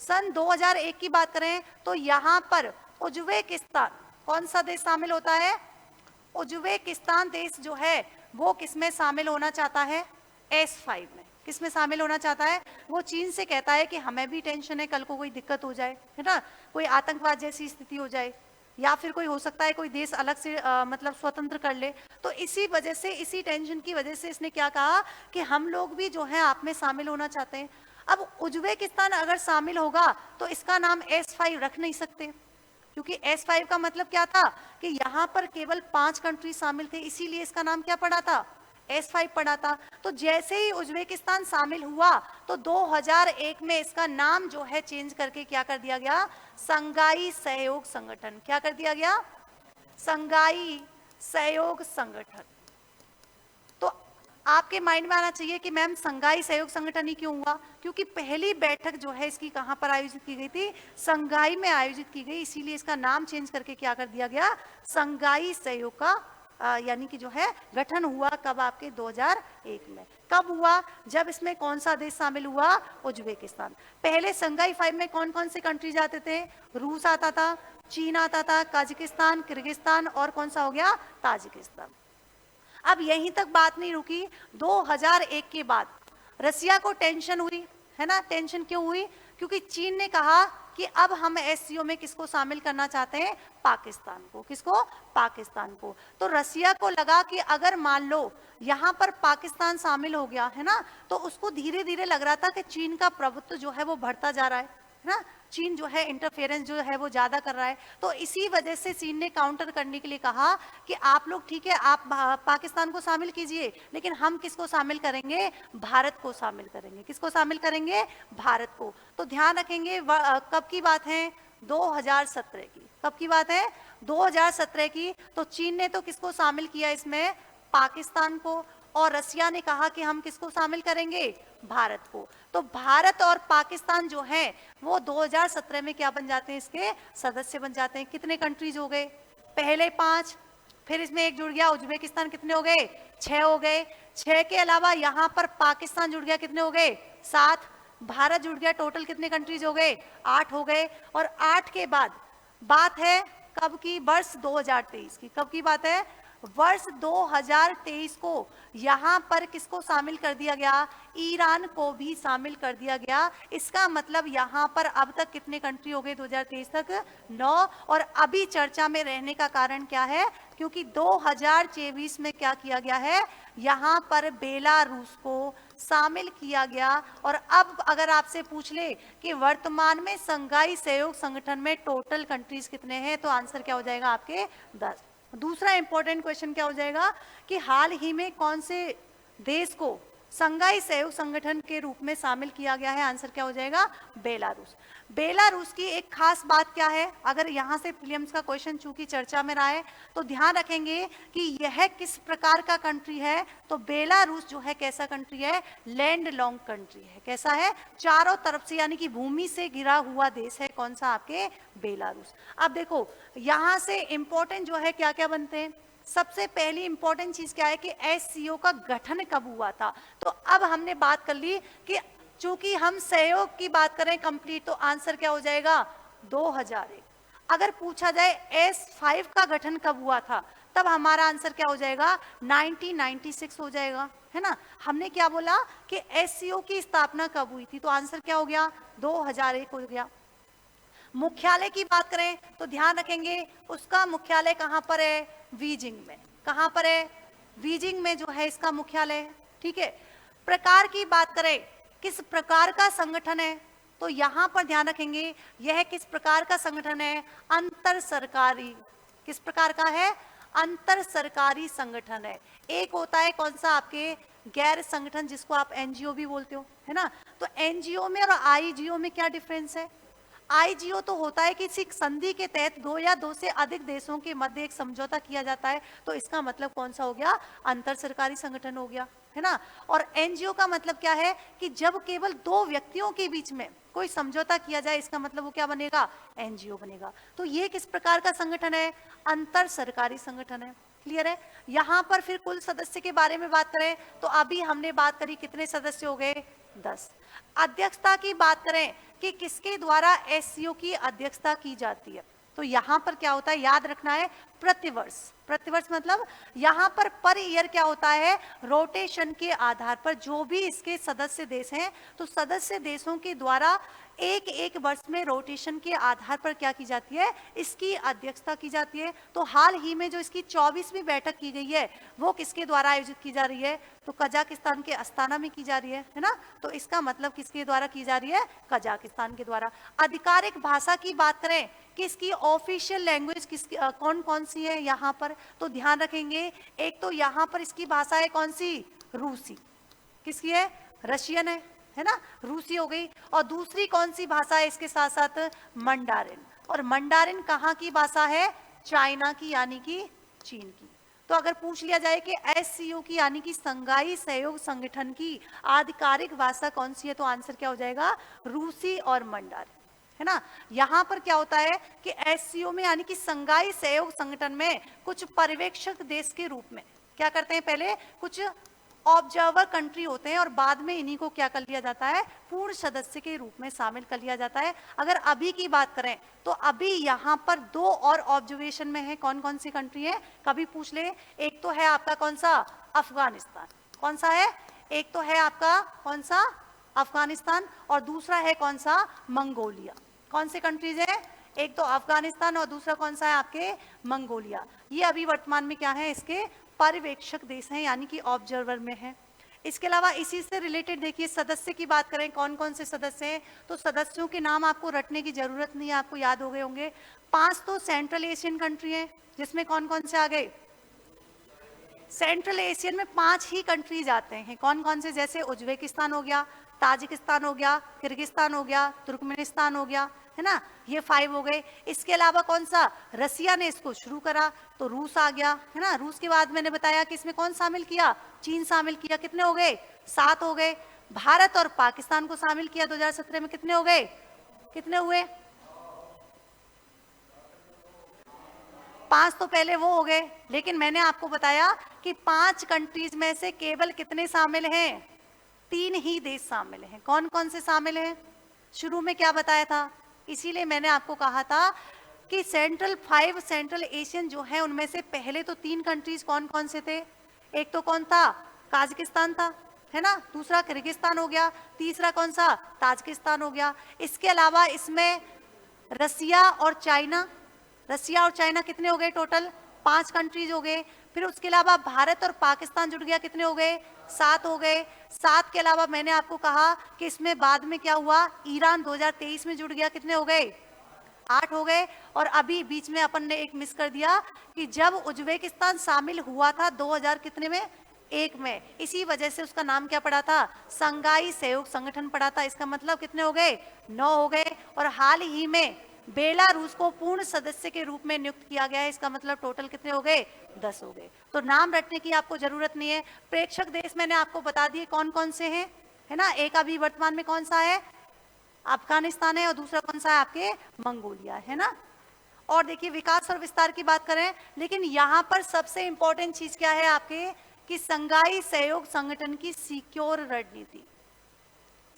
सन 2001 की बात करें, तो यहां पर उज्बेकिस्तान, कौन सा देश शामिल होता है, उज्बेकिस्तान देश जो है वो किसमें शामिल होना चाहता है, S5 में। किसमें शामिल होना चाहता है, वो चीन से कहता है कि हमें भी टेंशन है, कल को कोई दिक्कत हो जाए, है ना, कोई आतंकवाद जैसी स्थिति हो जाए, या फिर कोई हो सकता है कोई देश अलग से मतलब स्वतंत्र कर ले। तो इसी वजह से, इसी टेंशन की वजह से इसने क्या कहा कि हम लोग भी जो है आप में शामिल होना चाहते हैं। अब उज्बेकिस्तान अगर शामिल होगा तो इसका नाम S5 रख नहीं सकते, क्योंकि S5 का मतलब क्या था कि यहां पर केवल 5 कंट्री शामिल थे, इसीलिए इसका नाम क्या पड़ा था, S5 पड़ा था। तो जैसे ही उज्बेकिस्तान शामिल हुआ तो 2001 में इसका नाम जो है चेंज करके क्या कर दिया गया, संगाई सहयोग संगठन। क्या कर दिया गया, संगाई सहयोग संगठन। तो आपके माइंड में आना चाहिए कि मैम संगाई सहयोग संगठन ही क्यों हुआ, क्योंकि पहली बैठक जो है इसकी कहां पर आयोजित की गई थी, संगाई में आयोजित की गई, इसीलिए इसका नाम चेंज करके क्या कर दिया गया, संगाई सहयोग का यानी कि जो है गठन हुआ। कब, आपके 2001 में। कब हुआ, जब इसमें कौन सा देश शामिल हुआ, उज्बेकिस्तान। पहले संगाई 5 में कौन कौन से कंट्रीज आते थे, रूस आता था, चीन आता था, काजाकिस्तान, किर्गिस्तान, और कौन सा हो गया, ताजिकिस्तान। अब यहीं तक बात नहीं रुकी, 2001 के बाद रसिया को टेंशन हुई, है ना। टेंशन क्यों हुई, क्योंकि चीन ने कहा कि अब हम SCO में किसको शामिल करना चाहते हैं, पाकिस्तान को। किसको, पाकिस्तान को। तो रसिया को लगा कि अगर मान लो यहाँ पर पाकिस्तान शामिल हो गया, है ना, तो उसको धीरे धीरे लग रहा था कि चीन का प्रभुत्व जो है वो बढ़ता जा रहा है ना, चीन जो है इंटरफेरेंस जो है वो ज्यादा कर रहा है। तो इसी वजह से चीन ने काउंटर करने के लिए कहा कि आप लोग ठीक है, आप पाकिस्तान को शामिल कीजिए, लेकिन हम किसको शामिल करेंगे, भारत को शामिल करेंगे। किसको शामिल करेंगे, भारत को। तो ध्यान रखेंगे कब की बात है, 2017 की। कब की बात है, 2017 की। तो चीन ने तो किसको शामिल किया इसमें, पाकिस्तान को, और रसिया ने कहा कि हम किसको शामिल करेंगे, भारत को। तो भारत और पाकिस्तान जो है वो 2017 में क्या बन जाते हैं, इसके सदस्य बन जाते हैं। कितने कंट्रीज हो गए, पहले 5, फिर इसमें एक जुड़ गया उज्बेकिस्तान, कितने हो गए, 6 हो गए। 6 के अलावा यहाँ पर पाकिस्तान जुड़ गया, कितने हो गए, 7। भारत जुड़ गया, टोटल कितने कंट्रीज हो गए, 8 हो गए। और 8 के बाद बात है कब की, वर्ष 2023 की। कब की बात है, वर्ष 2023 को यहां पर किसको शामिल कर दिया गया, ईरान को भी शामिल कर दिया गया। इसका मतलब यहां पर अब तक कितने कंट्री हो गए 2023 तक, 9। और अभी चर्चा में रहने का कारण क्या है, क्योंकि 2024 में क्या किया गया है, यहां पर बेलारूस को शामिल किया गया। और अब अगर आपसे पूछ ले कि वर्तमान में संघाई सहयोग संगठन में टोटल कंट्रीज कितने हैं, तो आंसर क्या हो जाएगा आपके 10। दूसरा इंपॉर्टेंट क्वेश्चन क्या हो जाएगा कि हाल ही में कौन से देश को संघाई सहयोग संगठन के रूप में शामिल किया गया है, आंसर क्या हो जाएगा, बेलारूस। बेलारूस की एक खास बात क्या है, अगर यहां से प्रीलिम्स का क्वेश्चन चूंकि चर्चा में रहा है तो ध्यान रखेंगे कि यह किस प्रकार का कंट्री है। तो बेलारूस जो है कैसा कंट्री है, लैंड लॉन्ग कंट्री है। कैसा है, चारों तरफ से यानी कि भूमि से घिरा हुआ देश है। कौन सा, आपके बेलारूस। अब देखो यहां से इंपॉर्टेंट जो है क्या क्या बनते हैं, सबसे पहली इंपॉर्टेंट चीज क्या है कि एससीओ का गठन कब हुआ था। तो अब हमने बात कर ली कि चूंकि हम सहयोग की बात करें कंप्लीट, तो आंसर क्या हो जाएगा, 2001। अगर पूछा जाए S5 का गठन कब हुआ था, तब हमारा आंसर क्या हो जाएगा, 1996 हो जाएगा, है ना। हमने क्या बोला कि एससीओ की स्थापना कब हुई थी, तो आंसर क्या हो गया, 2001 हो गया। मुख्यालय की बात करें तो ध्यान रखेंगे उसका मुख्यालय कहां पर है, बीजिंग में। कहां पर है, बीजिंग में जो है इसका मुख्यालय है, ठीक है। प्रकार की बात करें, किस प्रकार का संगठन है, तो यहां पर ध्यान रखेंगे यह किस प्रकार का संगठन है, अंतर सरकारी। किस प्रकार का है, अंतर सरकारी संगठन है। एक होता है कौन सा, आपके गैर संगठन, जिसको आप एनजीओ भी बोलते हो, है ना। तो एनजीओ में और आईजीओ में क्या डिफरेंस है। आईजीओ तो होता है कि किसी संधि के तहत 2 या 2 से अधिक देशों के मध्य एक समझौता किया जाता है, तो इसका मतलब कौन सा हो गया, अंतर सरकारी संगठन हो गया, है ना। और एनजीओ का मतलब क्या है कि जब केवल 2 व्यक्तियों के बीच में कोई समझौता किया जाए, इसका मतलब वो क्या बनेगा, एनजीओ बनेगा। तो ये किस प्रकार का संगठन है, अंतर सरकारी संगठन है। क्लियर है। यहां पर फिर कुल सदस्य के बारे में बात करें तो अभी हमने बात करी कितने सदस्य हो गए, 10। अध्यक्षता की बात करें कि किसके द्वारा एससीओ की अध्यक्षता की जाती है, तो यहां पर क्या होता है, याद रखना है, प्रतिवर्ष। प्रतिवर्ष मतलब यहां पर ईयर क्या होता है, रोटेशन के आधार पर जो भी इसके सदस्य देश हैं, तो सदस्य देशों के द्वारा एक एक वर्ष में रोटेशन के आधार पर क्या की जाती है, इसकी अध्यक्षता की जाती है। तो हाल ही में जो इसकी 24वीं बैठक की गई है वो किसके द्वारा आयोजित की जा रही है, तो कजाकिस्तान के अस्ताना में की जा रही है ना। तो इसका मतलब किसके द्वारा की जा रही है, कजाकिस्तान के द्वारा। आधिकारिक भाषा की बात करें कि इसकी ऑफिशियल लैंग्वेज किसकी कौन कौन सी है यहाँ पर, तो ध्यान रखेंगे एक तो यहाँ पर इसकी भाषा है कौन सी, रूसी। किसकी है, रशियन है ना, रूसी हो गई। और दूसरी कौन सी भाषा है इसके साथ साथ, मंडारिन। और मंडारिन कहाँ की भाषा है, चाइना की यानी कि चीन की। तो अगर पूछ लिया जाए कि एससीओ की यानी कि संघाई सहयोग संगठन की आधिकारिक भाषा कौन सी है, तो आंसर क्या हो जाएगा, रूसी और मंडारिन, है ना। यहां पर क्या होता है कि एससीओ में यानी कि संघाई सहयोग संगठन में कुछ पर्यवेक्षक देश के रूप में क्या करते हैं, पहले कुछ ऑब्जर्वर कंट्री होते हैं और बाद में इन्हीं को क्या कर लिया जाता है, पूर्ण सदस्य के रूप में शामिल कर लिया जाता है। अगर अभी की बात करें तो अभी यहाँ पर 2 और ऑब्जर्वेशन में है। कौन कौन सी कंट्री है, कभी पूछ ले। एक तो है आपका कौन सा, अफगानिस्तान। कौन सा है, एक तो है आपका कौन सा, अफगानिस्तान, और दूसरा है कौन सा, मंगोलिया। कौन से कंट्रीज है, एक तो अफगानिस्तान और दूसरा कौन सा है आपके, मंगोलिया। ये अभी वर्तमान में क्या है, इसके पर्यवेक्षक देश हैं यानी कि ऑब्जर्वर में है। इसके अलावा इसी से रिलेटेड देखिए सदस्य की बात करें, कौन कौन से सदस्य हैं, तो सदस्यों के नाम आपको रटने की जरूरत नहीं है, आपको याद हो गए होंगे। 5 तो सेंट्रल एशियन कंट्री हैं, जिसमें कौन कौन से आ गए, सेंट्रल एशियन में 5 ही कंट्रीज आते हैं। कौन कौन से, जैसे उज्बेकिस्तान हो गया, ताजिकिस्तान हो गया, किर्गिस्तान हो गया, तुर्कमेनिस्तान हो गया, है ना, ये 5 हो गए। इसके अलावा कौन सा, रसिया ने इसको शुरू करा तो रूस आ गया, है ना। रूस के बाद मैंने बताया कि इसमें कौन शामिल किया, चीन शामिल किया, कितने हो गए, 7 हो गए। भारत और पाकिस्तान को शामिल किया 2017 में, कितने हो गए, कितने हुए, 5 तो पहले वो हो गए। लेकिन मैंने आपको बताया कि 5 कंट्रीज में से केवल कितने शामिल हैं, 3 ही देश शामिल हैं। कौन कौन से शामिल हैं, शुरू में क्या बताया था, इसीलिए मैंने आपको कहा था कि सेंट्रल एशियन जो है उनमें से पहले तो 3 कंट्रीज कौन कौन से थे, एक तो कौन था, काजाकिस्तान था, है ना, दूसरा किर्गिस्तान हो गया, तीसरा कौन सा, ताजिकिस्तान हो गया। इसके अलावा इसमें रसिया और चाइना, रसिया और चाइना कितने हो गए, टोटल 5 कंट्रीज हो गए। फिर उसके अलावा भारत और पाकिस्तान जुड़ गया, कितने हो गए, 7 हो गए। 7 के अलावा मैंने आपको कहा कि इसमें बाद में क्या हुआ, ईरान 2023 में जुड़ गया, कितने हो गए, 8 हो गए। और अभी बीच में अपन ने एक मिस कर दिया कि जब उज्बेकिस्तान शामिल हुआ था 2000 कितने में, 1 में, इसी वजह से उसका नाम क्या पड़ा था, संघाई सहयोग संगठन पड़ा था। इसका मतलब कितने हो गए, 9 हो गए। और हाल ही में बेलारूस को पूर्ण सदस्य के रूप में नियुक्त किया गया है, इसका मतलब टोटल कितने हो गए, 10 हो गए। तो नाम रटने की आपको जरूरत नहीं है। प्रेक्षक देश मैंने आपको बता दिए कौन कौन से हैं, है ना। एक अभी वर्तमान में कौन सा है, अफगानिस्तान है, और दूसरा कौन सा है आपके, मंगोलिया, है ना। और देखिए विकास और विस्तार की बात करें, लेकिन यहाँ पर सबसे इंपॉर्टेंट चीज क्या है आपके, कि संघाई सहयोग संगठन की सिक्योर रणनीति।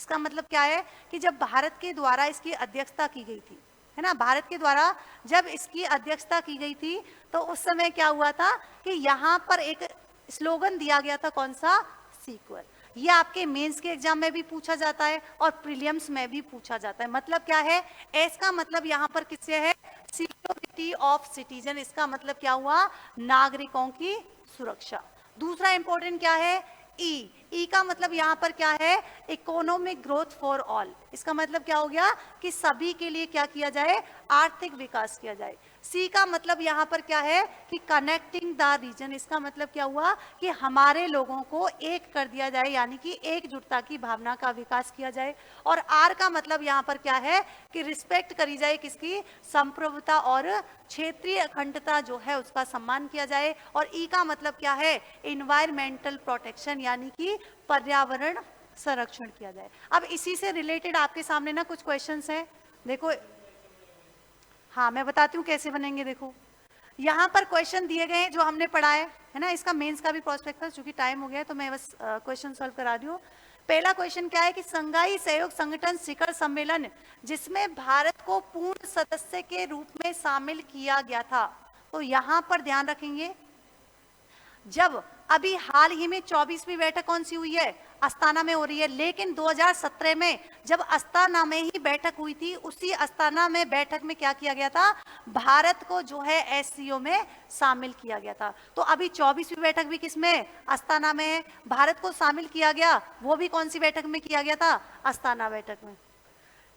इसका मतलब क्या है कि जब भारत के द्वारा इसकी अध्यक्षता की गई थी, है ना, भारत के द्वारा जब इसकी अध्यक्षता की गई थी तो उस समय क्या हुआ था कि यहाँ पर एक स्लोगन दिया गया था, कौन सा, सिक्योर। ये आपके मेंस के एग्जाम में भी पूछा जाता है और प्रीलिम्स में भी पूछा जाता है। मतलब क्या है, एस का मतलब यहाँ पर किससे है, सिक्योरिटी ऑफ सिटीजन। इसका मतलब क्या हुआ, नागरिकों की सुरक्षा। दूसरा इंपॉर्टेंट क्या है, ई का मतलब यहाँ पर क्या है, इकोनॉमिक ग्रोथ फॉर ऑल। इसका मतलब क्या हो गया कि सभी के लिए क्या किया जाए, आर्थिक विकास किया जाए। सी का मतलब यहाँ पर क्या है कि कनेक्टिंग द रीजन। इसका मतलब क्या हुआ कि हमारे लोगों को एक कर दिया जाए, यानी कि एकजुटता की भावना का विकास किया जाए। और आर का मतलब यहाँ पर क्या है कि रिस्पेक्ट करी जाए, किसकी, संप्रभुता और क्षेत्रीय अखंडता जो है उसका सम्मान किया जाए। और ई का मतलब क्या है, इन्वायरमेंटल प्रोटेक्शन, यानी कि पर्यावरण संरक्षण किया जाए। अब इसी से रिलेटेड आपके सामने ना कुछ क्वेश्चंस हैं, देखो। हाँ मैं बताती हूँ कैसे बनेंगे। देखो यहाँ पर क्वेश्चन दिए गए हैं जो हमने पढ़ा है ना। इसका मेंस का भी प्रोस्पेक्ट था, चूंकि टाइम हो गया है तो मैं बस क्वेश्चन सॉल्व करा रही हूँ। पहला क्वेश्चन क्या है कि संघाई सहयोग संगठन शिखर सम्मेलन जिसमें भारत को पूर्ण सदस्य के रूप में शामिल किया गया था, तो यहाँ पर ध्यान रखेंगे जब अभी हाल ही में 24वीं बैठक कौन सी हुई है, अस्ताना में हो रही है। लेकिन 2017 में जब अस्ताना में ही बैठक हुई थी, उसी अस्ताना में बैठक में क्या किया गया था, भारत को जो है एससीओ में शामिल किया गया था। तो अभी 24वीं बैठक भी किसमें, अस्ताना में। भारत को शामिल किया गया, वो भी कौन सी बैठक में किया गया था, अस्ताना बैठक में,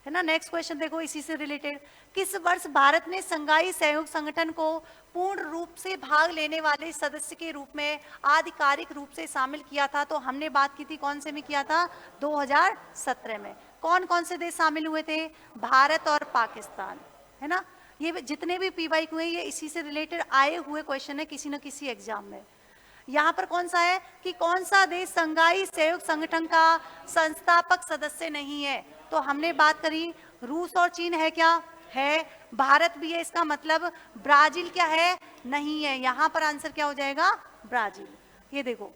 है ना। नेक्स्ट क्वेश्चन देखो इसी से रिलेटेड, किस वर्ष भारत ने संघाई सहयोग संगठन को पूर्ण रूप से भाग लेने वाले सदस्य के रूप में आधिकारिक रूप से शामिल किया था। तो हमने बात की थी कौन से में किया था, 2017 में। कौन कौन से देश शामिल हुए थे, भारत और पाकिस्तान, है ना। ये जितने भी पीवाई हुए ये इसी से रिलेटेड आए हुए क्वेश्चन है किसी न किसी एग्जाम में। यहाँ पर कौन सा है कि कौन सा देश संघाई सहयोग संगठन का संस्थापक सदस्य नहीं है, तो हमने बात करी रूस और चीन है क्या, है। भारत भी है, इसका मतलब ब्राजील क्या है, नहीं है। यहाँ पर आंसर क्या हो जाएगा, ब्राजील। ये देखो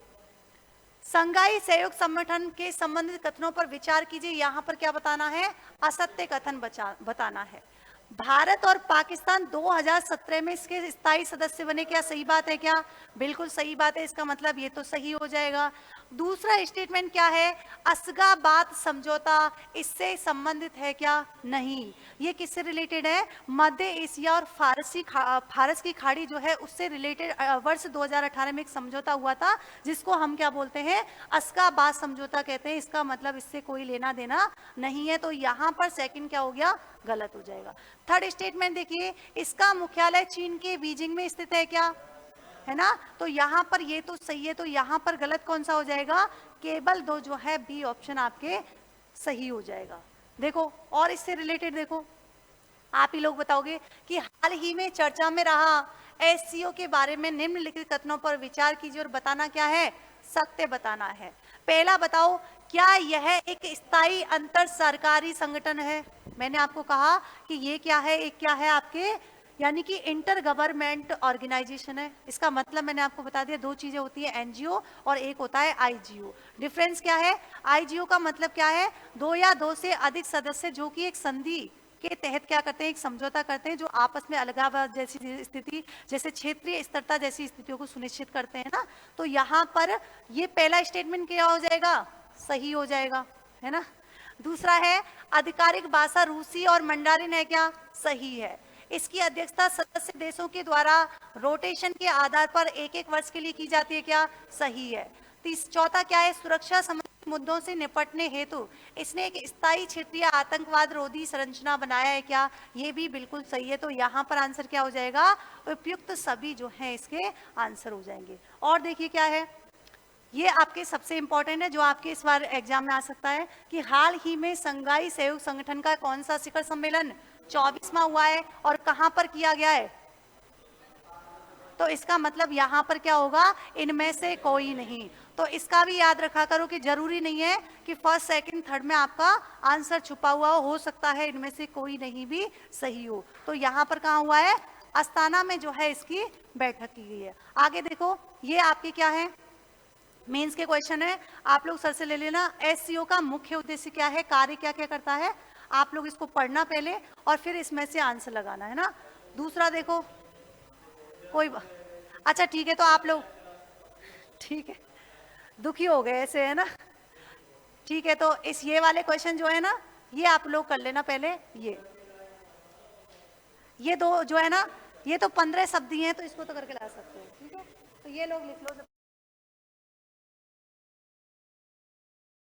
संघाई सहयोग संगठन के संबंधित कथनों पर विचार कीजिए। यहाँ पर क्या बताना है, असत्य कथन बताना है। भारत और पाकिस्तान 2017 में इसके स्थायी सदस्य बने, क्या सही बात है क्या, बिल्कुल सही बात है। इसका मतलब ये तो सही हो जाएगा। दूसरा स्टेटमेंट क्या है, अस्गाबाद समझौता इससे संबंधित है क्या, नहीं। ये किससे रिलेटेड है, मध्य एशिया और फारस की खाड़ी जो है उससे रिलेटेड वर्ष 2018 में एक समझौता हुआ था जिसको हम क्या बोलते हैं, अस्गाबाद समझौता कहते हैं। इसका मतलब इससे कोई लेना देना नहीं है। तो यहाँ पर सेकंड क्या हो गया, गलत हो जाएगा। थर्ड स्टेटमेंट देखिए, इसका मुख्यालय चीन के बीजिंग में स्थित है क्या, है ना। तो यहाँ पर ये तो सही है, तो यहाँ पर गलत कौन सा हो जाएगा, केवल 2 जो है बी ऑप्शन आपके सही हो जाएगा। देखो और इससे रिलेटेड देखो, आप ही लोग बताओगे कि हाल ही में चर्चा में रहा एससीओ के बारे में निम्नलिखित कथनों पर विचार कीजिए और बताना क्या है, सत्य बताना है। पहला बताओ, क्या यह एक स्थायी अंतर सरकारी संगठन है? मैंने आपको कहा कि ये क्या है, एक क्या है आपके, यानी कि इंटर गवर्नमेंट ऑर्गेनाइजेशन है। इसका मतलब मैंने आपको बता दिया, दो चीजें होती है, एनजीओ और एक होता है आईजीओ। डिफरेंस क्या है? आईजीओ का मतलब क्या है, दो या दो से अधिक सदस्य जो कि एक संधि के तहत क्या करते हैं, एक समझौता करते हैं, जो आपस में अलगाववाद जैसी स्थिति, जैसे क्षेत्रीय स्थिरता जैसी स्थितियों को सुनिश्चित करते हैं ना। तो यहाँ पर ये पहला स्टेटमेंट क्या हो जाएगा, सही हो जाएगा, है ना। दूसरा है, आधिकारिक भाषा रूसी और मंडारिन है क्या, सही है। इसकी अध्यक्षता सदस्य देशों के द्वारा रोटेशन के आधार पर एक एक वर्ष के लिए की जाती है क्या, सही है। चौथा क्या है, सुरक्षा संबंधित मुद्दों से निपटने हेतु इसने एक स्थायी क्षेत्रीय आतंकवाद रोधी संरचना बनाया है क्या, ये भी बिल्कुल सही है। तो यहाँ पर आंसर क्या हो जाएगा, उपयुक्त सभी जो है इसके आंसर हो जाएंगे। और देखिए क्या है, ये आपके सबसे इंपॉर्टेंट है, जो आपके इस बार एग्जाम में आ सकता है कि हाल ही में संघाई सहयोग संगठन का कौन सा शिखर सम्मेलन 24वां हुआ है और कहां पर किया गया है। तो इसका मतलब यहां पर क्या होगा, इनमें से कोई नहीं। तो इसका भी याद रखा करो कि जरूरी नहीं है कि फर्स्ट सेकंड थर्ड में आपका आंसर छुपा हुआ हो सकता है इनमें से कोई नहीं भी सही हो। तो यहां पर कहां हुआ है, अस्ताना में जो है इसकी बैठक की गई है। आगे देखो, ये आपके क्या है, मेंस के क्वेश्चन है, आप लोग सर से ले लेना। एससीओ का मुख्य उद्देश्य क्या है, कार्य क्या क्या करता है, आप लोग इसको पढ़ना पहले और फिर इसमें से आंसर लगाना है ना। दूसरा देखो, अच्छा ठीक है, तो आप लोग ठीक है, दुखी हो गए ऐसे, है ना। ठीक है, तो इस ये वाले क्वेश्चन जो है ना, ये आप लोग कर लेना पहले। ये दो जो है ना, ये तो 15 शब्द ही हैं, तो इसको तो करके ला सकते हो, ठीक है। तो ये लोग लिख लो।